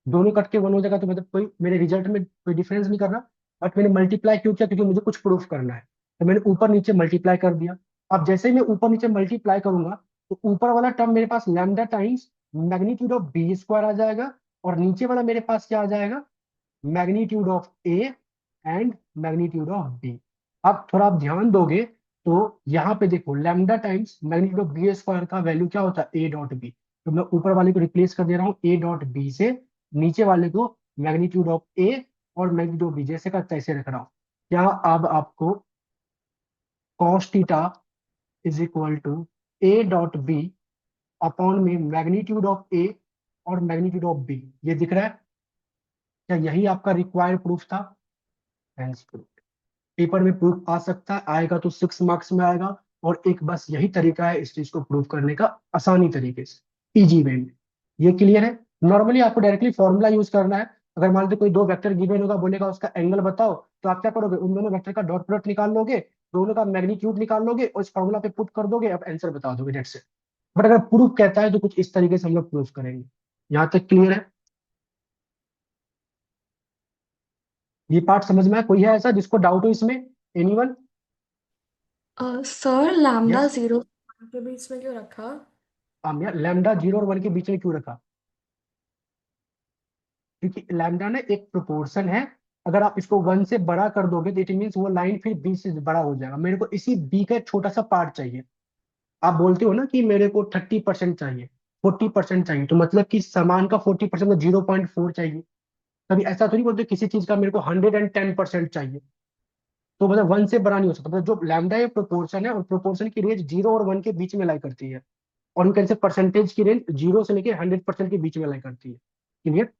दोनों कट के वन हो जाएगा, तो मतलब कोई मेरे रिजल्ट में कोई डिफरेंस नहीं कर रहा। बट मैंने मल्टीप्लाई क्यों किया, क्योंकि मुझे कुछ प्रूफ करना है, तो मैंने ऊपर नीचे मल्टीप्लाई कर दिया। अब जैसे ही मैं ऊपर नीचे मल्टीप्लाई करूंगा, तो ऊपर वाला टर्म मेरे पास lambda times magnitude of B square आ जाएगा, और नीचे वाला मेरे पास क्या आ जाएगा, magnitude of A and magnitude of B. अब थोड़ा आप ध्यान दोगे तो यहाँ पे देखो, lambda times magnitude of B square का वैल्यू क्या होता है, ए डॉट बी। तो मैं ऊपर वाले को रिप्लेस कर दे रहा हूँ ए डॉट बी से, नीचे वाले को मैग्नीट्यूड ऑफ ए और मैग्नीट्यूड ऑफ बी जैसे का तैसे रख रहा हूँ। क्या अब आपको cos theta is equal to A dot B upon में मैग्नीट्यूड ऑफ ए और मैग्नीट्यूड ऑफ बी, ये दिख रहा है? क्या यही आपका रिक्वायर्ड प्रूफ था? Hence proof। पेपर में प्रूफ आ सकता है, आएगा तो 6 मार्क्स में आएगा, और एक बस यही तरीका है इस चीज को प्रूव करने का, आसानी तरीके से, इजी वे में। ये क्लियर है? नॉर्मली आपको डायरेक्टली फॉर्मूला यूज करना है। अगर मान लो कोई दो वेक्टर गिवन होगा, बोलेगा उसका एंगल बताओ, तो आप क्या करोगे, उन दोनों वेक्टर का डॉट प्रोडक्ट निकाल लोगे, दोनों का मैग्नीट्यूड निकाल लोगे, और इस फॉर्मूला पे पुट कर दोगे, अब आंसर बता दोगे, डेट से। बट अगर प्रूफ कहता है तो कुछ इस तरीके से हम लोग प्रूफ करेंगे। यहाँ तक क्लियर है? ये पार्ट समझ में आया? कोई है ऐसा जिसको डाउट हो इसमें? एनीवन? Sir lambda yes. 0 के बीच में क्यों रखा? यार लैम्डा 0 और 1 के बीच में क्यों रखा? क्योंकि लैम्डा ना एक प्रोपोर्शन है, अगर आप इसको 1 से बड़ा कर दोगे तो इट मीन्स वो लाइन फिर बी से बड़ा हो जाएगा। मेरे को इसी बी का एक छोटा सा पार्ट चाहिए। आप बोलते हो ना कि मेरे को 30% चाहिए, 40% चाहिए, तो मतलब कि समान का 40% का 0.4 चाहिए। कभी ऐसा थोड़ी बोलते किसी चीज का मेरे को 110% चाहिए, तो मतलब 1 से बड़ा नहीं हो सकता। मतलब जो लैम्डा है प्रोपोर्शन है, और प्रोपोर्शन की रेंज 0 और 1 के बीच में लाई करती है, और यू कैन से परसेंटेज की रेंज 0 से लेके 100% के बीच में लाई करती है। क्लियर?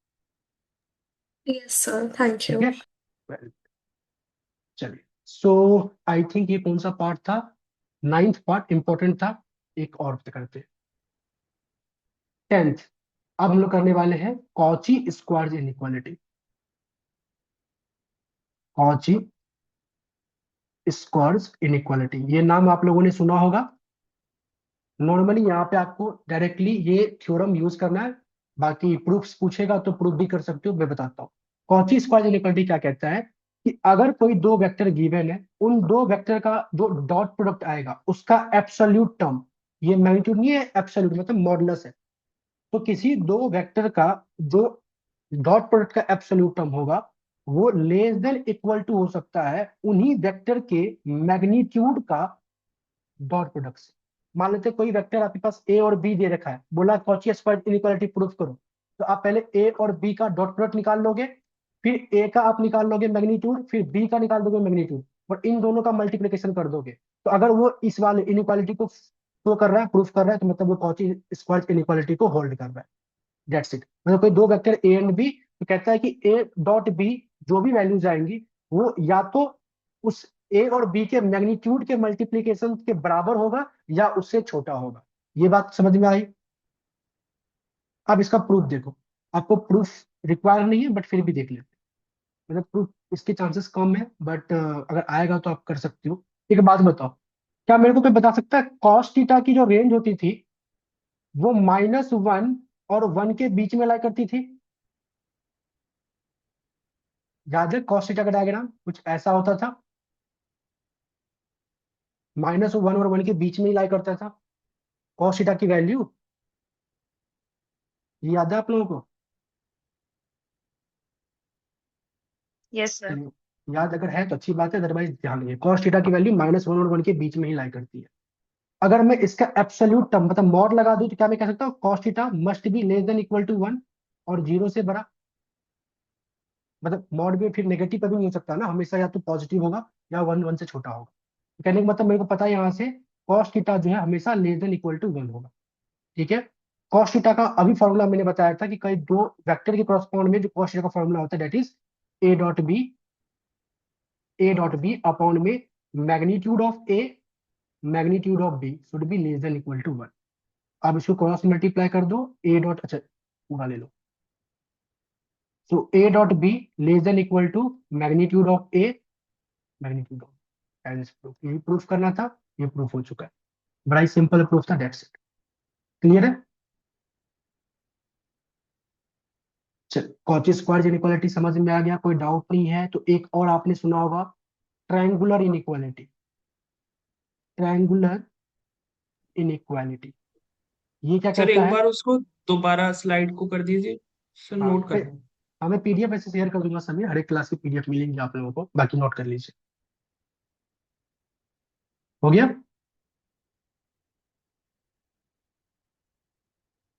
यस सर, थैंक ठीक यू। है। Well, चलिए, सो आई थिंक ये कौन सा पार्ट था, 9th पार्ट इंपॉर्टेंट था। एक और करते, 10th। अब हम लोग करने वाले हैं Cauchy square inequality. Cauchy square inequality, ये नाम आप लोगों ने सुना होगा। नॉर्मली यहाँ पे आपको डायरेक्टली ये थ्योरम यूज करना है, बाकी प्रूफ्स पूछेगा तो प्रूफ भी कर सकते हो, मैं बताता हूँ। कॉची स्क्वायर इनइक्वालिटी क्या कहता है कि अगर कोई दो वेक्टर गिवन है, उन दो वेक्टर का जो डॉट प्रोडक्ट आएगा उसका एब्सोल्यूट टर्म, ये मैग्नीट्यूड नहीं है, एब्सोल्यूट मतलब मॉडुलस है, तो किसी दो वेक्टर का जो डॉट प्रोडक्ट का एब्सोल्यूट टर्म होगा, वो लेस देन इक्वल टू हो सकता है उन्हीं वेक्टर के मैग्नीट्यूड का डॉट प्रोडक्ट से। मान लेते हैं कोई वेक्टर आपके पास ए और बी दे रखा है, बोला कॉची स्क्वायर इनइक्वालिटी प्रूफ करो, तो आप पहले ए और बी का डॉट प्रोडक्ट निकाल लोगे, फिर ए का आप निकाल लोगे मैग्नीट्यूड, फिर बी का निकाल दोगे मैग्नीट्यूड, और इन दोनों का मल्टीप्लिकेशन कर दोगे। तो अगर वो इस वाले इनइक्वालिटी को शो कर रहा है, प्रूफ कर रहा है, तो मतलब वो कॉची स्क्वायर इनइक्वालिटी को होल्ड कर रहा है। That's it. मतलब कोई दो वेक्टर ए एंड बी, तो कहता है कि ए डॉट बी जो भी वैल्यूज आएंगी, वो या तो उस ए और बी के मैग्नीट्यूड के मल्टीप्लीकेशन के बराबर होगा या उससे छोटा होगा। ये बात समझ में आई? अब इसका प्रूफ देखो। आपको प्रूफ रिक्वायर नहीं है, बट फिर भी देख लेते हैं। मतलब प्रूफ इसके चांसेस कम है, बट अगर आएगा तो आप कर सकते हो। एक बात बताओ, क्या मेरे को कोई बता सकता है कॉस थीटा की जो रेंज होती थी, वो -1 और 1 के बीच में लाई करती थी? याद है कॉस थीटा का डायग्राम कुछ ऐसा होता था, -1 और 1 के बीच में ही लाई करता था कॉस थीटा की वैल्यू। ये याद है आप लोगों को? Yes sir. चलिए, याद अगर है तो अच्छी बात है, अदरवाइज ध्यान रखिए कॉस थीटा की वैल्यू -1 और 1 के बीच में ही लाई करती है। अगर मैं इसका एब्सोल्यूट टर्म मतलब मॉड लगा दूं, तो क्या मैं कह सकता हूँ cos theta must be less than equal to 1 और 0 से बड़ा। मतलब मॉड भी फिर नेगेटिव कभी नहीं हो सकता ना, हमेशा या तो पॉजिटिव होगा या 1 से छोटा होगा। तो कहने का मतलब मेरे को पता है यहाँ से कॉस थीटा जो है हमेशा लेस देन इक्वल टू 1 होगा। ठीक है। कॉस थीटा का अभी फॉर्मूला मैंने बताया था कि कई दो वेक्टर के कॉरस्पॉन्ड में जो कॉस थीटा का फॉर्मूला होता है, that is A dot B upon में magnitude of A magnitude of B should be less than equal to 1। अब इसको क्रॉस मल्टीप्लाई कर दो, ए डॉट, अच्छा पूरा ले लो, so A dot B less than equal to magnitude of A, magnitude of, and proof, ये प्रूफ करना था, ये प्रूफ हो चुका है। बड़ा ही सिंपल प्रूफ था, दैट्स इट। क्लियर है? चल, कॉची स्क्वायर इनइक्वालिटी समझ में आ गया, कोई डाउट नहीं है? तो एक और आपने सुना होगा, ट्रायंगुलर इनइक्वालिटी, ट्रायंगुलर इनइक्वालिटी, ये क्या सर कहता एक है? बार उसको दोबारा स्लाइड को कर दीजिए सर, हाँ, नोट कर फिर हमें पीडीएफ ऐसे शेयर कर दूंगा सभी, हर एक क्लास की पीडीएफ मिलेंगी आप लोगों को, बाकी नोट कर लीजिए। हो गया?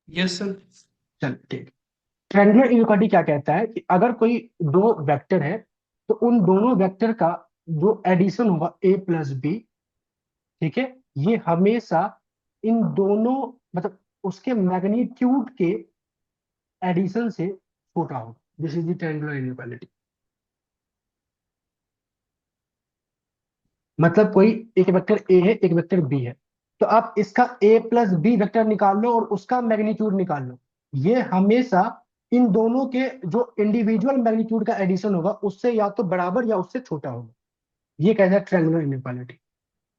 Yes sir. चल ठीक। ट्रायंगुलर इनइक्वालिटी क्या कहता है कि अगर कोई दो वेक्टर है तो उन दोनों वेक्टर का जो एडिशन होगा ए प्लस बी, ठीक है, ये हमेशा इन दोनों, मतलब उसके मैग्नीट्यूड के एडिशन से छोटा होगा। This is the triangular inequality. मतलब कोई एक वेक्टर ए है, एक वेक्टर बी है, तो आप इसका ए प्लस बी वेक्टर निकाल लो और उसका मैग्नीट्यूड निकाल लो, ये हमेशा इन दोनों के जो इंडिविजुअल मैग्नीट्यूड का एडिशन होगा उससे या तो बराबर या उससे छोटा होगा। ये कहता है ट्रायंगुलर इनइक्वालिटी।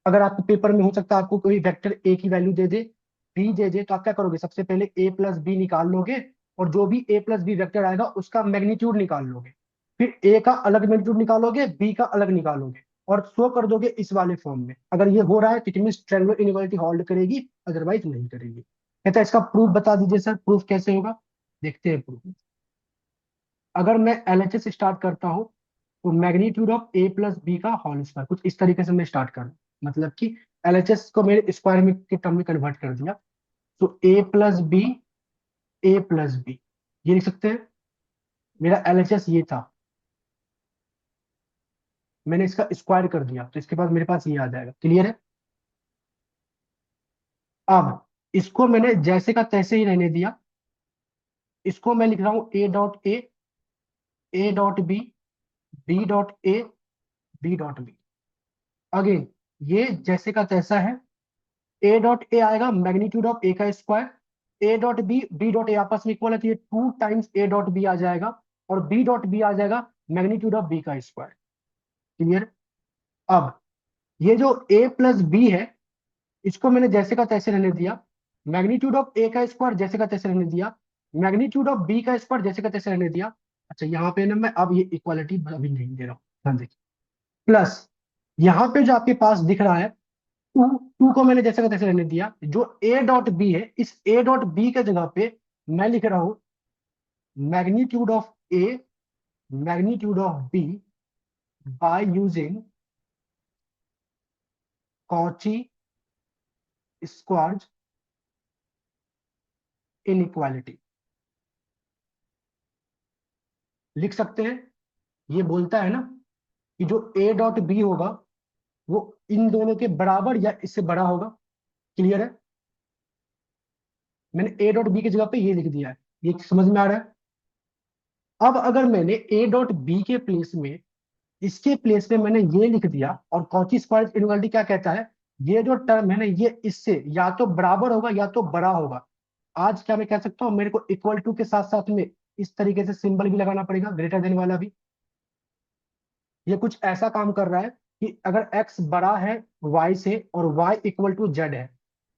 अगर आपके पेपर में हो सकता है आपको कोई वेक्टर ए की वैल्यू दे दे, बी दे दे, तो आप क्या करोगे? सबसे पहले ए प्लस बी निकाल लोगे और जो भी ए प्लस बी वेक्टर आएगा उसका मैग्नीट्यूड निकाल लोगे, फिर ए का अलग मैग्नीट्यूड निकालोगे, बी का अलग निकालोगे और शो कर दोगे इस वाले फॉर्म में। अगर ये हो रहा है तो it means triangular inequality hold करेगी, अदरवाइज नहीं करेगी। कहता है इसका प्रूफ बता दीजिए सर, प्रूफ कैसे होगा? देखते हैं प्रूफ। अगर मैं एलएचएस स्टार्ट करता हूँ तो magnitude of A plus B का होल स्क्वायर, कुछ इस तरीके से मैं स्टार्ट कर रहा हूँ, मतलब कि एलएचएस को मेरे स्क्वायर में के टर्म में कन्वर्ट कर दिया, तो ए प्लस बी, ए प्लस बी, ये लिख सकते हैं। मेरा एलएचएस ये था, मैंने इसका स्क्वायर कर दिया, तो इसके बाद मेरे पास ये आ जाएगा। क्लियर है? अब इसको मैंने जैसे का तैसे ही रहने दिया, इसको मैं लिख रहा हूं A dot A dot B dot A, B dot B. Again ये जैसे का तैसा है, ए डॉट ए आएगा मैग्नीट्यूड ऑफ ए का square, A dot B, B dot A आपस में इक्वल है, तो ये 2 टाइम्स ए डॉट बी आ जाएगा और बी डॉट बी आ जाएगा मैग्नीट्यूड ऑफ बी का स्क्वायर। क्लियर? अब ये जो ए प्लस बी है इसको मैंने जैसे का तैसे रहने दिया, मैग्नीट्यूड ऑफ ए का स्क्वायर जैसे का तैसे रहने दिया, मैग्नीट्यूड ऑफ बी का स्क्वायर जैसे का तैसे रहने दिया। अच्छा यहाँ पे ना मैं अब ये इक्वालिटी अभी नहीं दे रहा हूँ, ध्यान देखिए, प्लस यहाँ पे जो आपके पास दिख रहा है टू, टू को मैंने जैसे का तैसे रहने दिया, जो ए डॉट बी है इस ए डॉट बी के जगह पे मैं लिख रहा हूं magnitude of A, magnitude of B by using Cauchy square inequality. लिख सकते हैं, ये बोलता है ना कि जो ए डॉट बी होगा वो इन दोनों के बराबर या इससे बड़ा होगा। क्लियर है? मैंने ए डॉट बी की जगह पे ये लिख दिया है, ये समझ में आ रहा है? अब अगर मैंने ए डॉट बी के प्लेस में, इसके प्लेस में मैंने ये लिख दिया, और कॉची स्क्वायर इनइक्वालिटी क्या कहता है, ये जो टर्म है ना ये इससे या तो बराबर होगा या तो बड़ा होगा। आज क्या मैं कह सकता हूँ, मेरे को इक्वल टू के साथ साथ में इस तरीके से सिंबल भी लगाना पड़ेगा, ग्रेटर देन वाला भी। ये कुछ ऐसा काम कर रहा है कि अगर x बड़ा है y से और y इक्वल टू z है,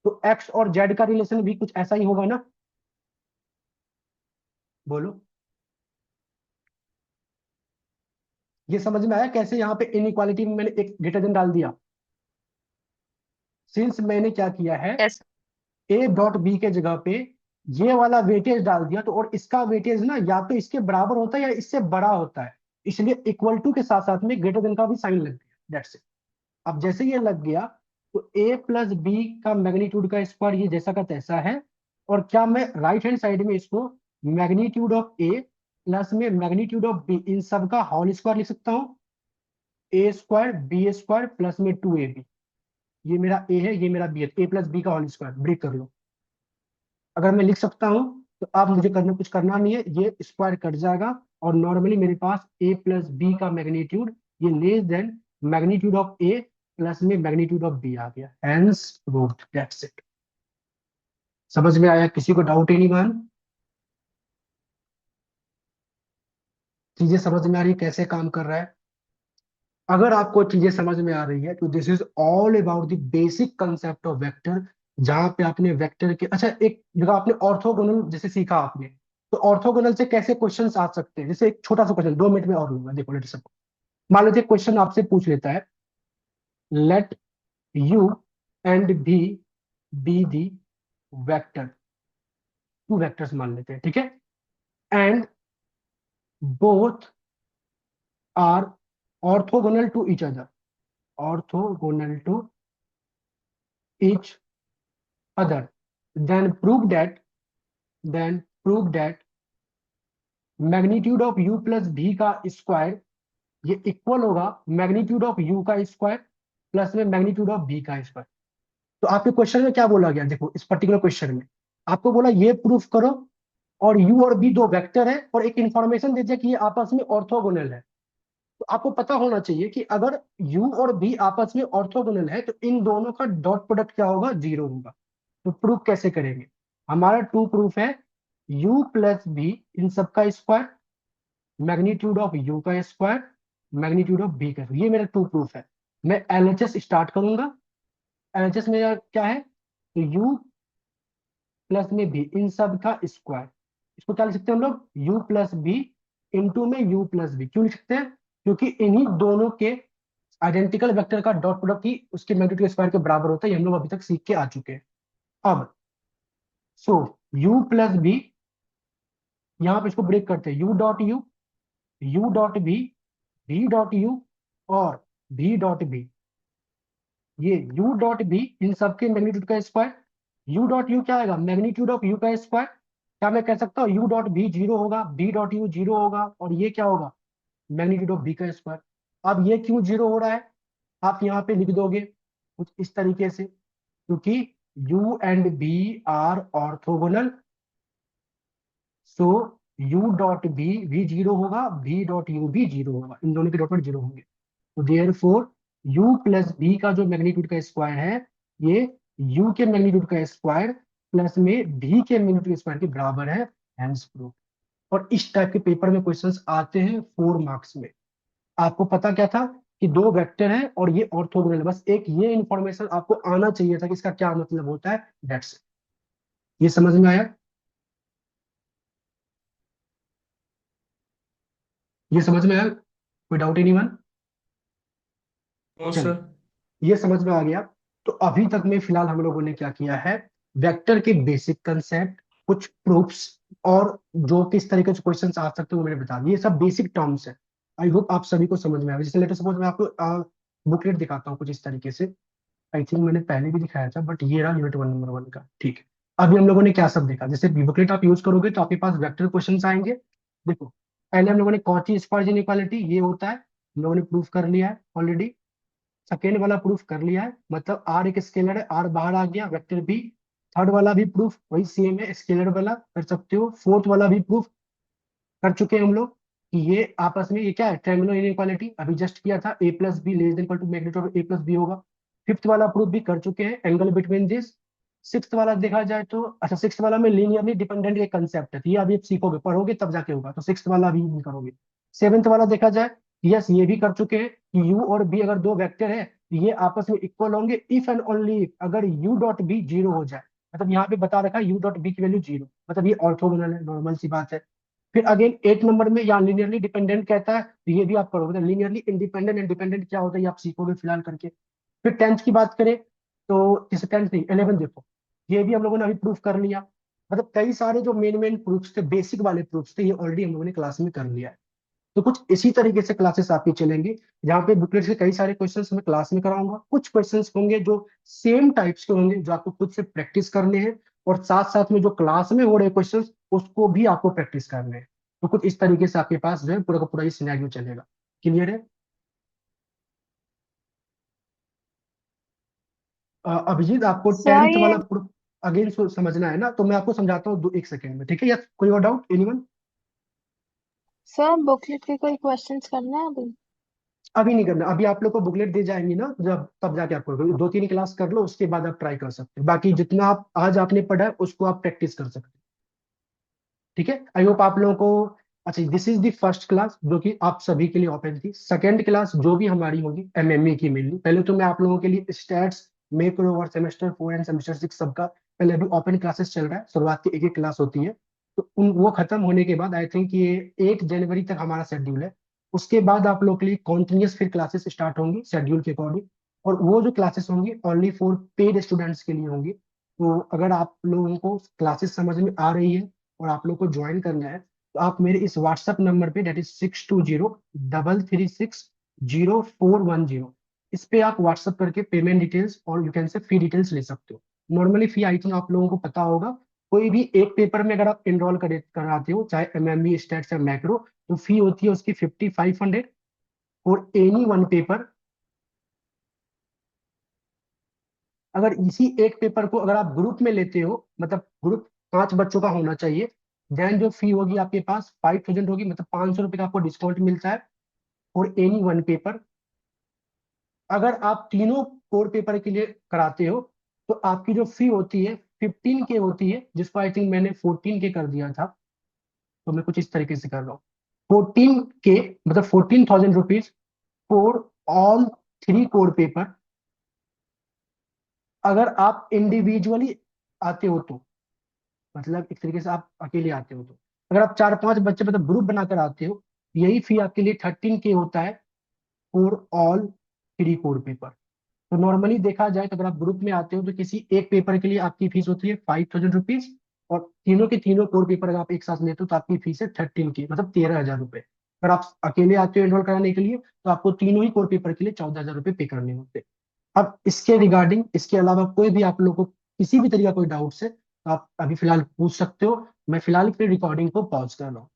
तो x और z का रिलेशन भी कुछ ऐसा ही होगा ना? बोलो, ये समझ में आया कैसे यहाँ पे इनइक्वालिटी में मैंने एक ग्रेटर देन डाल दिया? सिंस मैंने क्या किया है, यस ए डॉट बी के जगह पे ये वाला वेटेज डाल दिया, तो और इसका वेटेज ना या तो इसके बराबर होता है या इससे बड़ा होता है, इसलिए इक्वल टू के साथ साथ में ग्रेटर देन का भी साइन लग गया, दैट्स इट। अब जैसे ये लग गया तो ए प्लस बी का मैग्नीट्यूड का स्क्वायर ये जैसा का तैसा है, और क्या मैं राइट हैंड साइड में इसको मैग्नीट्यूड ऑफ ए प्लस में मैग्नीट्यूड ऑफ बी, इन सब का होल स्क्वायर लिख सकता हूँ, ए स्क्वायर बी स्क्वायर प्लस में 2ab। ये मेरा ए है, ये मेरा बी है, ए प्लस बी का होल स्क्वायर ब्रेक कर लो। अगर मैं लिख सकता हूँ तो आप मुझे करना कुछ करना नहीं है, ये स्क्वायर कट जाएगा और नॉर्मली मेरे पास ए प्लस बी का मैग्नीट्यूड ये less than magnitude of A plus में मैग्नीट्यूड ऑफ बी आ गया, हेंस प्रूव्ड, दैट्स इट। समझ में आया? किसी को डाउट एनीवन? चीजें समझ में आ रही है कैसे काम कर रहा है? अगर आपको चीजें समझ में आ रही है तो this is all about the basic concept of vector, जहां पे आपने वेक्टर के, अच्छा एक जगह आपने ऑर्थोगोनल जैसे सीखा आपने, तो ऑर्थोगोनल से कैसे क्वेश्चंस आ सकते हैं? जैसे एक छोटा सा क्वेश्चन 2 मिनट में और लूंगा, देखो लेट्स सपोज, मान लीजिए क्वेश्चन आपसे पूछ लेता है, let u and v be the vector, 2 vectors मान लेते हैं, ठीक है, and both are orthogonal to each other, orthogonal to each other, then prove that then prove that magnitude of u plus v का स्क्वायर ये इक्वल होगा मैग्नीट्यूड ऑफ u का स्क्वायर प्लस में मैग्नीट्यूड ऑफ v का स्क्वायर। तो आपके क्वेश्चन में क्या बोला गया? देखो इस पर्टिकुलर क्वेश्चन में आपको बोला ये प्रूफ करो, और u और v दो वेक्टर है, और एक इंफॉर्मेशन दे दिया कि ये आपस में ऑर्थोगोनल है। तो आपको पता होना चाहिए कि अगर u और v आपस में ऑर्थोगोनल है तो इन दोनों का डॉट प्रोडक्ट क्या होगा? 0 होगा। तो प्रूफ कैसे करेंगे? हमारा टू प्रूफ है u प्लस v इन सब का स्क्वायर, मैग्नीट्यूड ऑफ u का स्क्वायर, मैग्नीट्यूड ऑफ v का स्क्वायर, ये मेरा टू प्रूफ है। मैं एलएचएस स्टार्ट करूंगा। एलएचएस मेरा क्या है? तो u प्लस में v इन सब का स्क्वायर, इसको क्या लिख सकते हैं हम लोग? u प्लस v इंटू में u प्लस v। क्यों लिख सकते हैं? क्योंकि इन्हीं दोनों के आइडेंटिकल वेक्टर का डॉट प्रोडक्ट ही उसके मैग्नीट्यूड के स्क्वायर के बराबर होता है, ये हम लोग अभी तक सीख के आ चुके हैं। अब सो u प्लस v, यहां पे इसको ब्रेक करते हैं, u dot u, u dot v dot u और v डॉट v, ये u डॉट v इन सबके मैग्नीट्यूड का स्क्वायर, u डॉट u क्या आएगा? मैग्नीट्यूड ऑफ u का स्क्वायर। क्या मैं कह सकता हूँ u डॉट v 0 होगा, v डॉट u 0 होगा, और ये क्या होगा? मैग्नीट्यूड ऑफ v का स्क्वायर। अब ये क्यों 0 हो रहा है? आप यहाँ पे लिख दोगे कुछ इस तरीके से, क्योंकि u and v are orthogonal, so u dot v 0 होगा, v डॉट u भी 0 होगा, इन दोनों के डॉट प्रोडक्ट 0 होंगे। तो देयरफॉर u प्लस v का जो मैग्नीट्यूड का स्क्वायर है, ये u के मैग्नीट्यूड का स्क्वायर प्लस में v के मैग्नीट्यूड के स्क्वायर के बराबर है, हेंस प्रूफ। और इस टाइप के पेपर में क्वेश्चंस आते हैं 4 मार्क्स में। आपको पता क्या था कि दो वेक्टर है और ये ऑर्थोगोनल है, बस एक ये इंफॉर्मेशन आपको आना चाहिए था कि इसका क्या मतलब होता है, दैट्स इट। ये समझ में आया? ये समझ में आया? कोई डाउट एनीवन? नो चलिए, सर। ये समझ में आ गया। तो अभी तक में फिलहाल हम लोगों ने क्या किया है, वेक्टर के बेसिक कंसेप्ट, कुछ प्रूफ्स, और जो किस तरीके से क्वेश्चंस आ सकते हैं वो मैंने बता दिया। ये सब बेसिक टर्म्स है, आई होप आप सभी को समझ में आया। जैसे लेटर सपोज मैं आपको बुकलेट दिखाता हूँ कुछ इस तरीके से, आई थिंक मैंने पहले भी दिखाया था, बट ये रहा यूनिट 1 नंबर 1 का, ठीक है। अभी हम लोगों ने क्या सब देखा, जैसे बुकलेट आप यूज करोगे तो आपके पास वेक्टर क्वेश्चंस आएंगे। देखो पहले हम लोगों ने कॉची स्क्वायर इनइक्वालिटी, ये होता है, हम लोगों ने प्रूफ कर लिया है ऑलरेडी। सेकेंड वाला प्रूफ कर लिया है, मतलब आर एक स्केलर है, आर बाहर आ गया, वेक्टर बी। थर्ड वाला भी प्रूफ वही सेम है, स्केलर वाला कर सकते हो। फोर्थ वाला भी प्रूफ कर चुके हैं हम लोग कि ये आपस में ये क्या है, ट्रायंगुलर इनइक्वालिटी, अभी जस्ट किया था, A plus B less than equal to magnitude of A plus B होगा। फिफ्थ वाला प्रूफ भी कर चुके हैं, एंगल बिटवीन दिस। सिक्स्थ वाला देखा जाए तो, अच्छा सिक्स्थ वाला में लीनियरली डिपेंडेंट एक कंसेप्ट है, तो ये अभी आप सीखोगे, पढ़ोगे तब जाके होगा, तो सिक्स्थ वाला भी नहीं करोगे। सेवेंथ वाला देखा जाए, यस ये भी कर चुके हैं कि यू और बी अगर दो वेक्टर है तो ये आपस में इक्वल होंगे इफ एंड ओनली इफ अगर यू डॉट बी 0 हो जाए, मतलब यहाँ पे बता रखा है यू डॉट बी की वैल्यू 0, मतलब ये ऑर्थोगोनल है, नॉर्मल सी बात है। फिर अगेन 8 नंबर में यहाँ लीनियरली डिपेंडेंट कहता है, तो ये भी आप करोगे, तो लीनियरली इंडिपेंडेंट इंडिपेंडेंट क्या होता है ये आप सीखोगे फिलहाल करके। फिर टेंथ की बात करें तो, जैसे टेंथ नहीं 11 देखो, ये भी हम लोगों ने अभी प्रूफ कर लिया। मतलब कई सारे जो मेन मेन प्रूफ्स थे, बेसिक वाले प्रूफ्स थे, ये ऑलरेडी हम लोगों ने क्लास में कर लिया है। तो कुछ इसी तरीके से क्लासेस आपकी चलेंगी, जहाँ पे बुकलेट से कई सारे क्वेश्चंस मैं क्लास में कराऊंगा, कुछ क्वेश्चंस होंगे जो सेम टाइप्स के होंगे जो आपको खुद से प्रैक्टिस करने हैं, और साथ साथ में जो क्लास में हो रहे क्वेश्चंस उसको भी आपको प्रैक्टिस करने हैं। तो कुछ इस तरीके से आपके पास जो है पूरा का पूरा ये सिनेरियो चलेगा। क्लियर है? अभिजीत आपको सर टेंथ ये वाला अगेन समझना है ना, तो मैं आपको समझाता हूँ 1 सेकेंड में, ठीक है? या कोई और डाउट एनीवन? सर बुकलेट के कोई क्वेश्चंस करना है अभी? अभी नहीं करना, अभी आप लोग को बुकलेट दे जाएंगी ना जब, तब जाके आप करोगे। 2-3 क्लास कर लो, उसके बाद आप ट्राई कर सकते हो। बाकी जितना आप आज आपने पढ़ा है उसको आप प्रैक्टिस कर सकते हो। ठीक है, आई होप आप लोगों को। अच्छा, this is the first class जो कि आप सभी के लिए ओपन थी। सेकंड क्लास जो भी हमारी होगी एमएमई की मिलनी। पहले तो मैं आप लोगों के लिए स्टैट्स, मैक्रो और सेमेस्टर 4 एंड सेमेस्टर 6 सबका पहले अभी ओपन क्लासेस चल रहा है। शुरुआत की एक एक क्लास होती है, तो उन वो खत्म होने के बाद आई थिंक ये 8 जनवरी तक हमारा शेड्यूल है। उसके बाद आप लोग के लिए कॉन्टिन्यूस फिर क्लासेस स्टार्ट होंगी शेड्यूल के अकॉर्डिंग। और वो जो क्लासेस होंगी ओनली फॉर पेड स्टूडेंट्स के लिए होंगी। तो अगर आप लोगों को क्लासेस समझ में आ रही है और आप लोग को ज्वाइन करना है, तो आप मेरे इस व्हाट्सएप नंबर पे, डेट इज 6203360410, इस पे आप व्हाट्सएप करके पेमेंट डिटेल्स और यू कैन से फी डिटेल्स ले सकते हो। नॉर्मली फी आई थिंक आप लोगों को पता होगा, कोई भी एक पेपर में अगर आप एनरोल कराते हो, चाहे एमएमई, स्टैट्स या मैक्रो, तो फी होती है उसकी 5500 फॉर एनी वन पेपर। अगर इसी एक पेपर को अगर आप ग्रुप में लेते हो, मतलब ग्रुप 5 बच्चों का होना चाहिए, देन जो फी होगी आपके पास 5000 होगी, मतलब 500 रुपये का आपको डिस्काउंट मिलता है फॉर एनी वन पेपर। अगर आप तीनों कोर पेपर के लिए कराते हो, तो आपकी जो फी होती है 15K होती है, जिसको आई थिंक मैंने 14K कर दिया था। तो मैं कुछ इस तरीके से कर रहा हूँ। 14K मतलब 14,000 rupees for all 3 core paper, अगर आप इंडिविजुअली आते हो तो। मतलब एक तरीके से आप अकेले आते हो तो। अगर आप 4-5 बच्चे मतलब ग्रुप बनाकर आते हो, यही फी आपके लिए 13K होता है फॉर ऑल 3 कोर पेपर। तो नॉर्मली देखा जाए तो अगर आप ग्रुप में आते हो तो किसी एक पेपर के लिए आपकी फीस होती है 5000 रुपीज, और तीनों के तीनों कोर पेपर अगर आप एक साथ लेते हो तो आपकी फीस है 13K, मतलब 13,000 रुपये। अगर आप अकेले आते हो एनरोल कराने के लिए, तो आपको तीनों ही कोर पेपर के लिए 14,000 रुपये पे करने होते हैं। अब इसके रिगार्डिंग, इसके अलावा कोई भी आप लोग को किसी भी तरीके का कोई डाउट्स है, तो आप अभी फिलहाल पूछ सकते हो। मैं फिलहाल फिर रिकॉर्डिंग को पॉज कर रहा हूँ।